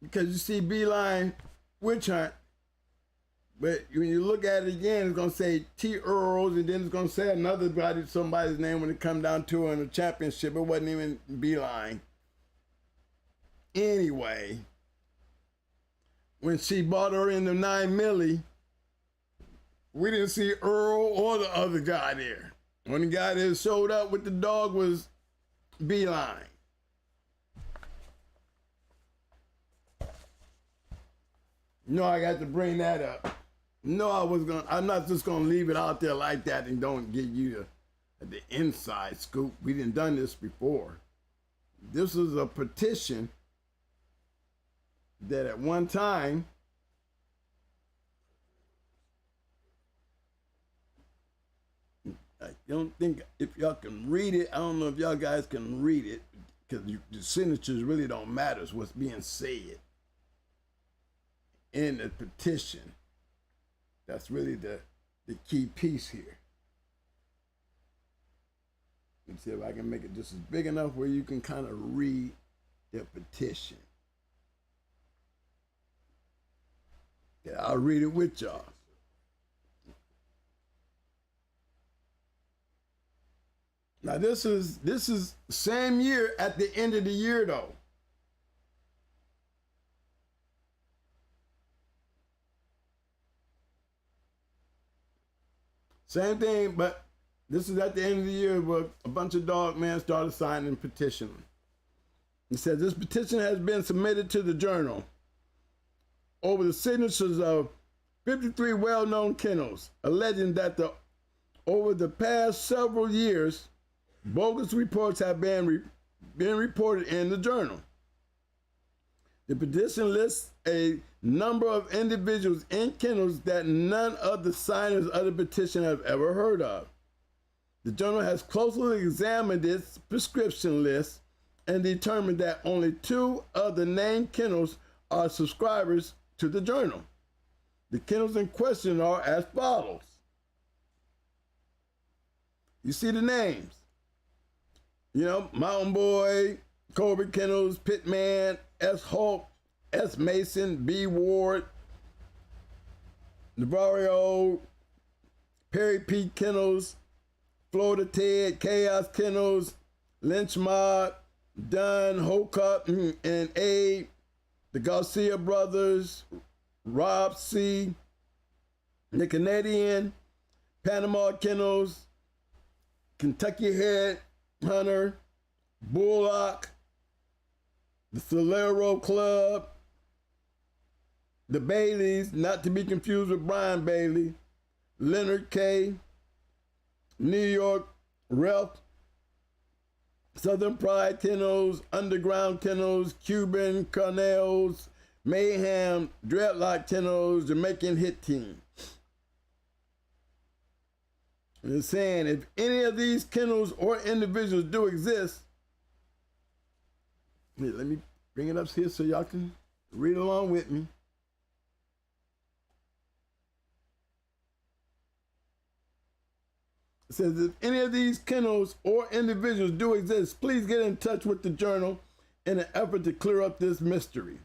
because you see Beeline Witch Hunt, but when you look at it again, it's gonna say T. Earls, and then it's gonna say somebody's name when it come down to it in the championship. It wasn't even Beeline. Anyway, when she bought her in the 9 milli, we didn't see Earl or the other guy there. Only guy that showed up with the dog was Beeline. No, I got to bring that up. No, I'm not just gonna leave it out there like that and don't give you the inside scoop. We didn't done this before. This is a petition that at one time I don't think if y'all can read it, I don't know if y'all guys can read it because the signatures really don't matter. It's what's being said in the petition. That's really the key piece here. Let's see if I can make it just as big enough where you can kind of read the petition. Yeah, I'll read it with y'all. Now this is same year at the end of the year though. Same thing, but this is at the end of the year where a bunch of dog men started signing petition. It says this petition has been submitted to the journal over the signatures of 53 well-known kennels, alleging that over the past several years, bogus reports have been reported in the journal. The petition lists a number of individuals in kennels that none of the signers of the petition have ever heard of. The journal has closely examined its prescription list and determined that only 2 of the named kennels are subscribers to the journal. The kennels in question are as follows. You see the names. You know, Mountain Boy, Cobra Kennels, Pitman, S. Hulk, S. Mason, B. Ward, Navarro, Perry P. Kennels, Florida Ted, Chaos Kennels, Lynch Mob, Dunn, Hocup, and A. The Garcia Brothers, Rob C., the Canadian, Panama Kennels, Kentucky Head Hunter, Bullock, the Solero Club, the Baileys, not to be confused with Brian Bailey, Leonard K., New York Ralph, Southern Pride Kennels, Underground Kennels, Cuban Cornells, Mayhem, Dreadlock Kennels, Jamaican Hit Team. And it's saying if any of these kennels or individuals do exist, here, let me bring it up here so y'all can read along with me. It says if any of these kennels or individuals do exist, please get in touch with the journal in an effort to clear up this mystery.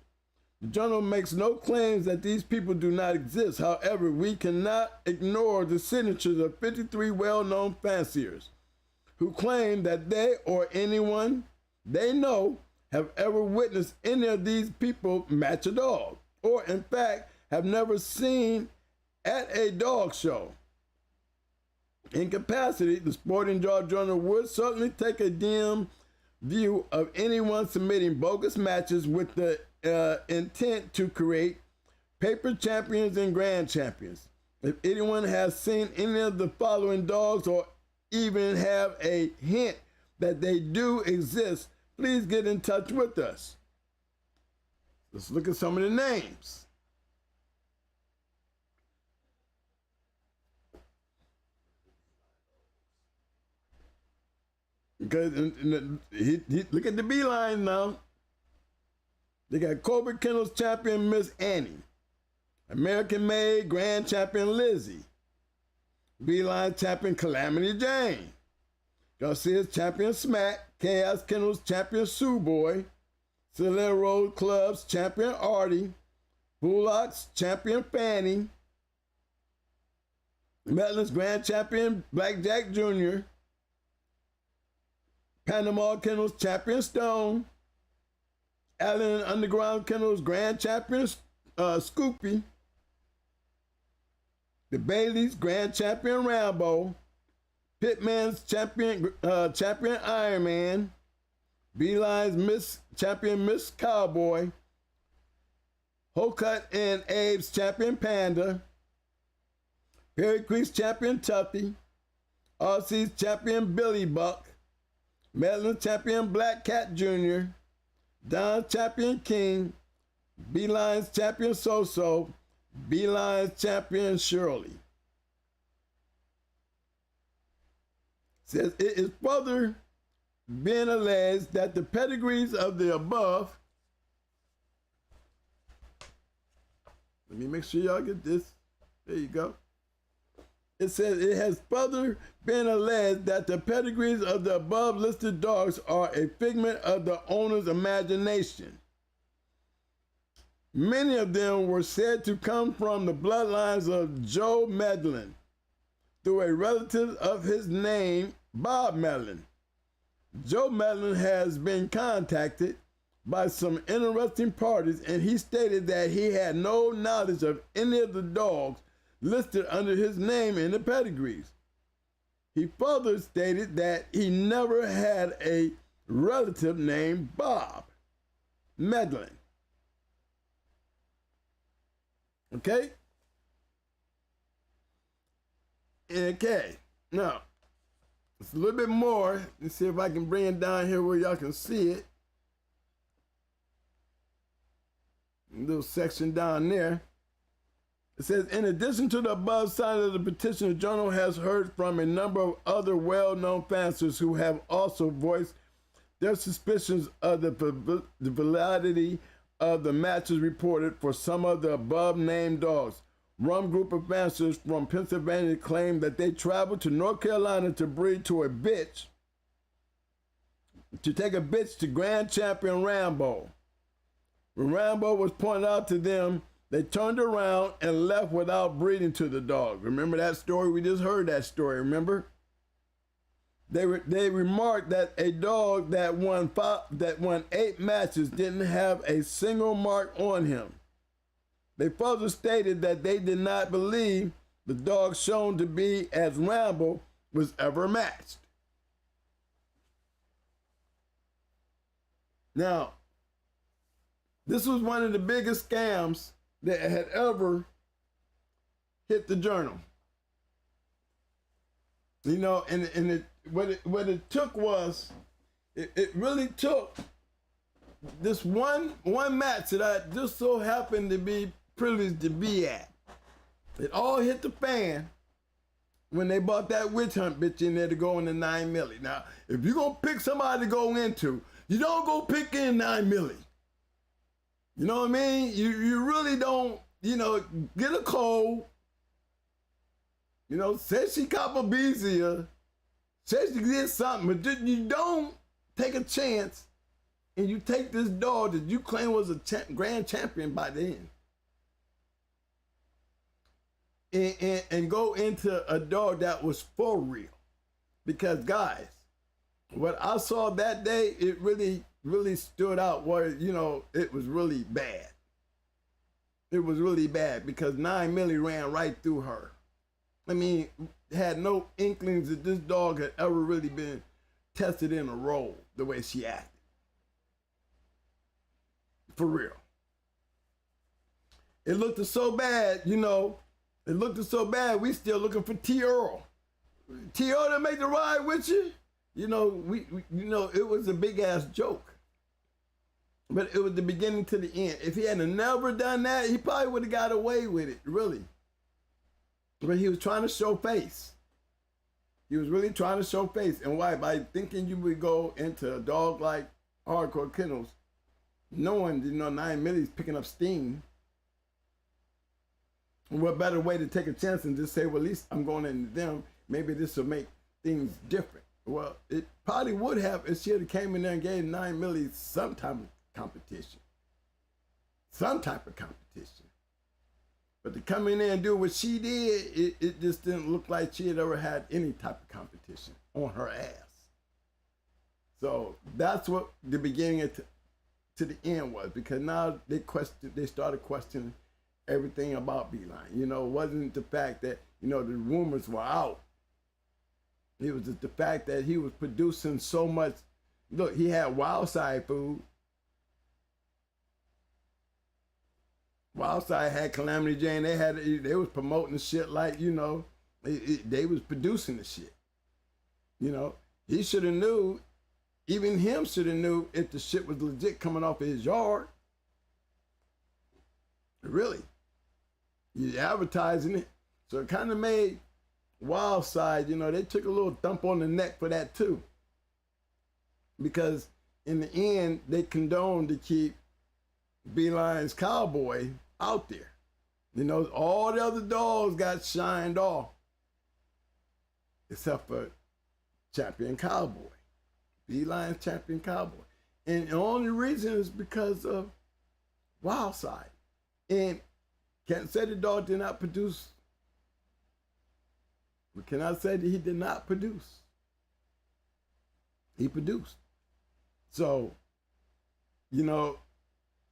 The journal makes no claims that these people do not exist. However, we cannot ignore the signatures of 53 well-known fanciers who claim that they or anyone they know have ever witnessed any of these people match a dog, or in fact have never seen at a dog show. In capacity, the Sporting Dog Journal would certainly take a dim view of anyone submitting bogus matches with the intent to create paper champions and grand champions. If anyone has seen any of the following dogs or even have a hint that they do exist, please get in touch with us. Let's look at some of the names. Because look at the beeline now. They got Cobra Kennels champion Miss Annie, American Made Grand Champion Lizzie, Beeline champion Calamity Jane, Garcia's champion Smack, Chaos Kennels champion Sue Boy, Cellular Road Club's champion Artie, Bullock's champion Fanny, Medlin's Grand Champion Blackjack Jr., Panama Kennels champion Stone, Allen Underground Kennels Grand Champion Scoopy, the Bailey's Grand Champion Rambo, Pitman's champion Iron Man, Beeline's champion Miss Cowboy, Holcut and Abe's champion Panda, Perry Creek's champion Tuffy, RC's champion Billy Buck, Medlin's champion Black Cat Jr., Don's champion King, Beeline's champion So-So, Beeline's champion Shirley. Says it is further being alleged that the pedigrees of the above, let me make sure y'all get this. There you go. It says it has further been alleged that the pedigrees of the above listed dogs are a figment of the owner's imagination. Many of them were said to come from the bloodlines of Joe Medlin through a relative of his name, Bob Medlin. Joe Medlin has been contacted by some interesting parties, and he stated that he had no knowledge of any of the dogs listed under his name in the pedigrees. He further stated that he never had a relative named Bob Medlin. Okay? Okay. Now, it's a little bit more. Let's see if I can bring it down here where y'all can see it. A little section down there. It says, in addition to the above side of the petition, the journal has heard from a number of other well-known fanciers who have also voiced their suspicions of the validity of the matches reported for some of the above-named dogs. One group of fanciers from Pennsylvania claimed that they traveled to North Carolina to breed to take a bitch to Grand Champion Rambo. When Rambo was pointed out to them, they turned around and left without breeding to the dog. Remember that story? We just heard that story, remember? They remarked that a dog that won 8 matches didn't have a single mark on him. They further stated that they did not believe the dog shown to be as Rambo was ever matched. Now, this was one of the biggest scams that had ever hit the journal. You know, and what it took was, it really took this one match that I just so happened to be privileged to be at. It all hit the fan when they bought that witch hunt bitch in there to go in the 9 milli. Now, if you're gonna pick somebody to go into, you don't go pick in 9 milli. You know what I mean? You really don't, get a cold. Say she cop a beezier, say she did something, but you don't take a chance and you take this dog that you claim was a grand champion by then and go into a dog that was for real. Because guys, what I saw that day, it really, really stood out where, you know, it was really bad. It was really bad because 9 Millie ran right through her. I mean, had no inklings that this dog had ever really been tested in a role the way she acted. For real. It looked so bad, you know, it looked so bad, we still looking for T. Earl. T. Earl to make the ride with you? You know, we you know, it was a big ass joke. But it was the beginning to the end. If he had never done that, he probably would have got away with it, really. But he was trying to show face. He was really trying to show face. And why? By thinking you would go into a dog like Hardcore Kennels, knowing, you know, 9 Millie's picking up steam. What better way to take a chance and just say, well, at least I'm going into them. Maybe this will make things different. Well, it probably would have if she had came in there and gave 9 Millie some type of competition. Some type of competition. But to come in there and do what she did, it just didn't look like she had ever had any type of competition on her ass. So that's what the beginning to the end was, because now they started questioning everything about Beeline. You know, it wasn't the fact that, you know, the rumors were out. It was just the fact that he was producing so much. Look, he had Wildside food. Wildside had Calamity Jane. They was promoting the shit like, you know, they was producing the shit. You know, he should have knew, even him should have knew if the shit was legit coming off of his yard. Really. You're advertising it. So it kind of made Wildside, you know, they took a little thump on the neck for that too. Because in the end, they condoned to keep Beeline's Cowboy out there. You know, all the other dogs got shined off. Except for Champion Cowboy. Beeline's Champion Cowboy. And the only reason is because of Wildside. And can't say the dog did not produce. We cannot say that he did not produce. He produced. So, you know,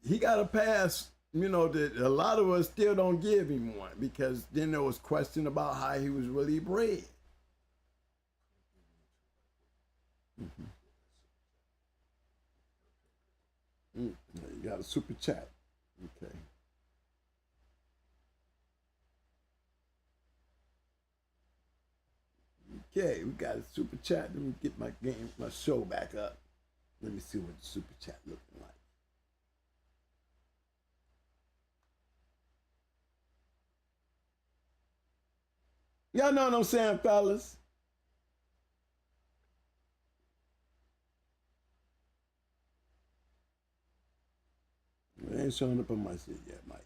he got a pass, you know, that a lot of us still don't give him one, because then there was question about how he was really bred. Mm-hmm. You got a super chat. Okay. Okay, we got a super chat. Let me get my show back up. Let me see what the super chat looking like. Y'all know what I'm saying, fellas? It ain't showing up on my shit yet, Mike.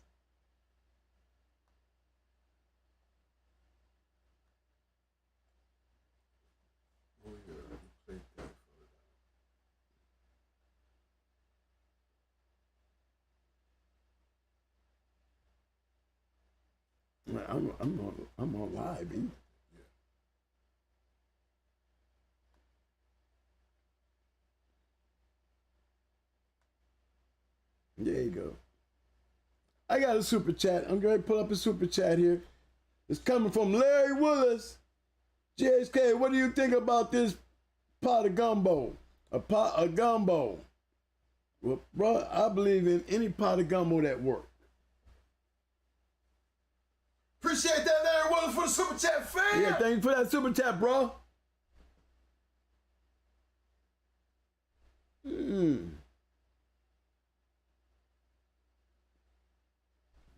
I'm on live, B. There you go. I got a super chat. I'm going to pull up a super chat here. It's coming from Larry Willis. GH.CH, what do you think about this pot of gumbo? A pot of gumbo. Well, bro, I believe in any pot of gumbo that works. Appreciate that, Larry Willis, for the super chat, fam. Yeah, thank you for that super chat, bro.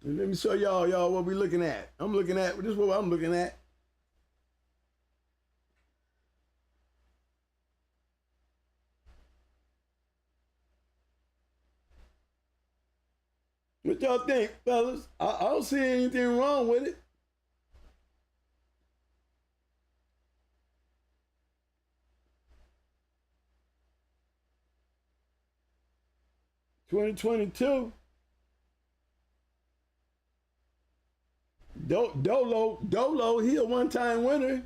Let me show y'all what we looking at. This is what I'm looking at. What y'all think, fellas? I don't see anything wrong with it. $2022. Dolo, he a one-time winner.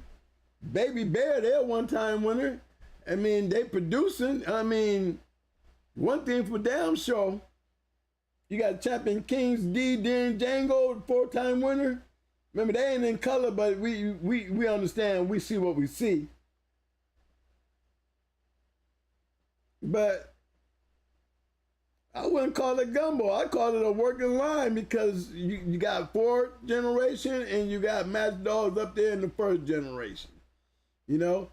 Baby Bear, they're a one-time winner. I mean, they producing. I mean, one thing for damn sure, you got Champion Kings, D, Darren Django, 4-time winner. Remember, they ain't in color, but we understand. We see what we see. But I wouldn't call it gumbo. I call it a working line because you got 4th generation and you got match dogs up there in the 1st generation. You know?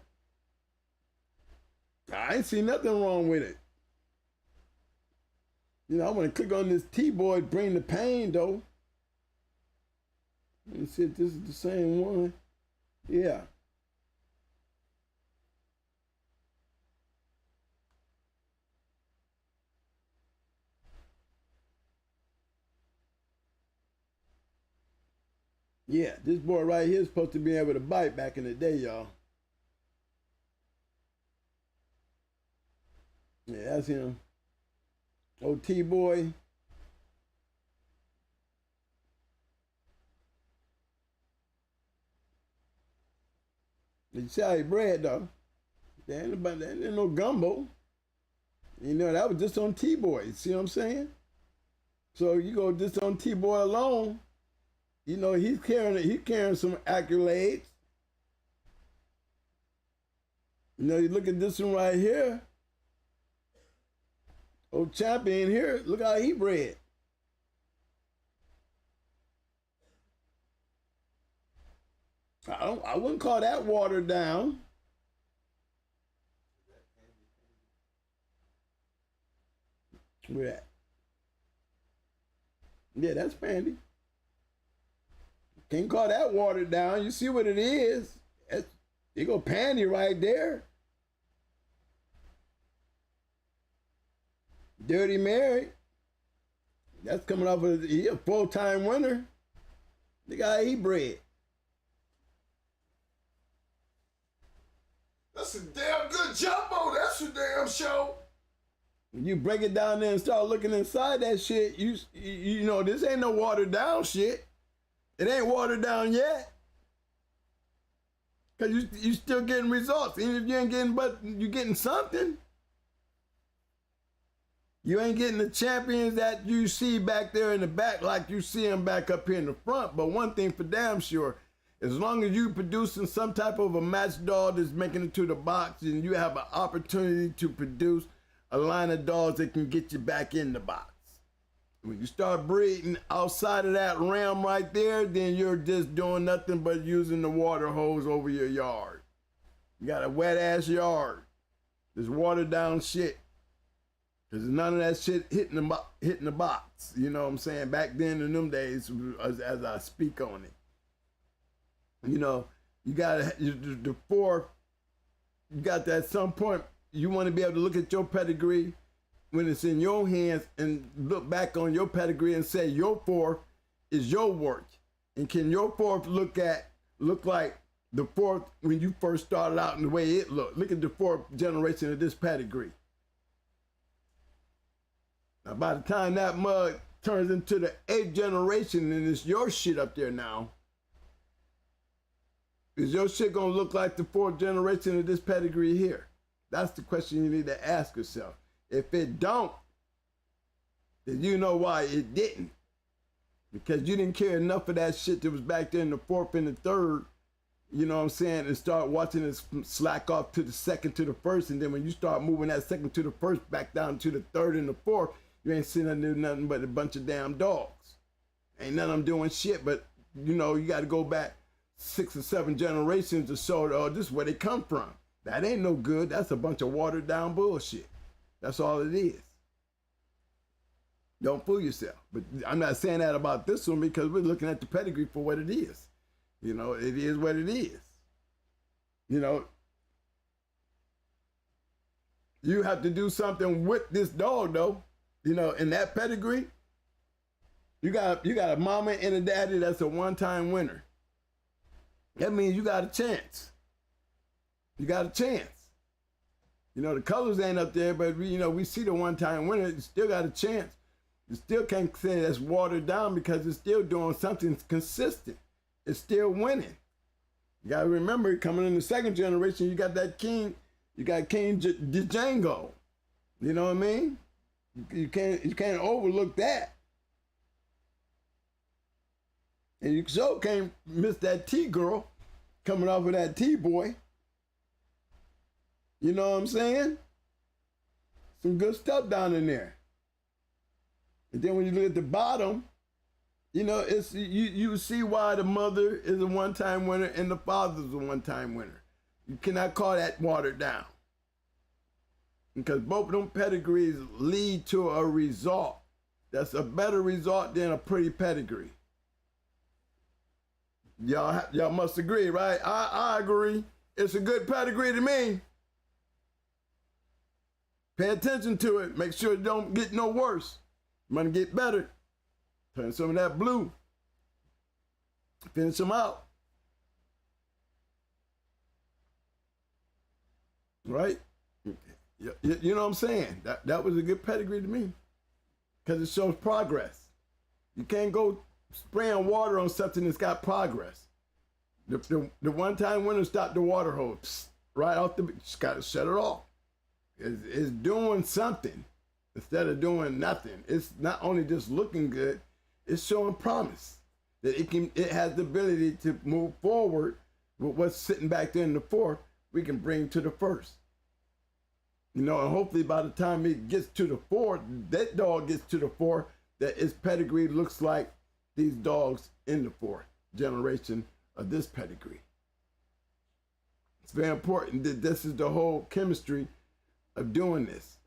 I ain't see nothing wrong with it. You know, I want to click on this T-boy, bring the pain though. Let me see if this is the same one. Yeah. Yeah, this boy right here is supposed to be able to bite back in the day, y'all. Yeah, that's him. Old T-boy. You see how he bred, though. There ain't no gumbo. You know, that was just on T-boy. See what I'm saying? So you go just on T-boy alone, you know, he's carrying some accolades. You know, you look at this one right here. Old Champion here, look how he bred. I wouldn't call that watered down. Where at? Yeah, that's Pandy. Can't call that watered down. You see what it is. You go Pandy right there. Dirty Mary. That's coming off of a 4-time winner. The guy he bred. That's a damn good jumbo. That's a damn show. When you break it down there and start looking inside that shit, you know, this ain't no watered down shit. It ain't watered down yet. Cause you still getting results. Even if you ain't getting, but you getting something. You ain't getting the champions that you see back there in the back like you see them back up here in the front. But one thing for damn sure, as long as you producing some type of a match dog that's making it to the box and you have an opportunity to produce a line of dogs that can get you back in the box. When you start breeding outside of that realm right there, then you're just doing nothing but using the water hose over your yard. You got a wet ass yard. There's watered down shit. There's none of that shit hitting the box. You know what I'm saying? Back then in them days, as I speak on it. You know, you got the 4th, you got that at some point, you want to be able to look at your pedigree when it's in your hands and look back on your pedigree and say your 4th is your work. And can your 4th look like the 4th when you first started out and the way it looked? Look at the 4th generation of this pedigree. Now, by the time that mug turns into the 8th generation and it's your shit up there now, is your shit gonna look like the 4th generation of this pedigree here? That's the question you need to ask yourself. If it don't, then you know why it didn't. Because you didn't care enough of that shit that was back there in the 4th and the 3rd, you know what I'm saying, and start watching it slack off to the 2nd to the 1st, and then when you start moving that 2nd to the 1st back down to the 3rd and the 4th, you ain't seen nothing but a bunch of damn dogs. Ain't none of them doing shit, but you know, you gotta go back 6 or 7 generations to show, oh, this is where they come from. That ain't no good. That's a bunch of watered down bullshit. That's all it is. Don't fool yourself. But I'm not saying that about this one because we're looking at the pedigree for what it is. You know, it is what it is. You know, you have to do something with this dog though. You know, in that pedigree, you got a mama and a daddy that's a 1-time winner. That means you got a chance. You got a chance. You know, the colors ain't up there, but we see the 1-time winner. You still got a chance. You still can't say that's watered down because it's still doing something consistent. It's still winning. You got to remember, coming in the 2nd generation, you got that king, You got King Django. You know what I mean? You can't overlook that. And you sure can't miss that T-girl coming off of that T-boy. You know what I'm saying? Some good stuff down in there. And then when you look at the bottom, you know, it's you see why the mother is a one-time winner and the father's a one-time winner. You cannot call that watered down. Because both of them pedigrees lead to a result that's a better result than a pretty pedigree. Y'all must agree, right? I agree. It's a good pedigree to me. Pay attention to it. Make sure it don't get no worse. I'm gonna get better. Turn some of that blue. Finish them out. Right? You know what I'm saying? That was a good pedigree to me. Because it shows progress. You can't go spraying water on something that's got progress. The one-time winner stopped the water hose right off the, just got to shut it off. It's doing something instead of doing nothing. It's not only just looking good, it's showing promise that it has the ability to move forward with what's sitting back there in the fourth, we can bring to the first. You know, and hopefully by the time it gets to the fourth, that dog gets to the fourth, that its pedigree looks like these dogs in the fourth generation of this pedigree. It's very important that this is the whole chemistry of doing this.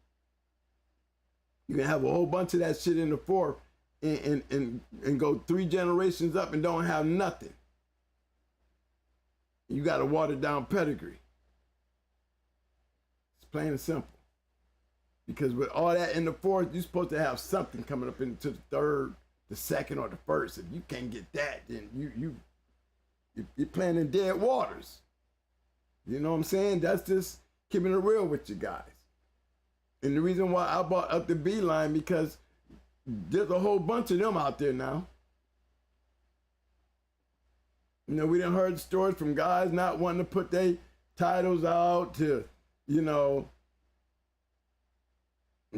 You can have a whole bunch of that shit in the fourth and go 3 generations up and don't have nothing. You got a watered down pedigree. It's plain and simple. Because with all that in the fourth, you're supposed to have something coming up into the third, the second, or the first. If you can't get that, then you're playing in dead waters. You know what I'm saying? That's just keeping it real with you guys. And the reason why I brought up the beeline, because there's a whole bunch of them out there now. You know, we done heard stories from guys not wanting to put their titles out to, you know,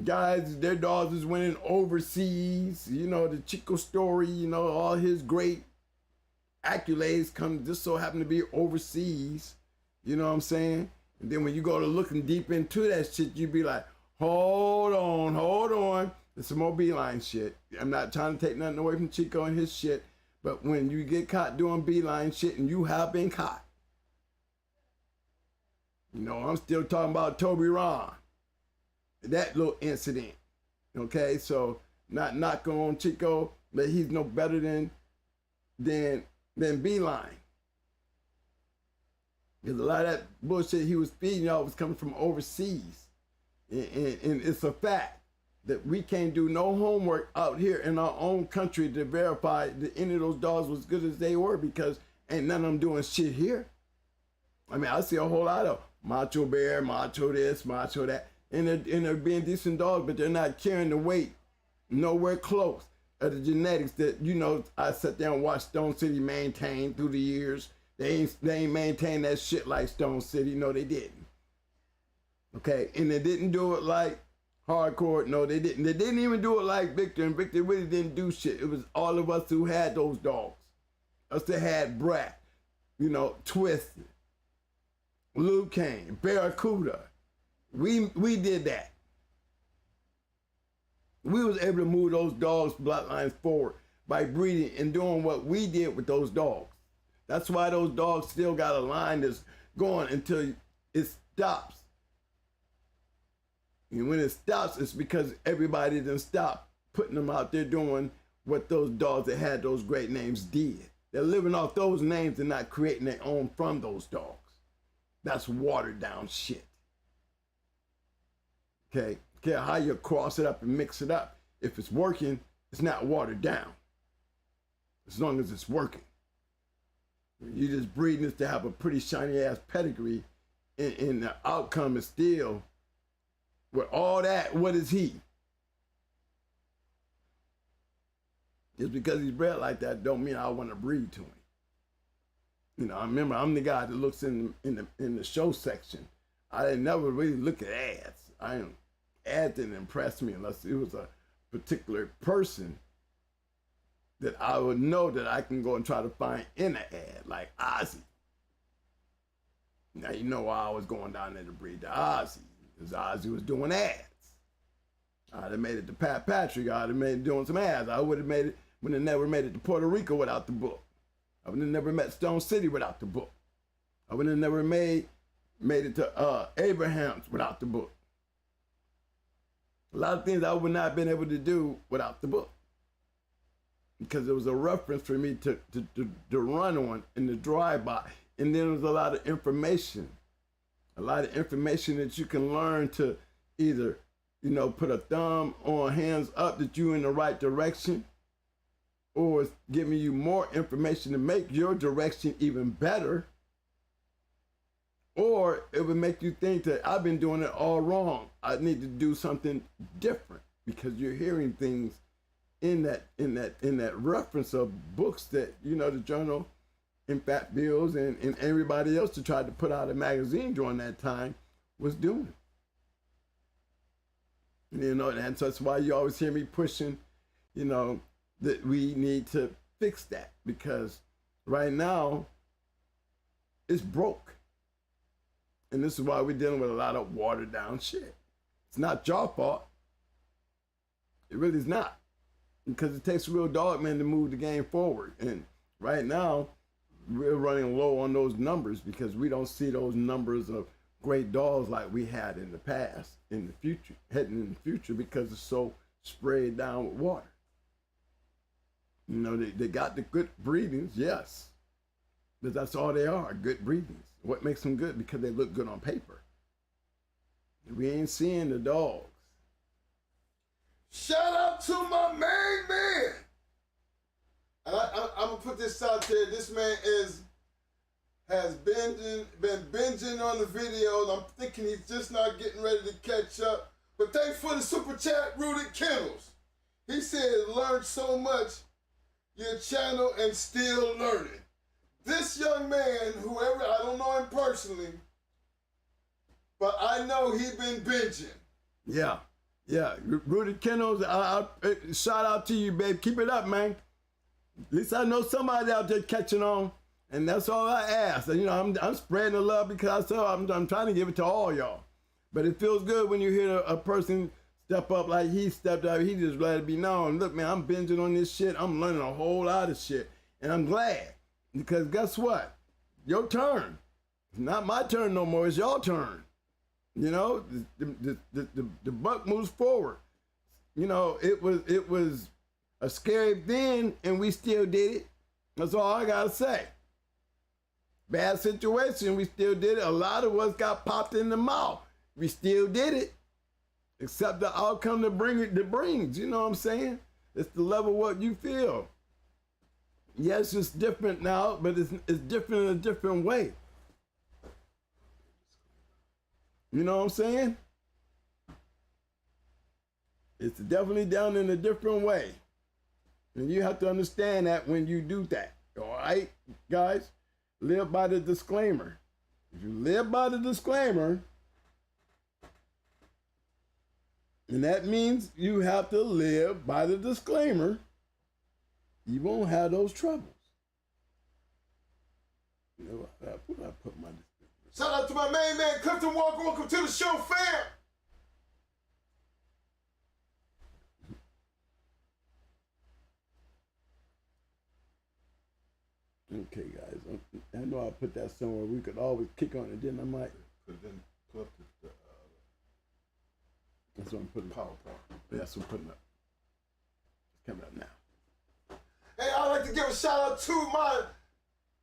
guys, their dogs is winning overseas. You know, the Chico story, you know, all his great accolades come just so happen to be overseas. You know what I'm saying? And then when you go to looking deep into that shit, you be like, hold on. There's some more beeline shit. I'm not trying to take nothing away from Chico and his shit, but when you get caught doing beeline shit, and you have been caught, you know, I'm still talking about Toby Ron, that little incident. Okay, so not knocking on Chico, but he's no better than beeline. Because a lot of that bullshit he was feeding y'all was coming from overseas. And it's a fact that we can't do no homework out here in our own country to verify that any of those dogs was good as they were, because ain't none of them doing shit here. I mean, I see a whole lot of Macho Bear, Macho this, Macho that, and they're being decent dogs, but they're not carrying the weight nowhere close of the genetics that, you know, I sat there and watched Stone City maintain through the years. They ain't maintained that shit like Stone City. No, they didn't. Okay, and they didn't do it like Hardcore. No, they didn't. They didn't even do it like Victor, and Victor really didn't do shit. It was all of us who had those dogs. Us that had Brat, you know, Twisted, Luke Kane, Barracuda. We did that. We was able to move those dogs' bloodlines forward by breeding and doing what we did with those dogs. That's why those dogs still got a line that's going until it stops. And when it stops, it's because everybody didn't stop putting them out there doing what those dogs that had those great names did. They're living off those names and not creating their own from those dogs. That's watered down shit. Okay, care how you cross it up and mix it up. If it's working, it's not watered down. As long as it's working. You're just breeding this to have a pretty shiny ass pedigree, and the outcome is still, with all that, what is he? Just because he's bred like that don't mean I want to breed to him. You know, I remember I'm the guy that looks in the show section. I didn't never really look at ads. Ads didn't impress me unless it was a particular person that I would know that I can go and try to find in an ad, like Ozzy. Now you know why I was going down there to breed the Ozzy, because Ozzy was doing ads. I'd have made it to Pat Patrick. I'd have made it doing some ads. I would have made it, would have never made it to Puerto Rico without the book. I would have never met Stone City without the book. I would have never made it to Abraham's without the book. A lot of things I would not have been able to do without the book, because it was a reference for me to run on in the drive-by. And then there was a lot of information that you can learn to either, you know, put a thumb on hands up that you're in the right direction, or it's giving you more information to make your direction even better. Or it would make you think that I've been doing it all wrong. I need to do something different, because you're hearing things in that reference of books that, you know, the journal and Fat Bills and everybody else that tried to put out a magazine during that time was doing. You know, and so that's why you always hear me pushing, you know, that we need to fix that, because right now it's broke. And this is why we're dealing with a lot of watered down shit. It's not your fault. It really is not. Because it takes a real dog man to move the game forward. And right now, we're running low on those numbers, because we don't see those numbers of great dogs like we had in the past, in the future, heading in the future, because it's so sprayed down with water. You know, they got the good breedings, yes. But that's all they are, good breedings. What makes them good? Because they look good on paper. We ain't seeing the dogs. Shout out to my main man. And I'm gonna put this out there. This man has been binging on the videos. I'm thinking he's just not getting ready to catch up. But thanks for the super chat, Rooted Kennels. He said, learned so much, your channel, and still learning. This young man, whoever, I don't know him personally, but I know he been binging. Yeah. Rooted Kennels, shout out to you, babe. Keep it up, man. At least I know somebody out there catching on, and that's all I ask. And, you know, I'm spreading the love, because I'm trying to give it to all y'all. But it feels good when you hear a person step up like he stepped up. He just let it be known. Look, man, I'm binging on this shit. I'm learning a whole lot of shit, and I'm glad, because guess what? Your turn. It's not my turn no more. It's your turn. You know, the buck moves forward. You know, it was a scary thing, and we still did it. That's all I gotta say. Bad situation, we still did it. A lot of us got popped in the mouth. We still did it. Except the outcome that brings. You know what I'm saying? It's the level of what you feel. Yes, it's different now, but it's different in a different way. You know what I'm saying? It's definitely done in a different way. And you have to understand that when you do that. All right, guys? Live by the disclaimer. If you live by the disclaimer, and that means you have to live by the disclaimer, you won't have those troubles. You know, I put my disclaimer. Shout out to my main man, Clifton Walker. Welcome to the show, fam. Okay, guys. I know I put that somewhere. We could always kick on it. Then I might. But then pull up the That's what I'm putting up. PowerPoint. That's what I'm putting up. It's coming up now. Hey, I'd like to give a shout out to my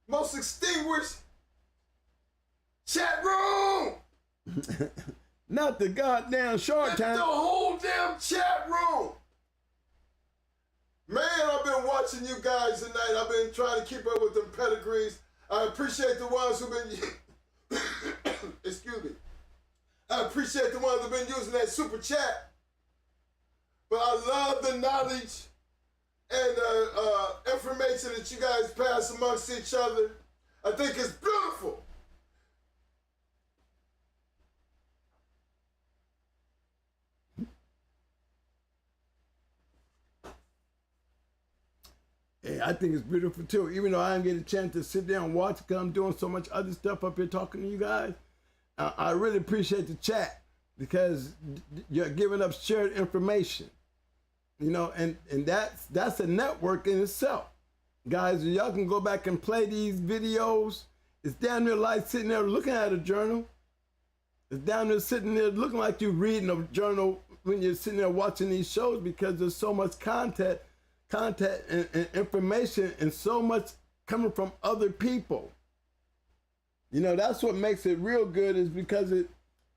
most extinguished chat room. Not the goddamn Shark Tank. The whole damn chat room. Man, I've been watching you guys tonight. I've been trying to keep up with them pedigrees. I appreciate the ones who've been, excuse me. I appreciate the ones who've been using that super chat. But I love the knowledge and information that you guys pass amongst each other. I think it's beautiful. And I think it's beautiful too. Even though I didn't get a chance to sit there and watch because I'm doing so much other stuff up here talking to you guys, I really appreciate the chat because you're giving up shared information. You know, and that's a network in itself. Guys, y'all can go back and play these videos. It's damn near like sitting there looking at a journal. It's down there sitting there looking like you're reading a journal when you're sitting there watching these shows because there's so much content and information and so much coming from other people. You know, that's what makes it real good is because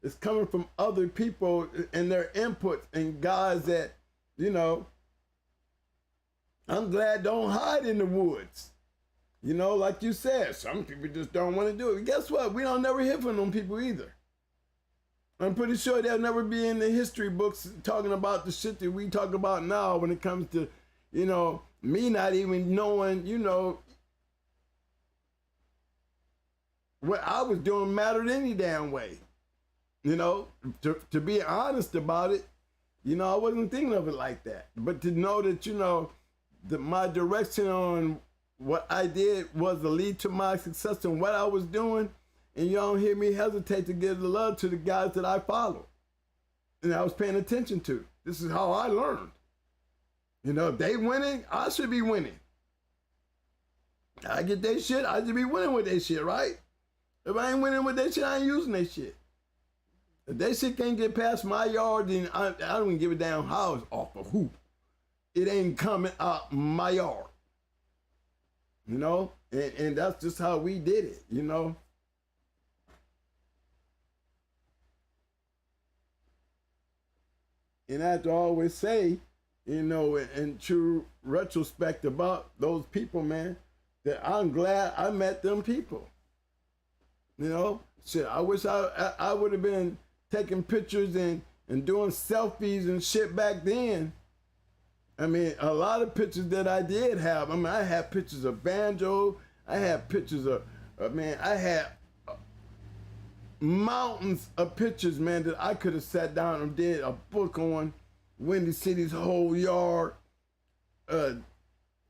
it's coming from other people and their input and guys that, you know, I'm glad don't hide in the woods. You know, like you said, some people just don't want to do it. Guess what? We don't never hear from them people either. I'm pretty sure they'll never be in the history books talking about the shit that we talk about now when it comes to, you know, me not even knowing, you know, what I was doing mattered any damn way. You know, to be honest about it, you know, I wasn't thinking of it like that. But to know that, you know, my direction on what I did was the lead to my success and what I was doing, and you don't hear me hesitate to give the love to the guys that I followed and I was paying attention to. This is how I learned. You know, if they winning, I should be winning. I get their shit, I should be winning with their shit, right? If I ain't winning with their shit, I ain't using their shit. If their shit can't get past my yard, then I don't even give a damn how it's off a hoop. It ain't coming out my yard. You know? And that's just how we did it, you know? And I have to always say, you know, in true retrospect about those people, man, that I'm glad I met them people. You know? Shit, I wish I would have been taking pictures and doing selfies and shit back then. I mean, a lot of pictures that I did have. I mean, I had pictures of banjo. I had pictures of man, I had mountains of pictures, man, that I could have sat down and did a book on. Windy City's whole yard,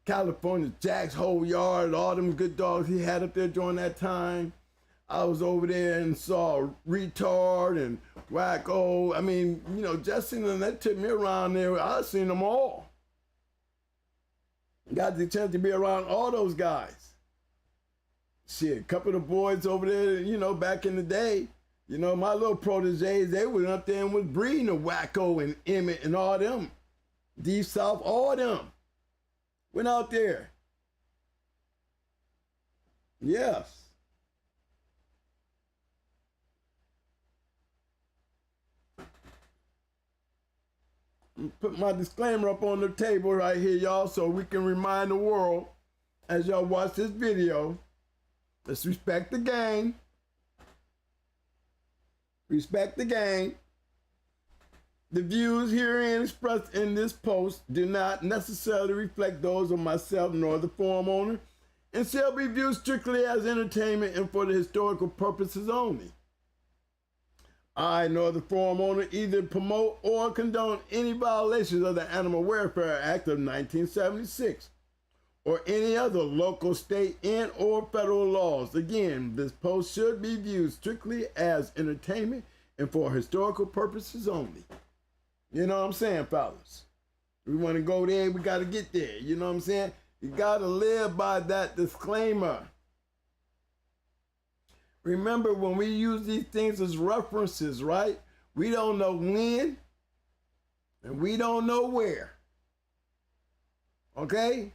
California Jack's whole yard, all them good dogs he had up there during that time. I was over there and saw Retard and Wacko. I mean, you know, just seeing them, that took me around there. I seen them all. Got the chance to be around all those guys. Shit, a couple of the boys over there, you know, back in the day, you know, my little proteges, they went up there and was breeding the Wacko and Emmett and all them. Deep South, all them. Went out there. Yes. Put my disclaimer up on the table right here, y'all, so we can remind the world as y'all watch this video. Let's respect the game. Respect the game. The views herein expressed in this post do not necessarily reflect those of myself nor the forum owner and shall be viewed strictly as entertainment and for the historical purposes only. I nor the forum owner either promote or condone any violations of the Animal Welfare Act of 1976 or any other local, state, and or federal laws. Again, this post should be viewed strictly as entertainment and for historical purposes only. You know what I'm saying, fellas? We want to go there, we got to get there. You know what I'm saying? You got to live by that disclaimer. Remember, when we use these things as references, right? We don't know when and we don't know where. Okay?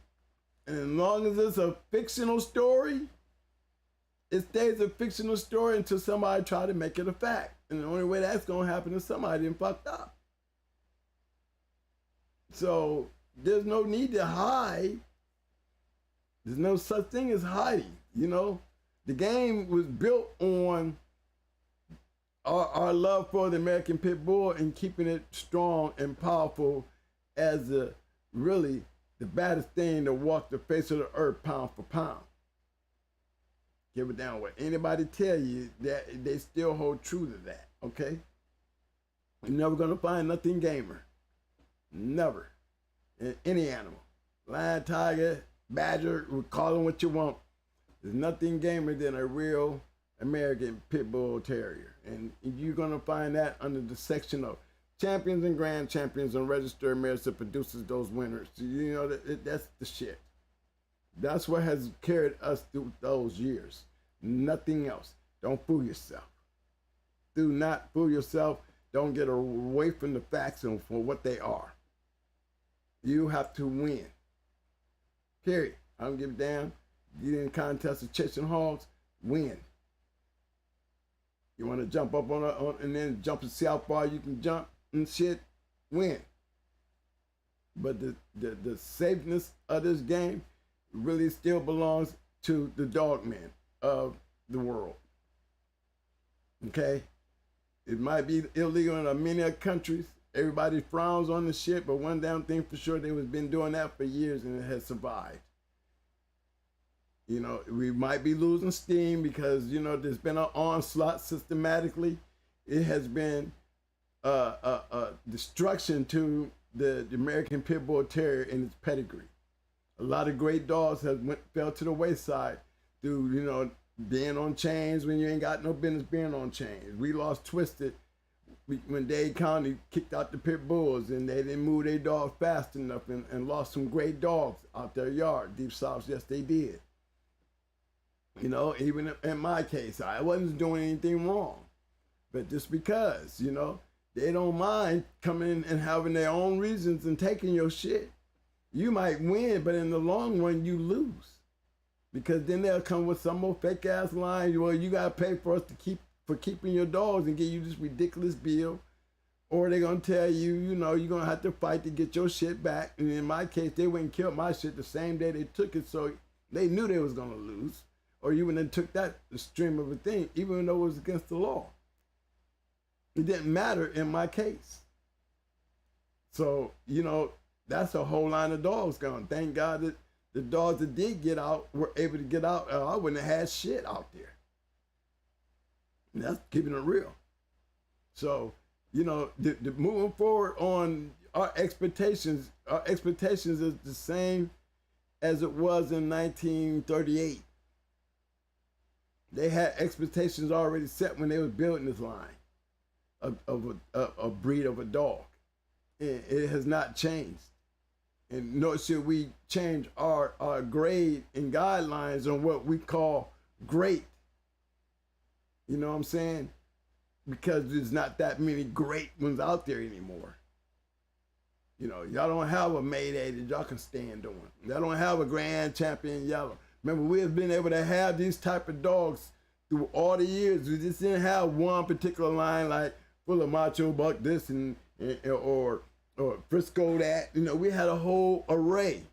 And as long as it's a fictional story, it stays a fictional story until somebody try to make it a fact. And the only way that's going to happen is somebody done fucked up. So there's no need to hide. There's no such thing as hiding, you know? The game was built on our love for the American Pit Bull and keeping it strong and powerful as really the baddest thing to walk the face of the earth pound for pound. Give it down what anybody tell you, that they still hold true to that, okay? You're never gonna find nothing gamer. Never. In any animal. Lion, tiger, badger, call them what you want. There's nothing gamer than a real American Pit Bull Terrier. And you're going to find that under the section of champions and grand champions and registered mares that produces those winners. So, you know, that's the shit. That's what has carried us through those years. Nothing else. Don't fool yourself. Do not fool yourself. Don't get away from the facts and for what they are. You have to win. Period. I don't give a damn. Get in contest of chasing hogs, win. You want to jump up on and then jump and see how far you can jump and shit, win. But the safeness of this game really still belongs to the dog men of the world. Okay? It might be illegal in many countries. Everybody frowns on the shit, but one damn thing for sure, they was been doing that for years and it has survived. You know, we might be losing steam because, you know, there's been an onslaught systematically. It has been destruction to the American Pit Bull Terrier and its pedigree. A lot of great dogs fell to the wayside through, you know, being on chains when you ain't got no business being on chains. We lost Twisted when Dade County kicked out the pit bulls and they didn't move their dogs fast enough and lost some great dogs out their yard. Deep South, yes, they did. You know, even in my case, I wasn't doing anything wrong. But just because, you know, they don't mind coming and having their own reasons and taking your shit. You might win, but in the long run, you lose. Because then they'll come with some more fake ass line. Well, you gotta pay for us for keeping your dogs and give you this ridiculous bill. Or they're gonna tell you, you know, you're gonna have to fight to get your shit back. And in my case, they went and killed my shit the same day they took it, so they knew they was gonna lose. Or even they took that stream of a thing, even though it was against the law. It didn't matter in my case. So, you know, that's a whole line of dogs gone. Thank God that the dogs that did get out were able to get out. I wouldn't have had shit out there. And that's keeping it real. So, you know, the moving forward on our expectations is the same as it was in 1938. They had expectations already set when they were building this line of a breed of a dog. And it has not changed. And nor should we change our grade and guidelines on what we call great. You know what I'm saying? Because there's not that many great ones out there anymore. You know, y'all don't have a Mayday that y'all can stand on. Y'all don't have a grand champion yellow. Remember, we have been able to have these type of dogs through all the years. We just didn't have one particular line like full of Macho Buck this or Frisco that. You know, we had a whole array.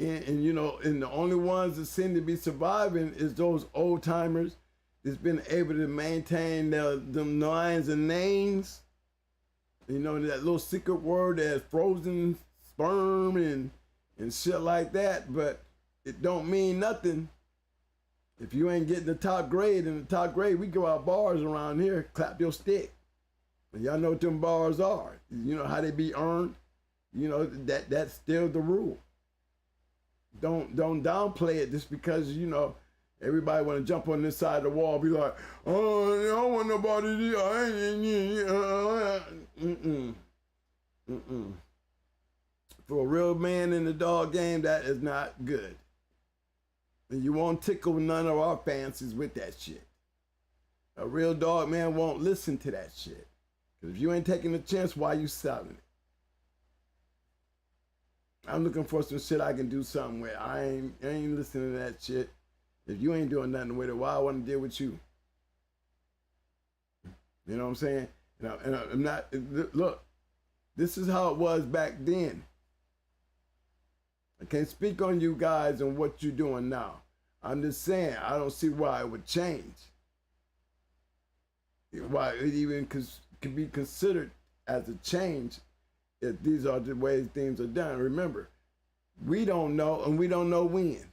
And you know, and the only ones that seem to be surviving is those old timers that's been able to maintain them lines and names. You know, that little secret word that's frozen sperm and shit like that, but it don't mean nothing if you ain't getting the top grade. In the top grade, we go out bars around here, clap your stick. And y'all know what them bars are. You know how they be earned. You know, that's still the rule. Don't downplay it just because, you know, everybody want to jump on this side of the wall, be like, oh, I don't want nobody to. For a real man in the dog game, that is not good. And you won't tickle none of our fancies with that shit. A real dog man won't listen to that shit. Because if you ain't taking the chance, why you selling it? I'm looking for some shit I can do something with. I ain't listening to that shit. If you ain't doing nothing with it, why I want to deal with you? You know what I'm saying? And I'm not, look, this is how it was back then. I can't speak on you guys and what you're doing now. I'm just saying, I don't see why it would change. Why it even could be considered as a change if these are the ways things are done. Remember, we don't know, and we don't know when.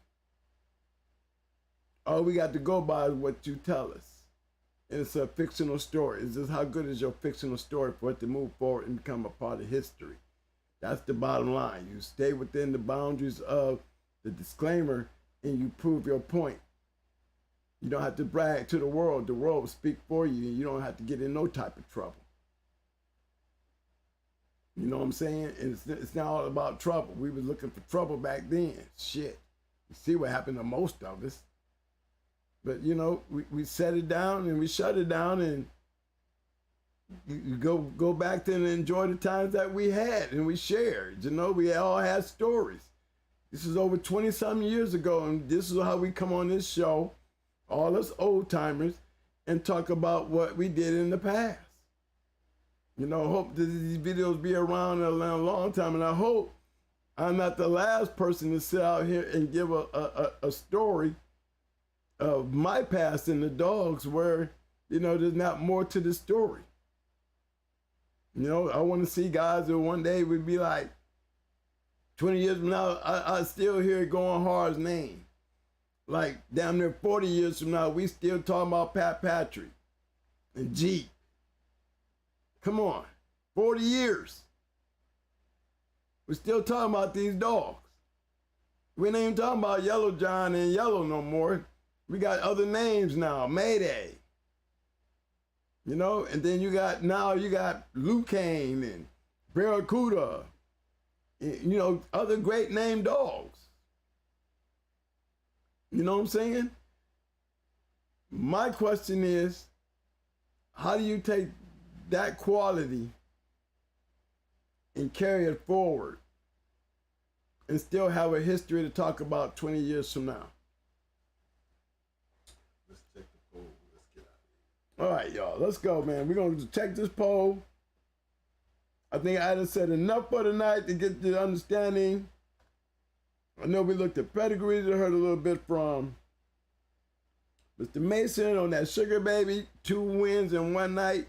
All we got to go by is what you tell us. And it's a fictional story. It's just how good is your fictional story for it to move forward and become a part of history. That's the bottom line. You stay within the boundaries of the disclaimer and you prove your point. You don't have to brag to the world. The world will speak for you, and you don't have to get in no type of trouble. You know what I'm saying? And it's not all about trouble. We was looking for trouble back then. Shit. You see what happened to most of us. But, you know, we set it down and we shut it down, and you go back to and enjoy the times that we had and we shared. You know, we all had stories. This is over 20-something years ago, and this is how we come on this show, all us old timers, and talk about what we did in the past. You know, hope that these videos be around a long time, and I hope I'm not the last person to sit out here and give a story of my past and the dogs where, you know, there's not more to the story. You know, I want to see guys that one day would be like, 20 years from now, I still hear Going Hard's name. Like, damn near 40 years from now, we still talking about Pat Patrick and Jeep. Come on, 40 years. We're still talking about these dogs. We ain't even talking about Yellow John and Yellow no more. We got other names now, Mayday. You know, and then you got Lucane and Barracuda. You know, other great named dogs. You know what I'm saying? My question is, how do you take that quality and carry it forward and still have a history to talk about 20 years from now? Let's check the poll. Let's get out of here. All right, y'all, let's go, man. We're going to check this poll. I think I just said enough for tonight to get the understanding. I know we looked at pedigrees and heard a little bit from Mr. Mason on that Sugar Baby, 2 wins in one night.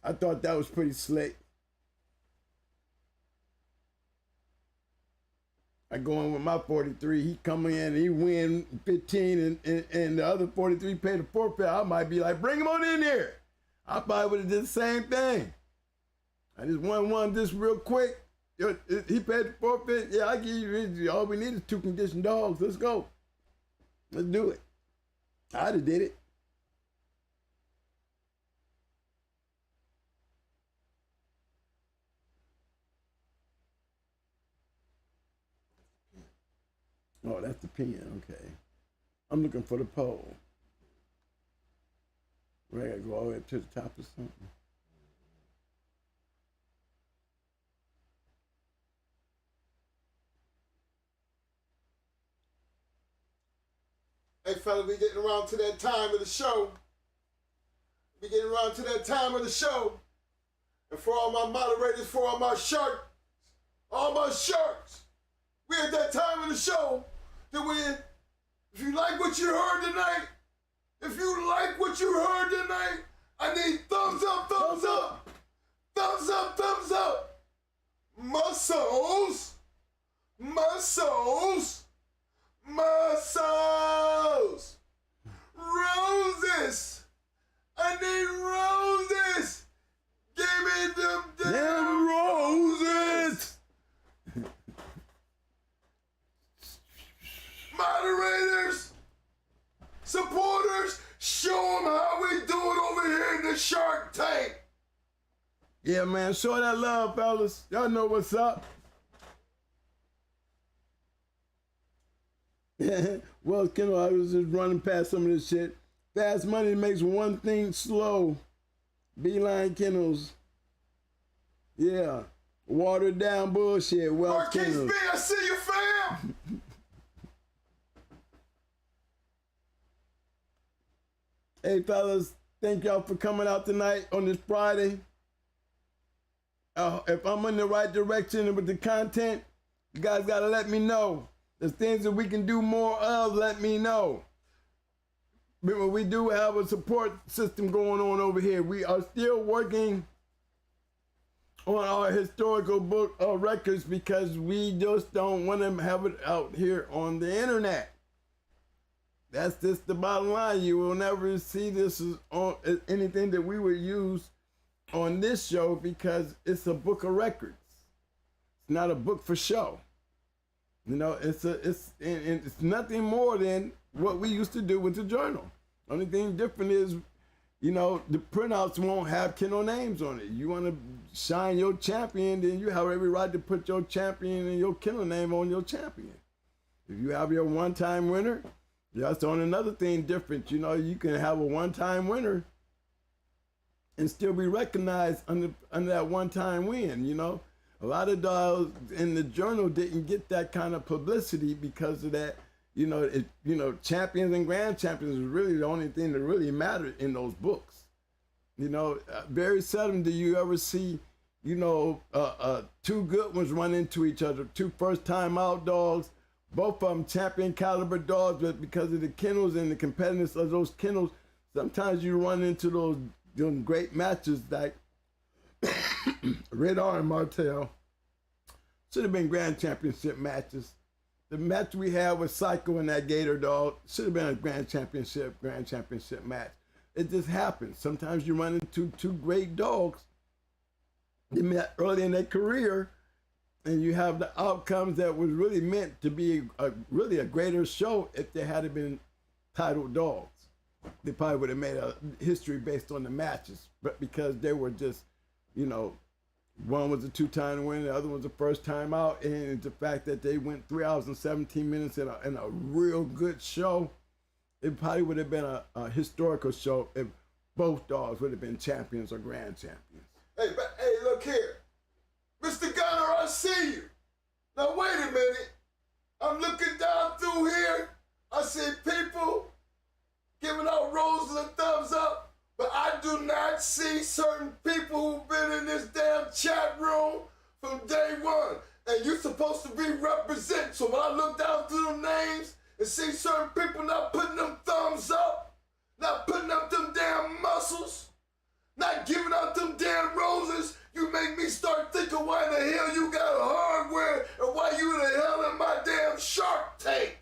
I thought that was pretty slick. I go in with my 43. He coming in and he win 15 and the other 43 paid the forfeit. I might be like, bring him on in here. I probably would have did the same thing. I just won this real quick. He paid the forfeit. Yeah, I give you, all we need is 2 conditioned dogs. Let's go. Let's do it. I'd have did it. Oh, that's the pen, okay. I'm looking for the poll. Where I gotta go all the way up to the top or something. Hey, fella, we getting around to that time of the show. We getting around to that time of the show. And for all my moderators, for all my sharks, we at that time of the show that when, if you like what you heard tonight, I need thumbs up, thumbs up, thumbs up, thumbs up. Muscles, muscles, muscles. Roses. I need roses. Give me them damn roses. Moderators, supporters, show them how we do it over here in the Shark Tank. Yeah, man, show that love, fellas. Y'all know what's up. Well, Kendall, I was just running past some of this shit. Fast money makes one thing slow. Beeline Kennels. Yeah. Watered down bullshit. Well, Kennels. RKB, I see you, fam. Hey, fellas, thank y'all for coming out tonight on this Friday. If I'm in the right direction with the content, you guys got to let me know. There's things that we can do more of, let me know. Remember, we do have a support system going on over here. We are still working on our historical book records because we just don't want to have it out here on the internet. That's just the bottom line. You will never see this as on anything that we would use on this show because it's a book of records. It's not a book for show. You know, it's nothing more than what we used to do with the journal. Only thing different is, you know, the printouts won't have kennel names on it. You want to shine your champion, then you have every right to put your champion and your kennel name on your champion. If you have your one-time winner, that's on another thing different. You know, you can have a one-time winner and still be recognized under that one-time win, you know. A lot of dogs in the journal didn't get that kind of publicity because of that. You know, champions and grand champions is really the only thing that really mattered in those books. You know, very seldom do you ever see, you know, two good ones run into each other, two first-time out dogs, both of them champion caliber dogs, but because of the kennels and the competitiveness of those kennels, sometimes you run into those great matches like Red Arm Martell. Should have been grand championship matches. The match we had with Psycho and that Gator dog should have been a grand championship match. It just happens. Sometimes you run into two great dogs. They met early in their career, and you have the outcomes that was really meant to be really a greater show if they had been titled dogs. They probably would have made a history based on the matches, but because they were just, you know, one was a two-time winner, the other was a first time out, and the fact that they went 3 hours and 17 minutes in a real good show, it probably would have been a historical show if both dogs would have been champions or grand champions. Hey, but hey, look here. Mr. Gunner, I see you. Now wait a minute. I'm looking down through here. I see people giving out roses and thumbs up, but I do not see certain people who've been in this damn chat room from day one. And you're supposed to be represented. So when I look down through them names and see certain people not putting them thumbs up, not putting up them damn muscles, not giving out them damn roses, you make me start thinking why the hell you got a hardware and why you the hell in my damn Shark Tank.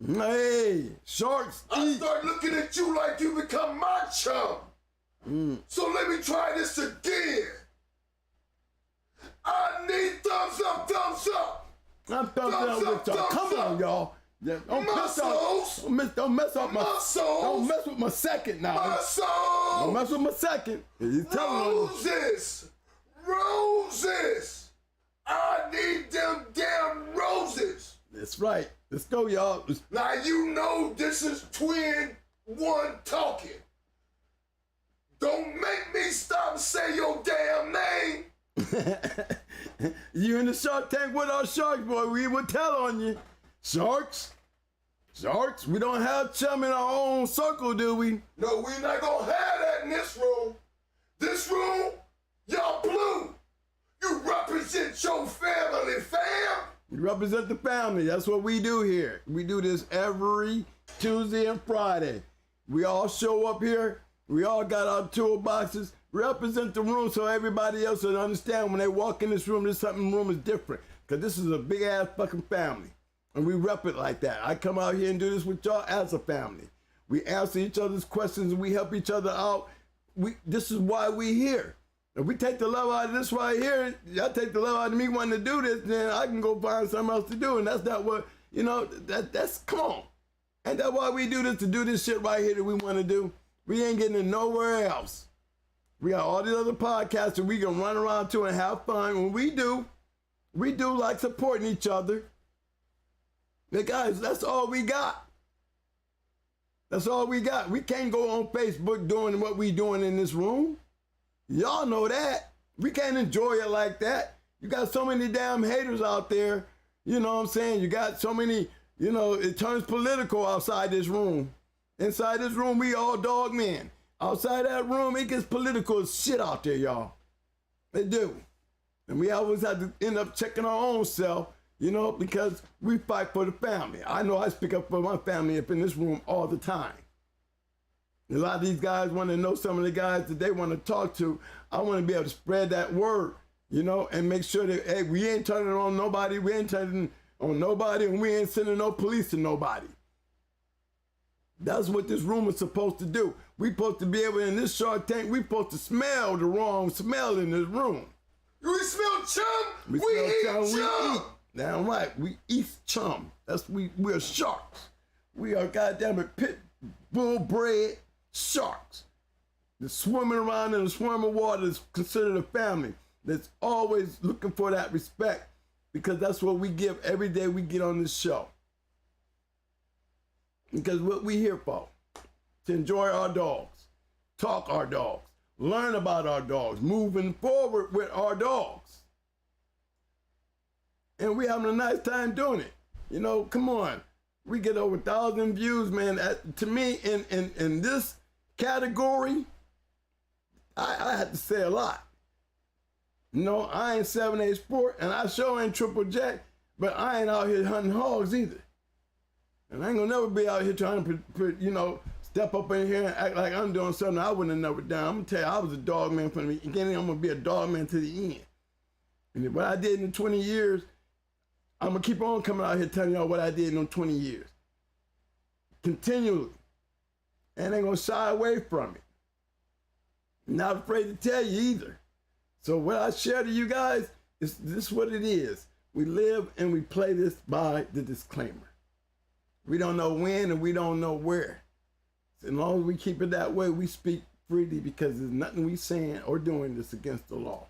Hey, sharks I eat. start looking at you like you become my chum. So let me try this again. I need thumbs up, thumbs up. I'm thumbs up with y'all. Come on, y'all. Yeah, don't mess up my Muscles. Don't mess with my second now. Muscles. Don't mess with my second. He's telling Roses. Roses. I need them damn roses. That's right. Let's go, y'all. Now you know this is Twin One talking. Don't make me stop and say your damn name. You in the Shark Tank with our sharks, boy. We would tell on you. Sharks? Sharks? We don't have chum in our own circle, do we? No, we're not gonna have that in this room. This room, y'all blue. You represent your family, fam. We represent the family. That's what we do here. We do this every Tuesday and Friday. We all show up here. We all got our toolboxes. Represent the room so everybody else will understand when they walk in this room, this something room is different. Because this is a big ass fucking family. And we rep it like that. I come out here and do this with y'all as a family. We answer each other's questions and we help each other out. This is why we here. If we take the love out of this right here, y'all take the love out of me wanting to do this, then I can go find something else to do. And that's not what, you know, that's, come on. Ain't that why we do this, to do this shit right here that we want to do? We ain't getting it nowhere else. We got all these other podcasts that we can run around to and have fun. When we do like supporting each other. Hey guys, that's all we got. That's all we got. We can't go on Facebook doing what we doing in this room. Y'all know that. We can't enjoy it like that. You got so many damn haters out there. You know what I'm saying? You got so many, you know, it turns political outside this room. Inside this room, we all dog men. Outside that room, it gets political as shit out there, y'all. They do. And we always have to end up checking our own self, you know, because we fight for the family. I know I speak up for my family up in this room all the time. A lot of these guys want to know some of the guys that they want to talk to. I want to be able to spread that word, you know, and make sure that, hey, we ain't turning on nobody, we ain't turning on nobody, and we ain't sending no police to nobody. That's what this room is supposed to do. We supposed to be able, in this Shark Tank, we supposed to smell the wrong smell in this room. We smell chum. We smell eat chum. chum. We eat. Damn right. We eat chum. We're sharks. We are goddamn it pit bull bred sharks. That's swimming around in a swarm of water is considered a family. That's always looking for that respect, because that's what we give every day we get on this show. Because what we here for, to enjoy our dogs, talk our dogs, learn about our dogs, moving forward with our dogs. And we having a nice time doing it. You know, come on. We get over 1,000 views, man. To me, in this category, I had to say a lot. You know, I ain't 7A Sport, and I sure ain't Triple J, but I ain't out here hunting hogs either. And I ain't gonna never be out here trying to, step up in here and act like I'm doing something I wouldn't have never done. I'm gonna tell you, I was a dog man from the beginning. I'm gonna be a dog man to the end. And what I did in 20 years, I'm gonna keep on coming out here telling y'all what I did in them 20 years. Continually. And ain't gonna shy away from it. Not afraid to tell you either. So what I share to you guys is this what it is. We live and we play this by the disclaimer. We don't know when and we don't know where. So as long as we keep it that way, we speak freely, because there's nothing we saying or doing that's against the law.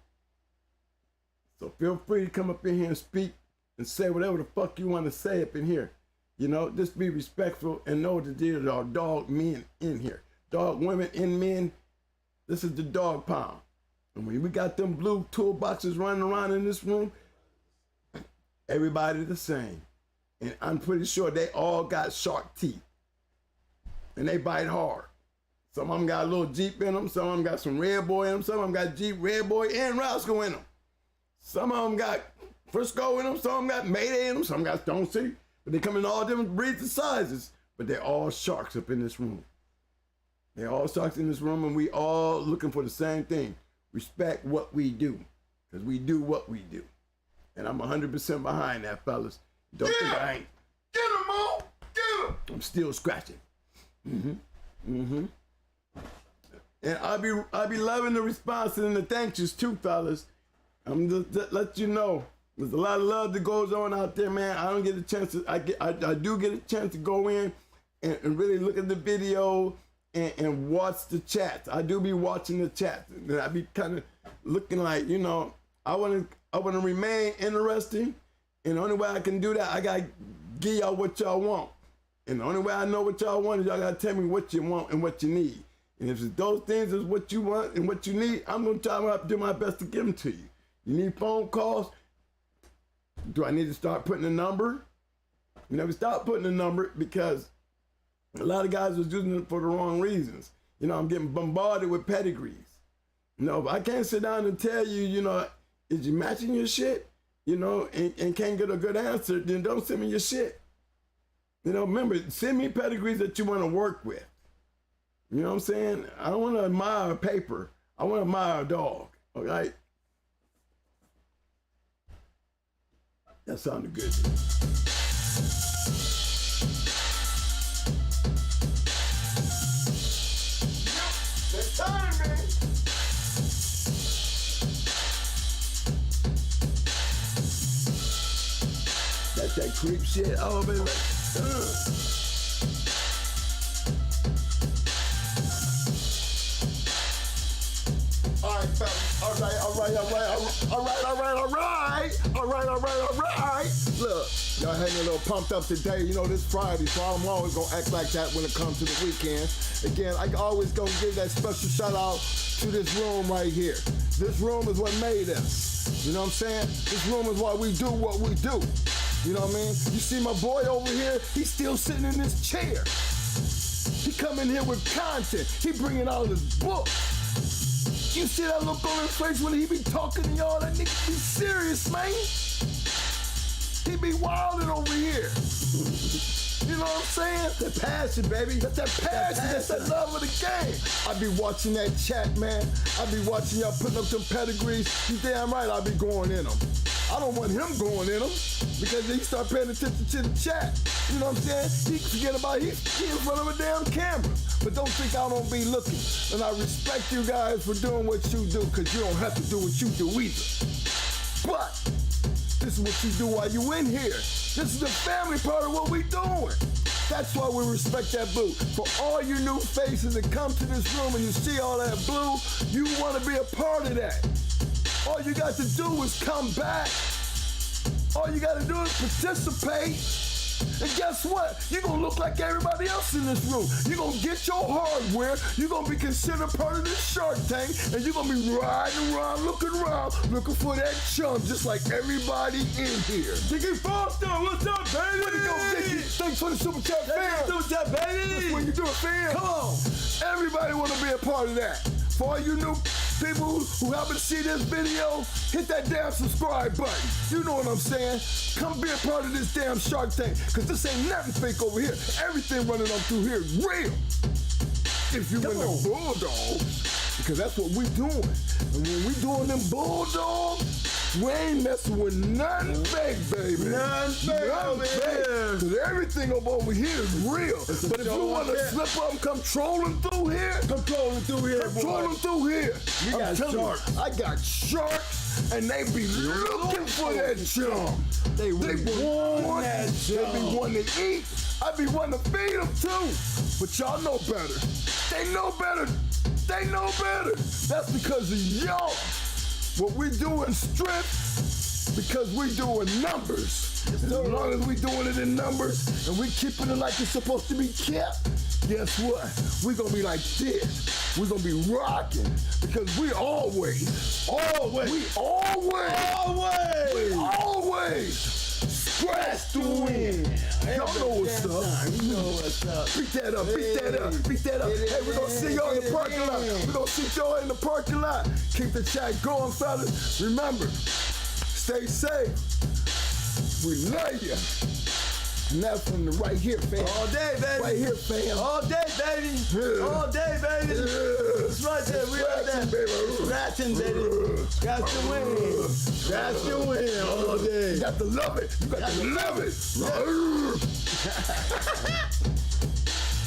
So feel free to come up in here and speak and say whatever the fuck you want to say up in here. You know, just be respectful and know that there are dog men in here. Dog women and men. This is the dog pound. And when we got them blue toolboxes running around in this room, everybody the same. And I'm pretty sure they all got shark teeth. And they bite hard. Some of them got a little Jeep in them. Some of them got some Red Boy in them. Some of them got Jeep, Red Boy, and Roscoe in them. Some of them got Frisco in them. Some of them got Mayday in them. Some got Stone City. But they come in all different breeds and sizes. But they're all sharks up in this room. They're all sharks in this room, and we all looking for the same thing. Respect what we do, because we do what we do. And I'm 100% behind that, fellas. Don't think I ain't. Get him, Mo! Get him! I'm still scratching. And I be loving the response and the thank yous too, fellas. I'm just let you know, there's a lot of love that goes on out there, man. I don't get a chance to. I do get a chance to go in and really look at the video and watch the chats. I do be watching the chats, and I be kind of looking like, I want to remain interesting, and the only way I can do that, I gotta give y'all what y'all want. And the only way I know what y'all want is y'all gotta tell me what you want and what you need. And if those things is what you want and what you need, I'm gonna try to do my best to give them to you. You need phone calls? Do I need to start putting a number? You never stop putting a number, because a lot of guys was using it for the wrong reasons. I'm getting bombarded with pedigrees. If I can't sit down and tell you, is you matching your shit, and can't get a good answer, then don't send me your shit. Remember, send me pedigrees that you want to work with. You know what I'm saying? I don't want to admire a paper. I want to admire a dog, okay? That sounded good to me. It's time, man. That's that creep shit. Oh, baby. All right, fellas. All right. Look, y'all had me a little pumped up today. This Friday, so I'm always gonna act like that when it comes to the weekend. Again, I always gonna give that special shout out to this room right here. This room is what made us. You know what I'm saying? This room is why we do what we do. You know what I mean? You see my boy over here, he's still sitting in this chair. He come in here with content. He bringing out his book. You see that look on his face when he be talking to y'all? That nigga be serious, man. He be wilding over here. You know what I'm saying? That passion, baby. That's that passion. That's that love of the game. I be watching that chat, man. I be watching y'all putting up them pedigrees. You damn right I be going in them. I don't want him going in them because he start paying attention to the chat. You know what I'm saying? He forget about he in front of a damn camera. But don't think I don't be looking. And I respect you guys for doing what you do because you don't have to do what you do either. But this is what you do while you in here. This is the family part of what we doing. That's why we respect that blue. For all you new faces that come to this room and you see all that blue, you want to be a part of that. All you got to do is come back. All you got to do is participate. And guess what? You're going to look like everybody else in this room. You're going to get your hardware. You're going to be considered part of this Shark Tank. And you're going to be riding around, looking for that chum, just like everybody in here. Dickie Foster, what's up, baby? Way to go, Dickie. Thanks for the Super Chat, fam. Super Chat, baby. That's what you do it, fam. Come on. Everybody want to be a part of that. For all you new people who happen to see this video, hit that damn subscribe button. You know what I'm saying? Come be a part of this damn Shark Tank, because this ain't nothing fake over here. Everything running on through here is real. If you win the Bulldogs, because that's what we doing. And when we doing them Bulldogs, we ain't messing with nothing fake, baby. Nothing fake. Because everything over here is real. But if you want to slip up and come trolling through here, We got sharks. I got sharks, and they be looking for that chum. They want that chum. They be wanting to eat. I be wanting to feed them too. But y'all know better. They know better. They know better. That's because of y'all. What we do in strength, because we doing numbers. As long as we doing it in numbers and we keeping it like it's supposed to be kept, guess what? We're gonna be like this. We're gonna be rocking because we always scratch to win. Y'all know what's up. You know what's up. Beat that up. Hey, we're gonna see y'all in the parking lot. We're gonna see y'all in the parking lot. Keep the chat going, fellas. Remember, stay safe. We love you. And that's from the right here, fam. All day, baby. Right here, fam. All day, baby. Yeah. All day, baby. Yeah. That's right there. We right there. Scratching, baby. Got to win. Got to win all day. You got to love it. You got to love it.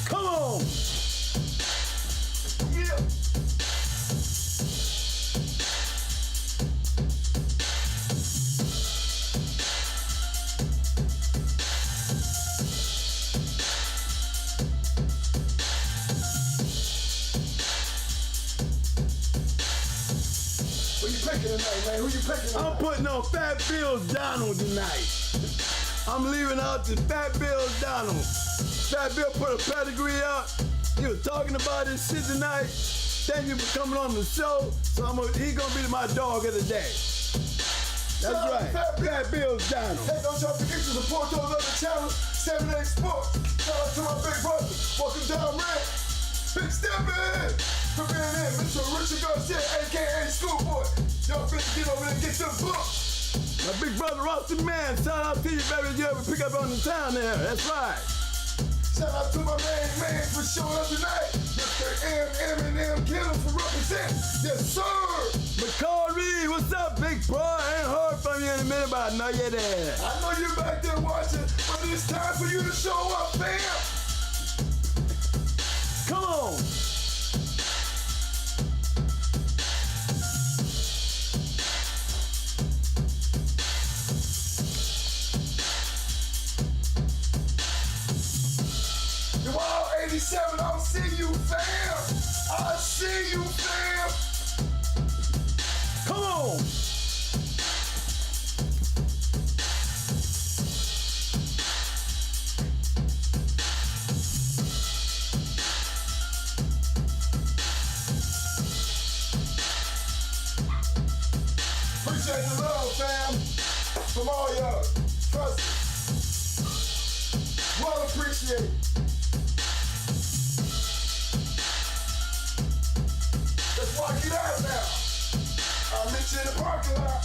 Come on. Yeah. Tonight, man. Who you picking tonight? I'm putting on Fat Bill Donald tonight. I'm leaving out to Fat Bill Donald. Fat Bill put a pedigree up. He was talking about this shit tonight. Thank you for coming on the show. So he's gonna be my dog of the day. That's right. Fat Bill Donald. Hey, don't y'all forget to support those other channels. 7A Sports. Shout out to my big brother. Walking down red. Big Steppin'. For being in, Mr. Richard G.R.CH, a.k.a. Schoolboy. Y'all finna get over there and get them books. My big brother Rusty Man, shout out to you, baby. You ever pick up on the town there? That's right. Shout out to my man for showing up tonight. Mr. M.M.M KENNELS for representing. Yes, sir. McCarty, what's up, big bro? I ain't heard from you in a minute, but I know you're there. I know you're back there watching, but it's time for you to show up, fam. Come on. Wow, 87, I'll see you, fam. I'll see you, fam. Come on. Appreciate the love, fam. From all y'all. Trust me. Well appreciated. Let's walk it out now. I'll meet you in the parking lot.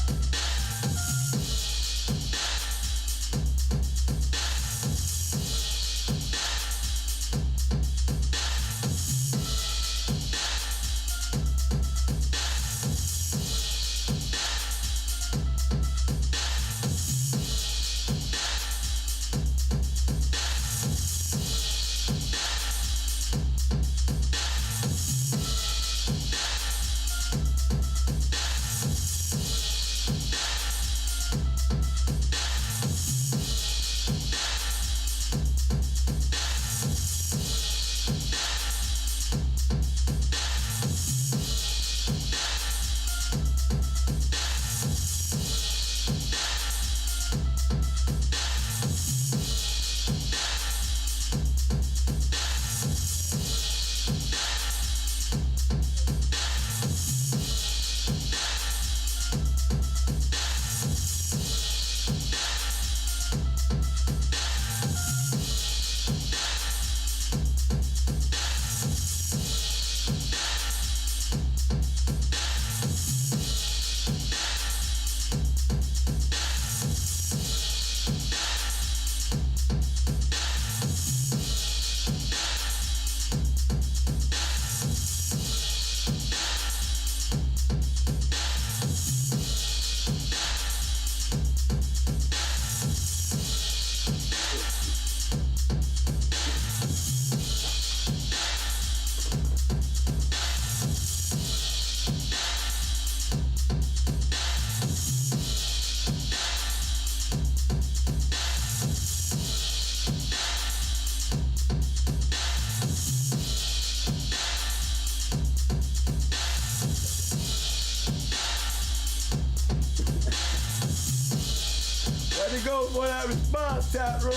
Everybody go for that response chat room.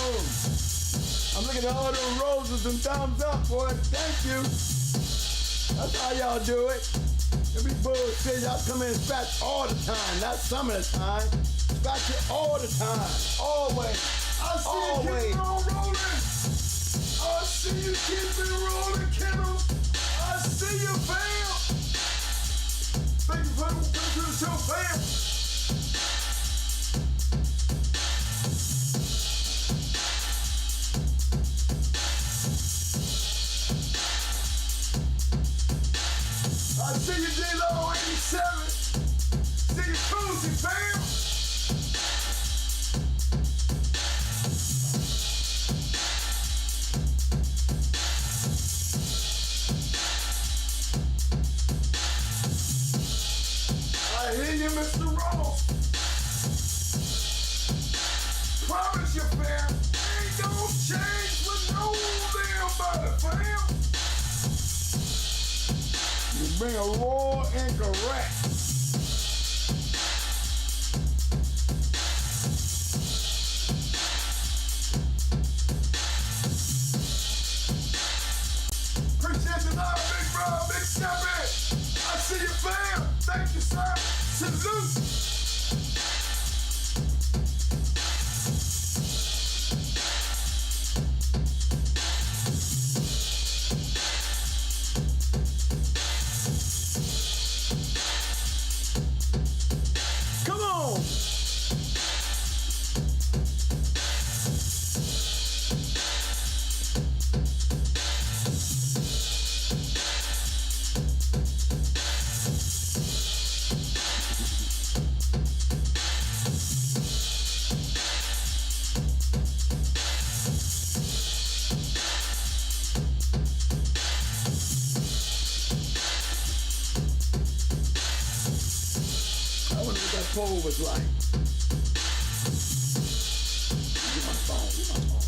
I'm looking at all those roses and thumbs up, boy. Thank you. That's how y'all do it. Every bullshit, y'all come in and scratch all the time, not some of the time. Scratch it all the time. Always. I see Always. you keep on rolling. I see you keep it rolling, Kennels. I see you, fam. Thank you for coming to the show, fam. I see you, J-Lo 87. See you, Tuesday, fam. I hear you, Mr. Ross. Promise you, fam, ain't gonna change with no damn body, fam. You bring a raw and correct. Appreciate the love, big bro, big steppin'. I see you, fam. Thank you, sir. Salute. Come on. I wonder what that pole was like. Get my phone, get my phone.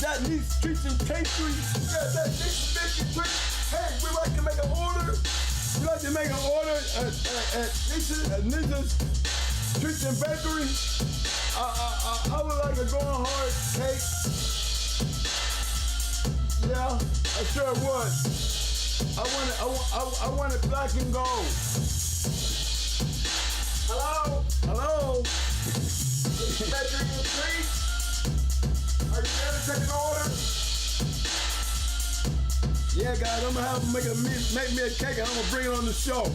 That needs streets and pastry. Yeah, that needs biscuit trick. Hey, we like to make an order. You like to make an order at Nissa's Streets and Bakery? I would like a going hard cake. Yeah, I sure would. I want it black and gold. Hello? Hello? Bakery and treats? Are you there to take an order? Yeah, guys, I'm gonna have them make me a cake and I'm gonna bring it on the show.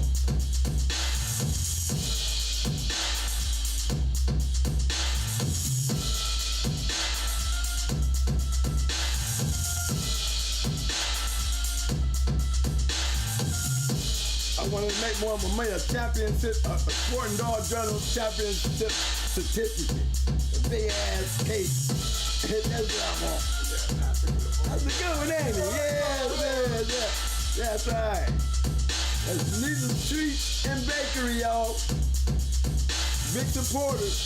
I want to make more money, a championship, a sporting dog journal championship certificate. A big ass case. That's what I want. That's a good one, ain't it? Yeah. That's right. That's Lisa Street and Bakery, y'all. Big supporters.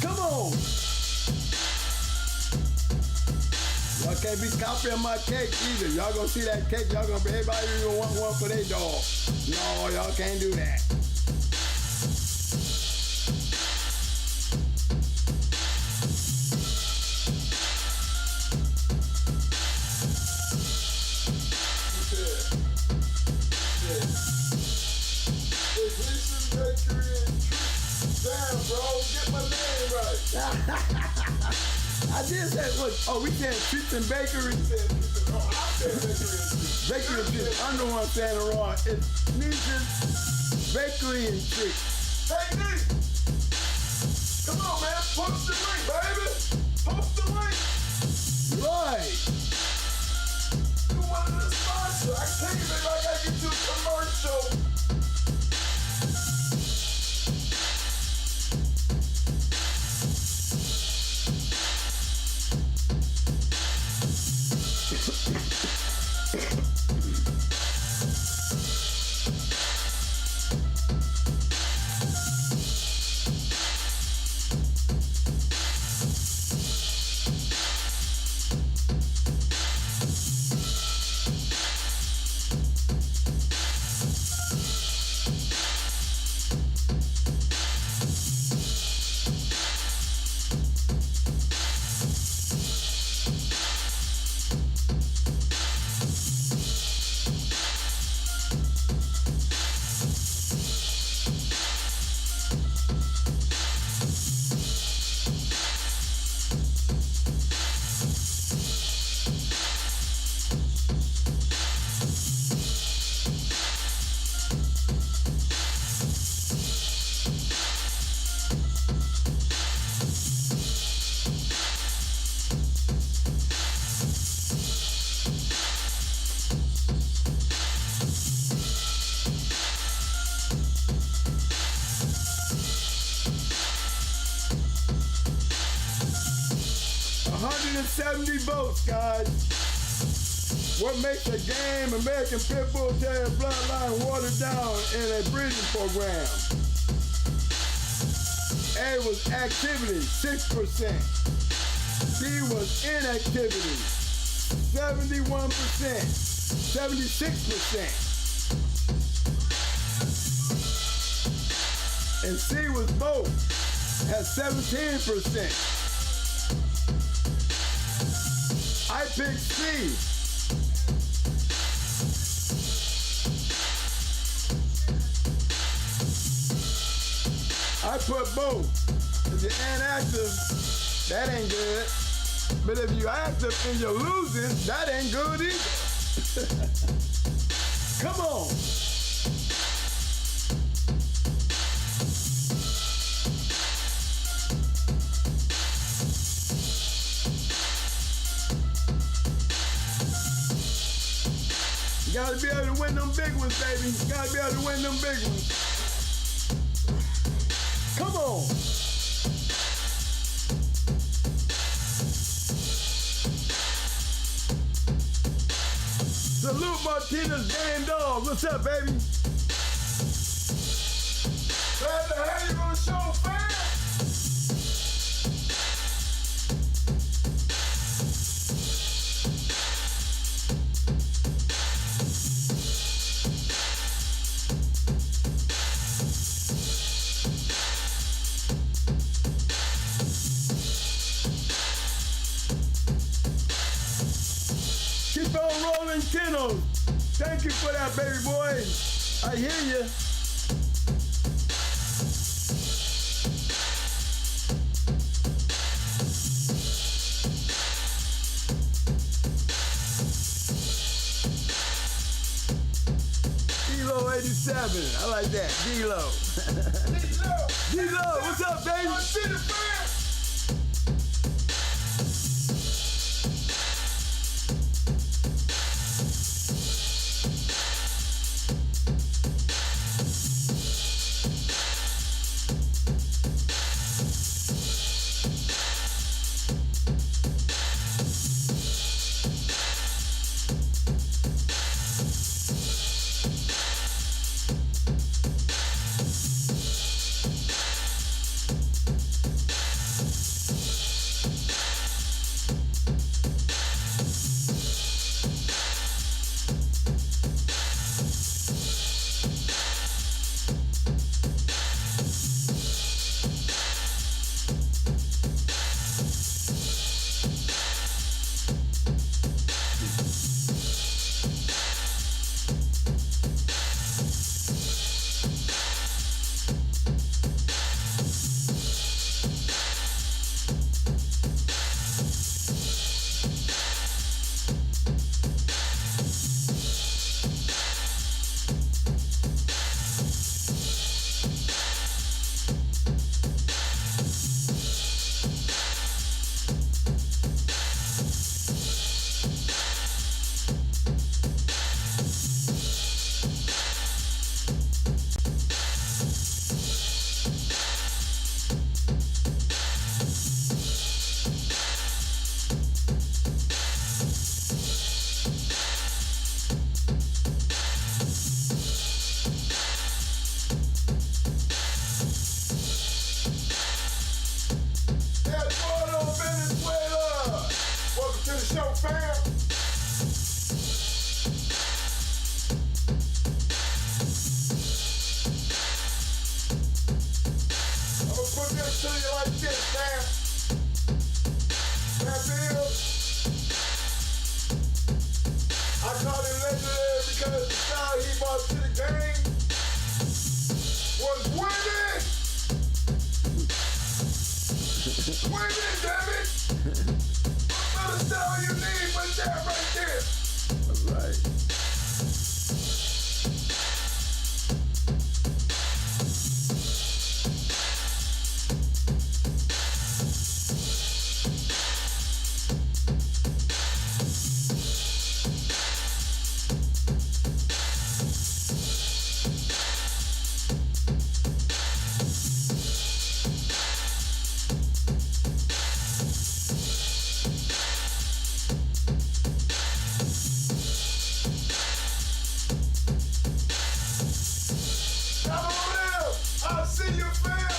Come on. Y'all can't be copying my cake either. Y'all gonna see that cake, y'all gonna be, everybody gonna want one for their dog. No, y'all can't do that. Damn, bro, get my name right. I did say, what? Oh, we said Treats and Bakery. Bakery and Treats. I'm the one saying it wrong. It's Nisha's Bakery and Treats. Hey, Nish. Come on, man. Post the link, baby. Post the link. Right. You wanted to sponsor. I can't even, I gotta get you a commercial. Votes, guys. What makes a game American Pit Bull Terrier bloodline watered down in a breeding program? A was activity, 6%. B was inactivity, 71%, 76%. And C was both, at 17%. I picked C. I put both. If you're inactive, that ain't good. But if you're active and you're losing, that ain't good either. Come on. You gotta be able to win them big ones, baby. You gotta be able to win them big ones. Come on. Salute Martinez Game Dog. What's up, baby? Glad to have you on the show, fam. Keep on rolling, Kennels. Thank you for that, baby boy. I hear you. D-Lo 87. I like that. D-Lo. D-Lo, what's up, baby? damn it! What kind of style you need with that right there? All right. I see you, fam.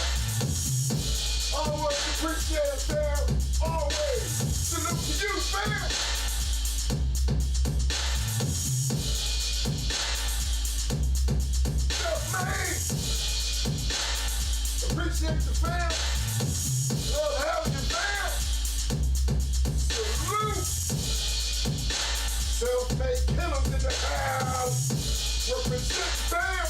Always appreciate it, fam. Always. Salute to you, fam. Self-made. Appreciate the fam. Love having you, fam. Salute. Self-made kennels in the house. Represent, fam.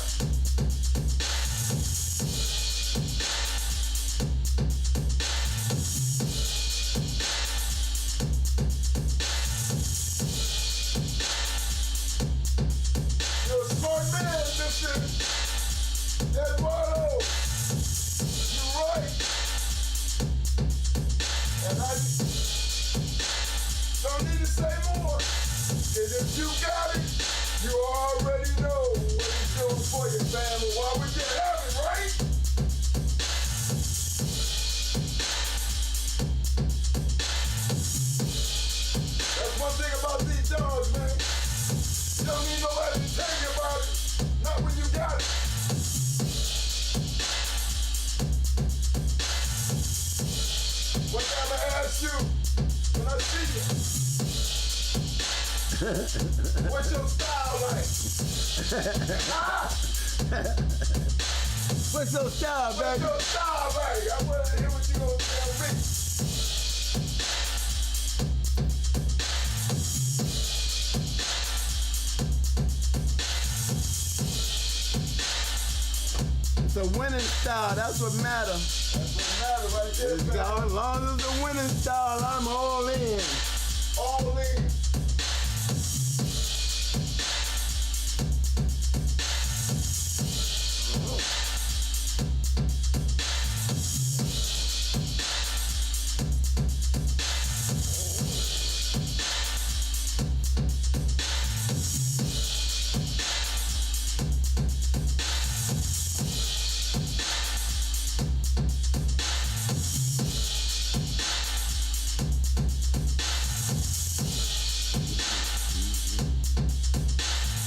Eduardo, you're right. And I don't need to say more. Cause if you got it, you already know what he's doing for your family. Why would you have it, right? That's one thing about these dogs, man. You don't need nobody to tell you about it. Not when you got it. One time I asked you, when I see you, what's your style like? What's your style, What's baby? your style like? I want to hear what you gonna tell me. It's a winning style. That's what matters. That's what matters right there, man. As long as it's a winning style, I'm all in. All in.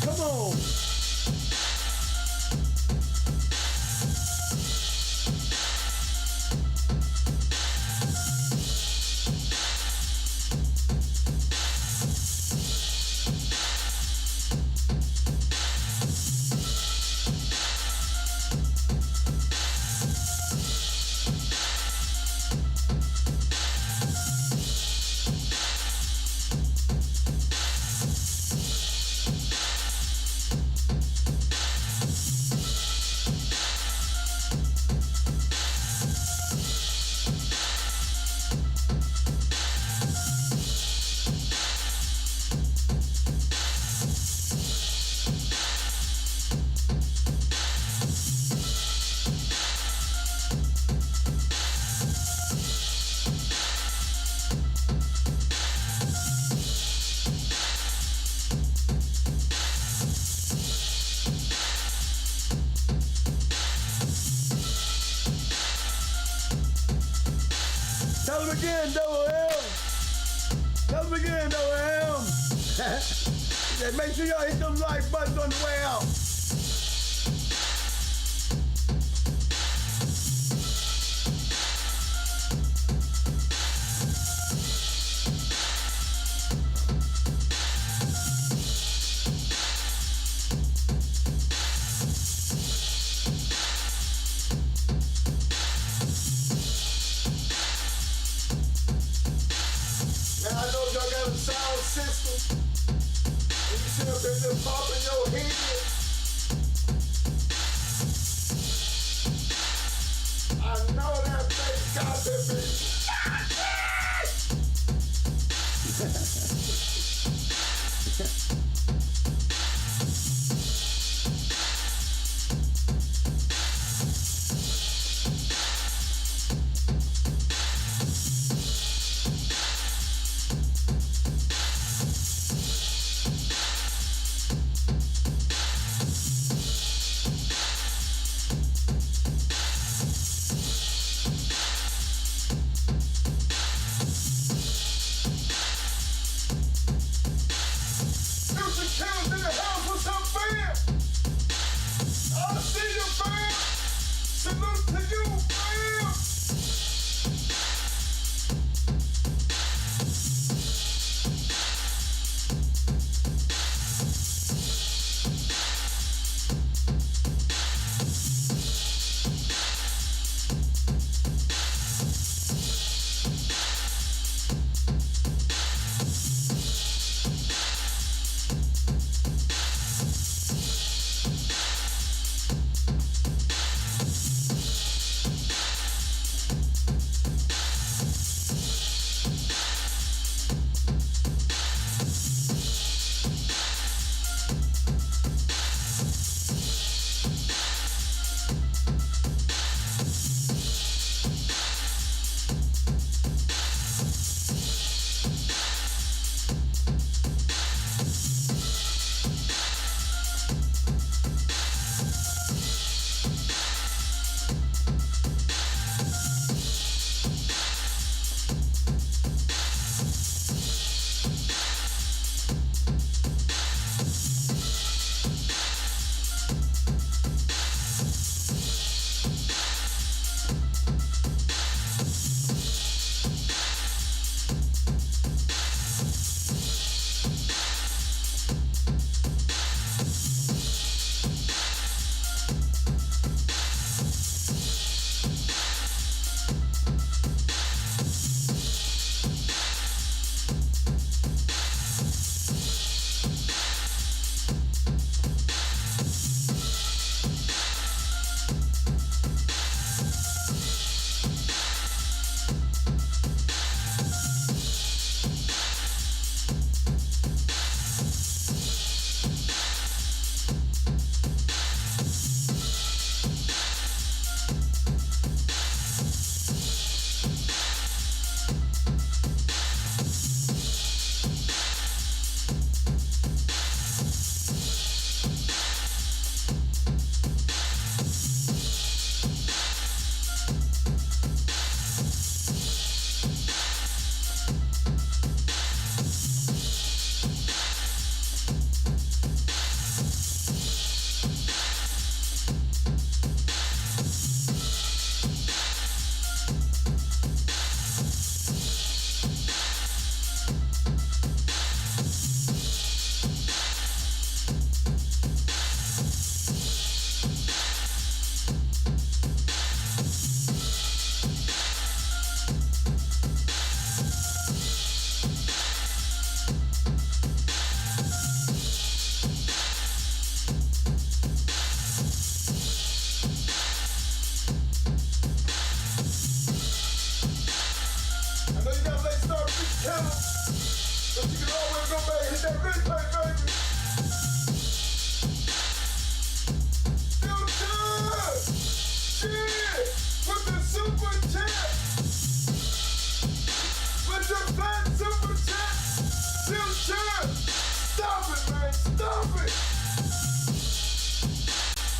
Come on. Tell them again, double M. Tell them again, double M. Make sure y'all hit them like buttons on the way out. Man, I know y'all got a sound system. And you sit up there just popping your head. I know that bass got that bitch.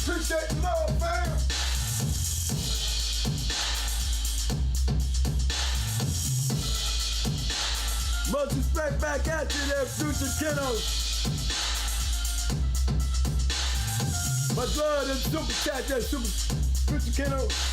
Appreciate the love, fam. Much respect back at you there, future kiddos. My blood is super chat there, future kiddos.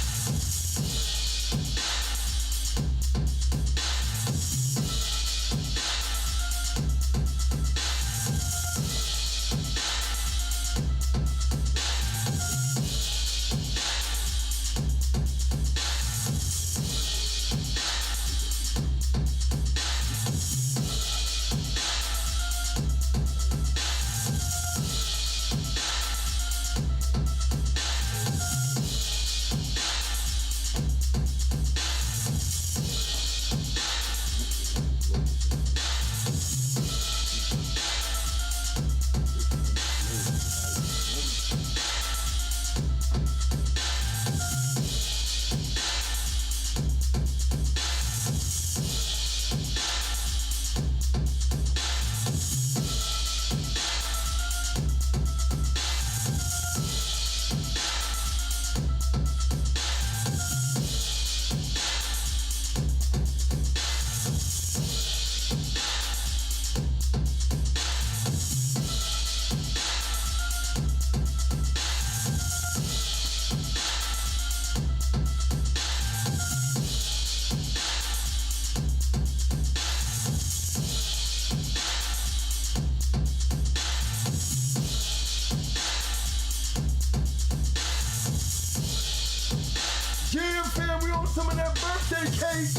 birthday cake.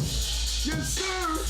Yes, sir.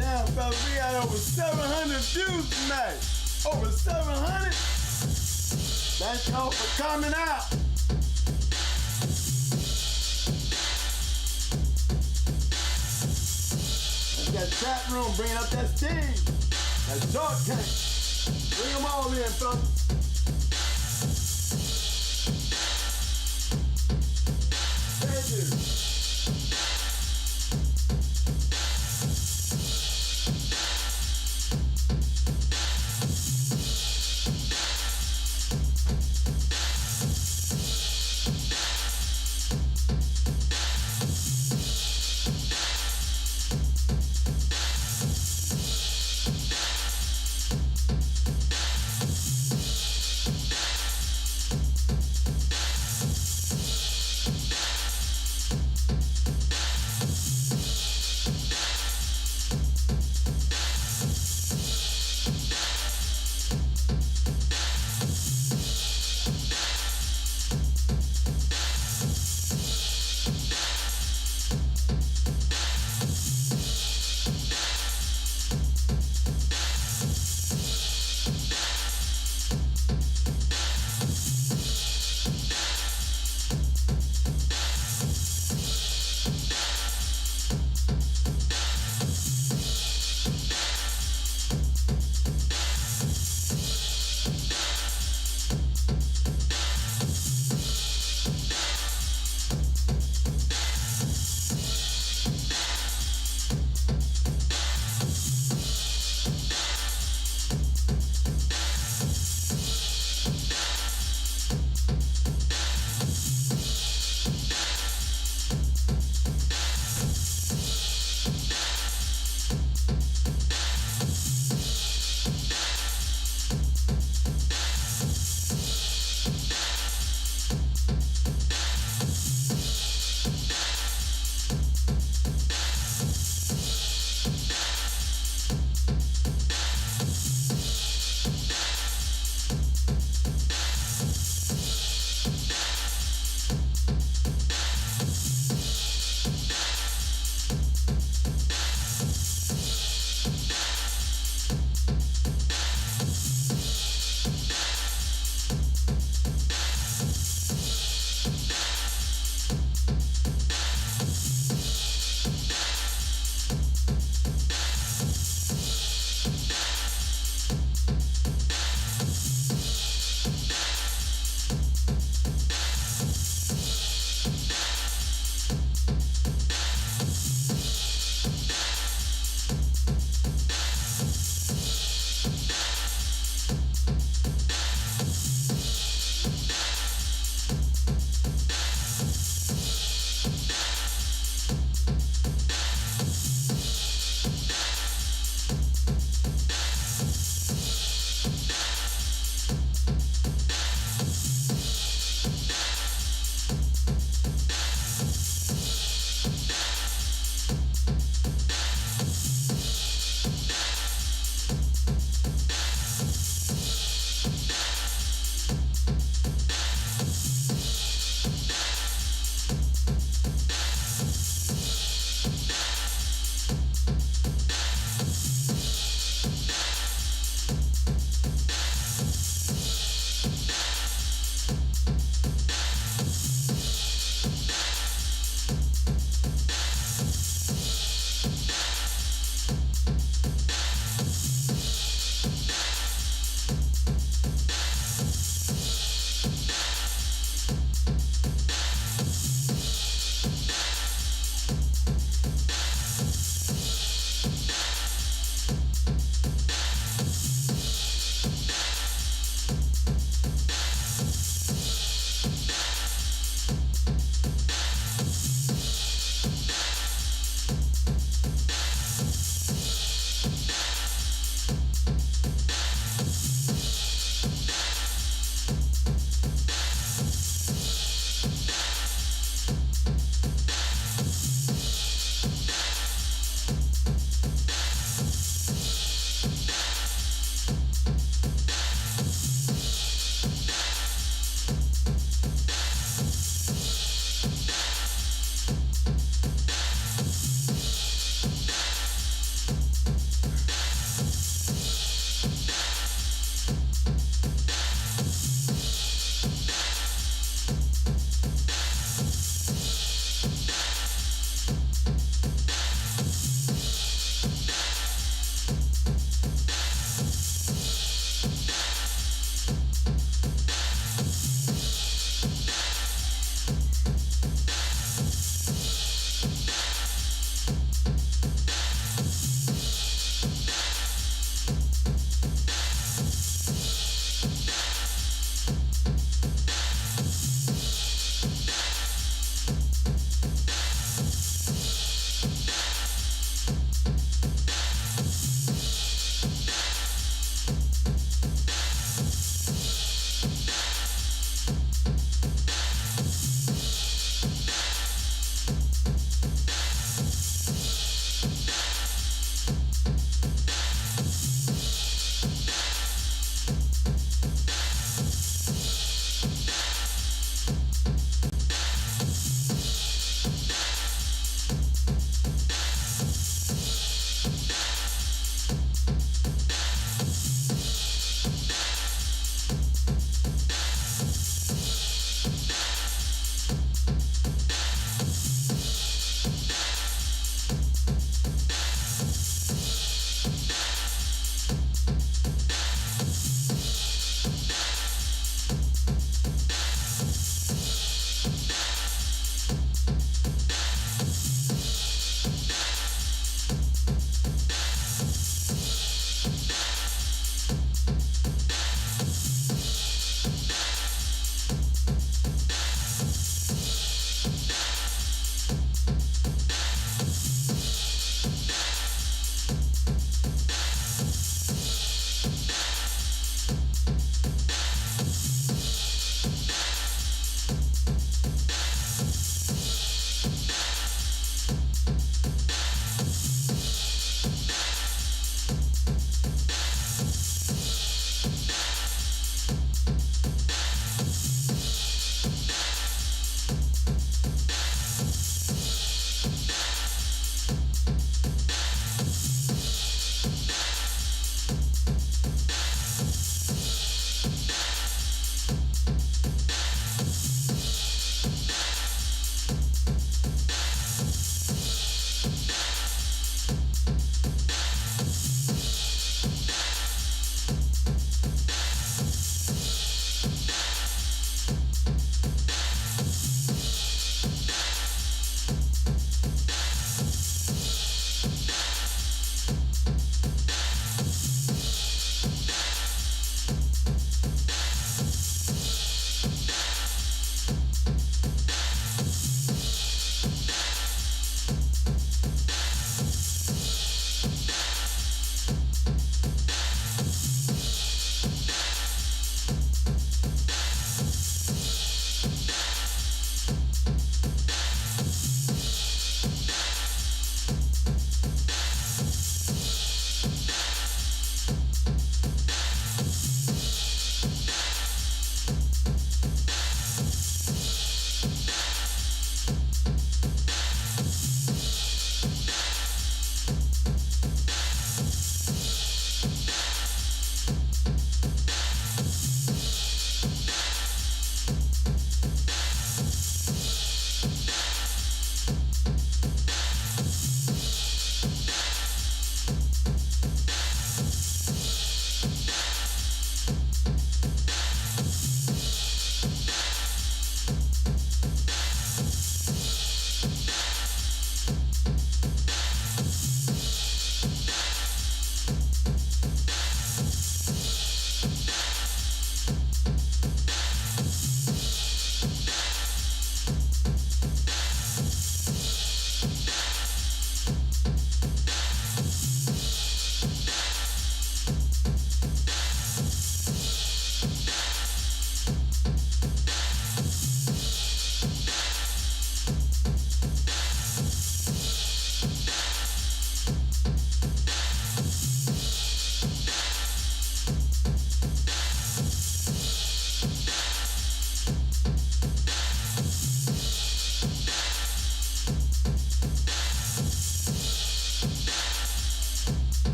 Damn, fellas, we got over 700 views tonight. Over 700? Thank y'all for coming out. Let's get chat room, bringing up that steam. That GR.CH. Bring them all in, fellas. Thank you.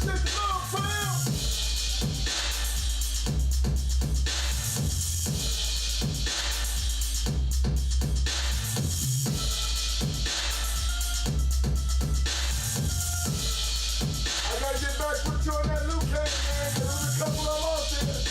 Appreciate the love, fam. I gotta get back with you on that Luke man, 'cause there's a couple of them out there.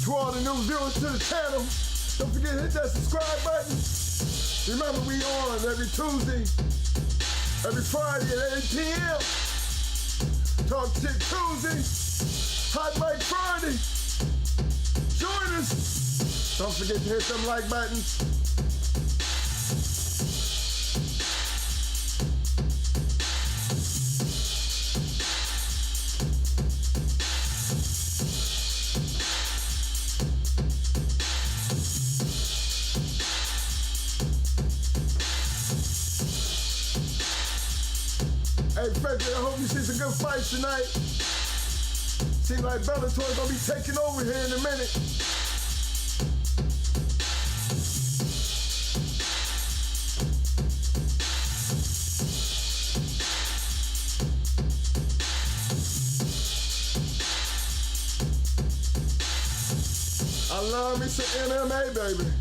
To all the new viewers to the channel, don't forget to hit that subscribe button. Remember, we on every Tuesday, every Friday at 8 p.m. Talk Shit Tuesday, Hot Mic Friday. Join us. Don't forget to hit them like buttons. Hey, Frederick, I hope you see some good fights tonight. Seems like Bellator's gonna be taking over here in a minute. I love me some MMA, baby.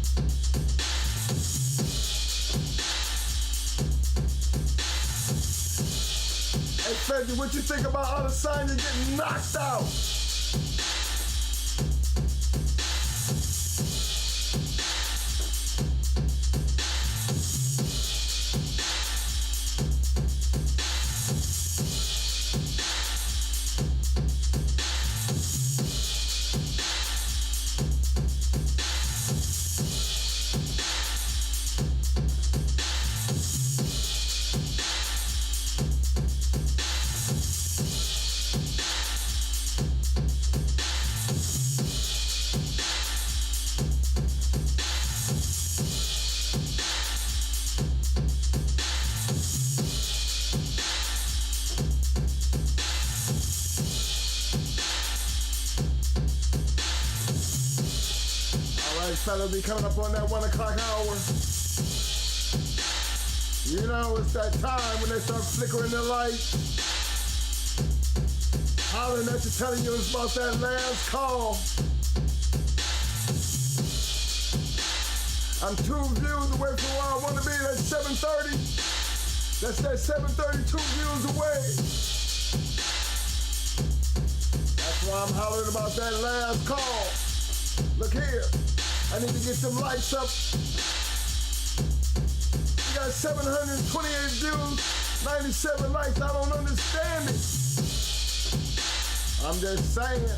Hey, Freddy, what you think about Adesanya getting knocked out? Fellas be coming up on that 1 o'clock hour. You know, it's that time when they start flickering the lights. Hollering at you, telling you it's about that last call. I'm 2 views away from where I want to be. That's 7:30. That's that 7:30, 2 views away. That's why I'm hollering about that last call. Look here. I need to get some lights up. We got 728 views, 97 likes. I don't understand it. I'm just saying.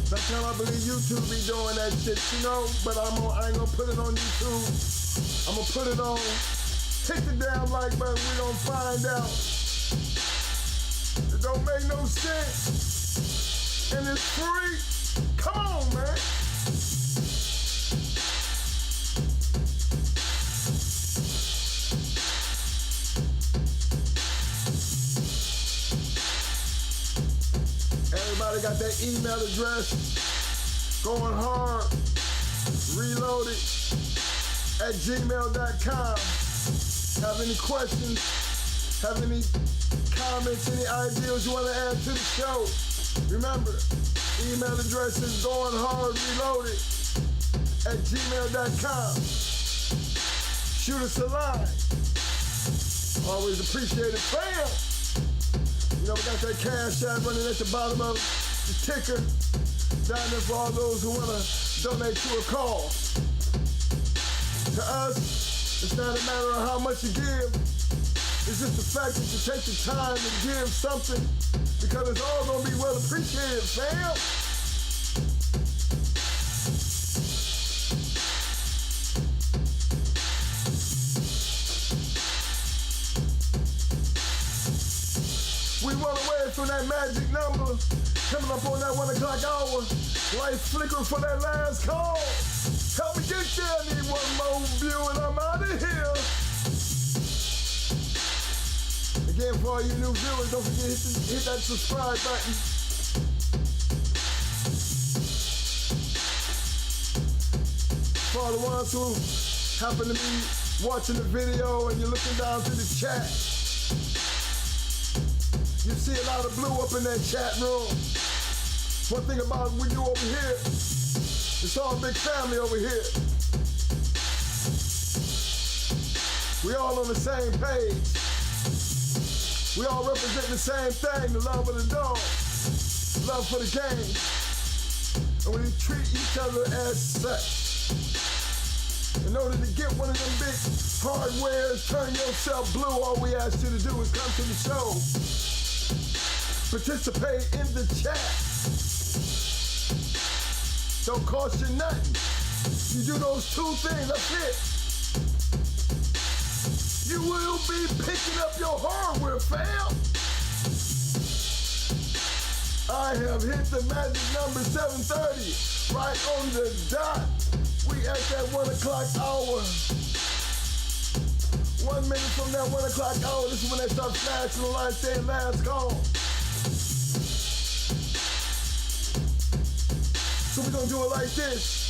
Sometimes I believe YouTube be doing that shit, you know, but I ain't gonna put it on YouTube. I'm gonna put it on. Hit the damn like button, we gonna find out. It don't make no sense. And it's free. Come on, man. Everybody got that email address. Going hard. Reloaded at gmail.com. Have any questions? Have any comments? Any ideas you want to add to the show? Remember, email address is goinghardreloaded at gmail.com. Shoot us a line. Always appreciate it. Bam! You know, we got that cash app running at the bottom of the ticker. Down there for all those who want to donate to a cause. To us, it's not a matter of how much you give. It's just the fact that you take the time to give something, because it's all gonna be well appreciated, fam. We run away from that magic number, coming up on that 1 o'clock hour. Light flickering for that last call. Help me get there, I need one more view and I'm out of here. Again, for all you new viewers, don't forget to hit that subscribe button. For all the ones who happen to be watching the video and you're looking down through the chat, you see a lot of blue up in that chat room. One thing about we do over here, it's all a big family over here. We all on the same page. We all represent the same thing, the love of the dog. love for the game. And we treat each other as such. In order to get one of them big hardwares, turn yourself blue, all we ask you to do is come to the show. Participate in the chat. Don't cost you nothing. You do those two things, that's it. You will be picking up your hardware, fam. I have hit the magic number 7:30, right on the dot. We at that 1 o'clock hour. 1 minute from that 1 o'clock hour, this is when they start flashing the lights saying last call. So we're gonna do it like this.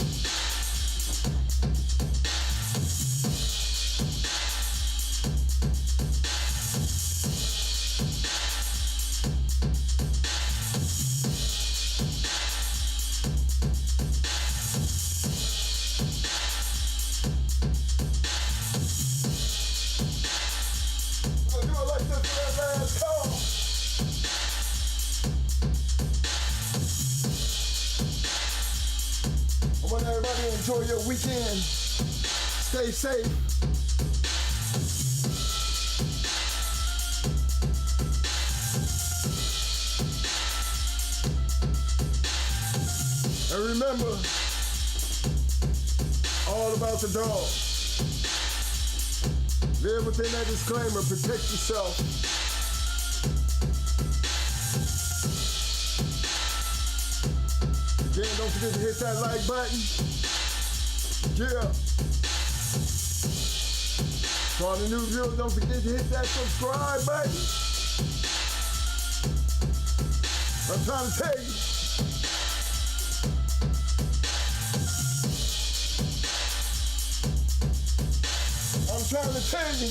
Enjoy your weekend. Stay safe. And remember, all about the dog. Live within that disclaimer. Protect yourself. Again, don't forget to hit that like button. Yeah. For all the new viewers, don't forget to hit that subscribe button. I'm trying to tell you. I'm trying to tell you.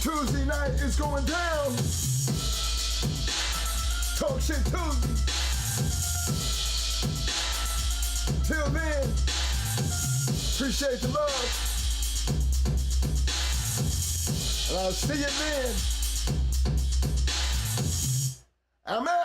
Tuesday night is going down. Talk Shit Tuesday. Till then, appreciate the love. And I'll see you then. Amen.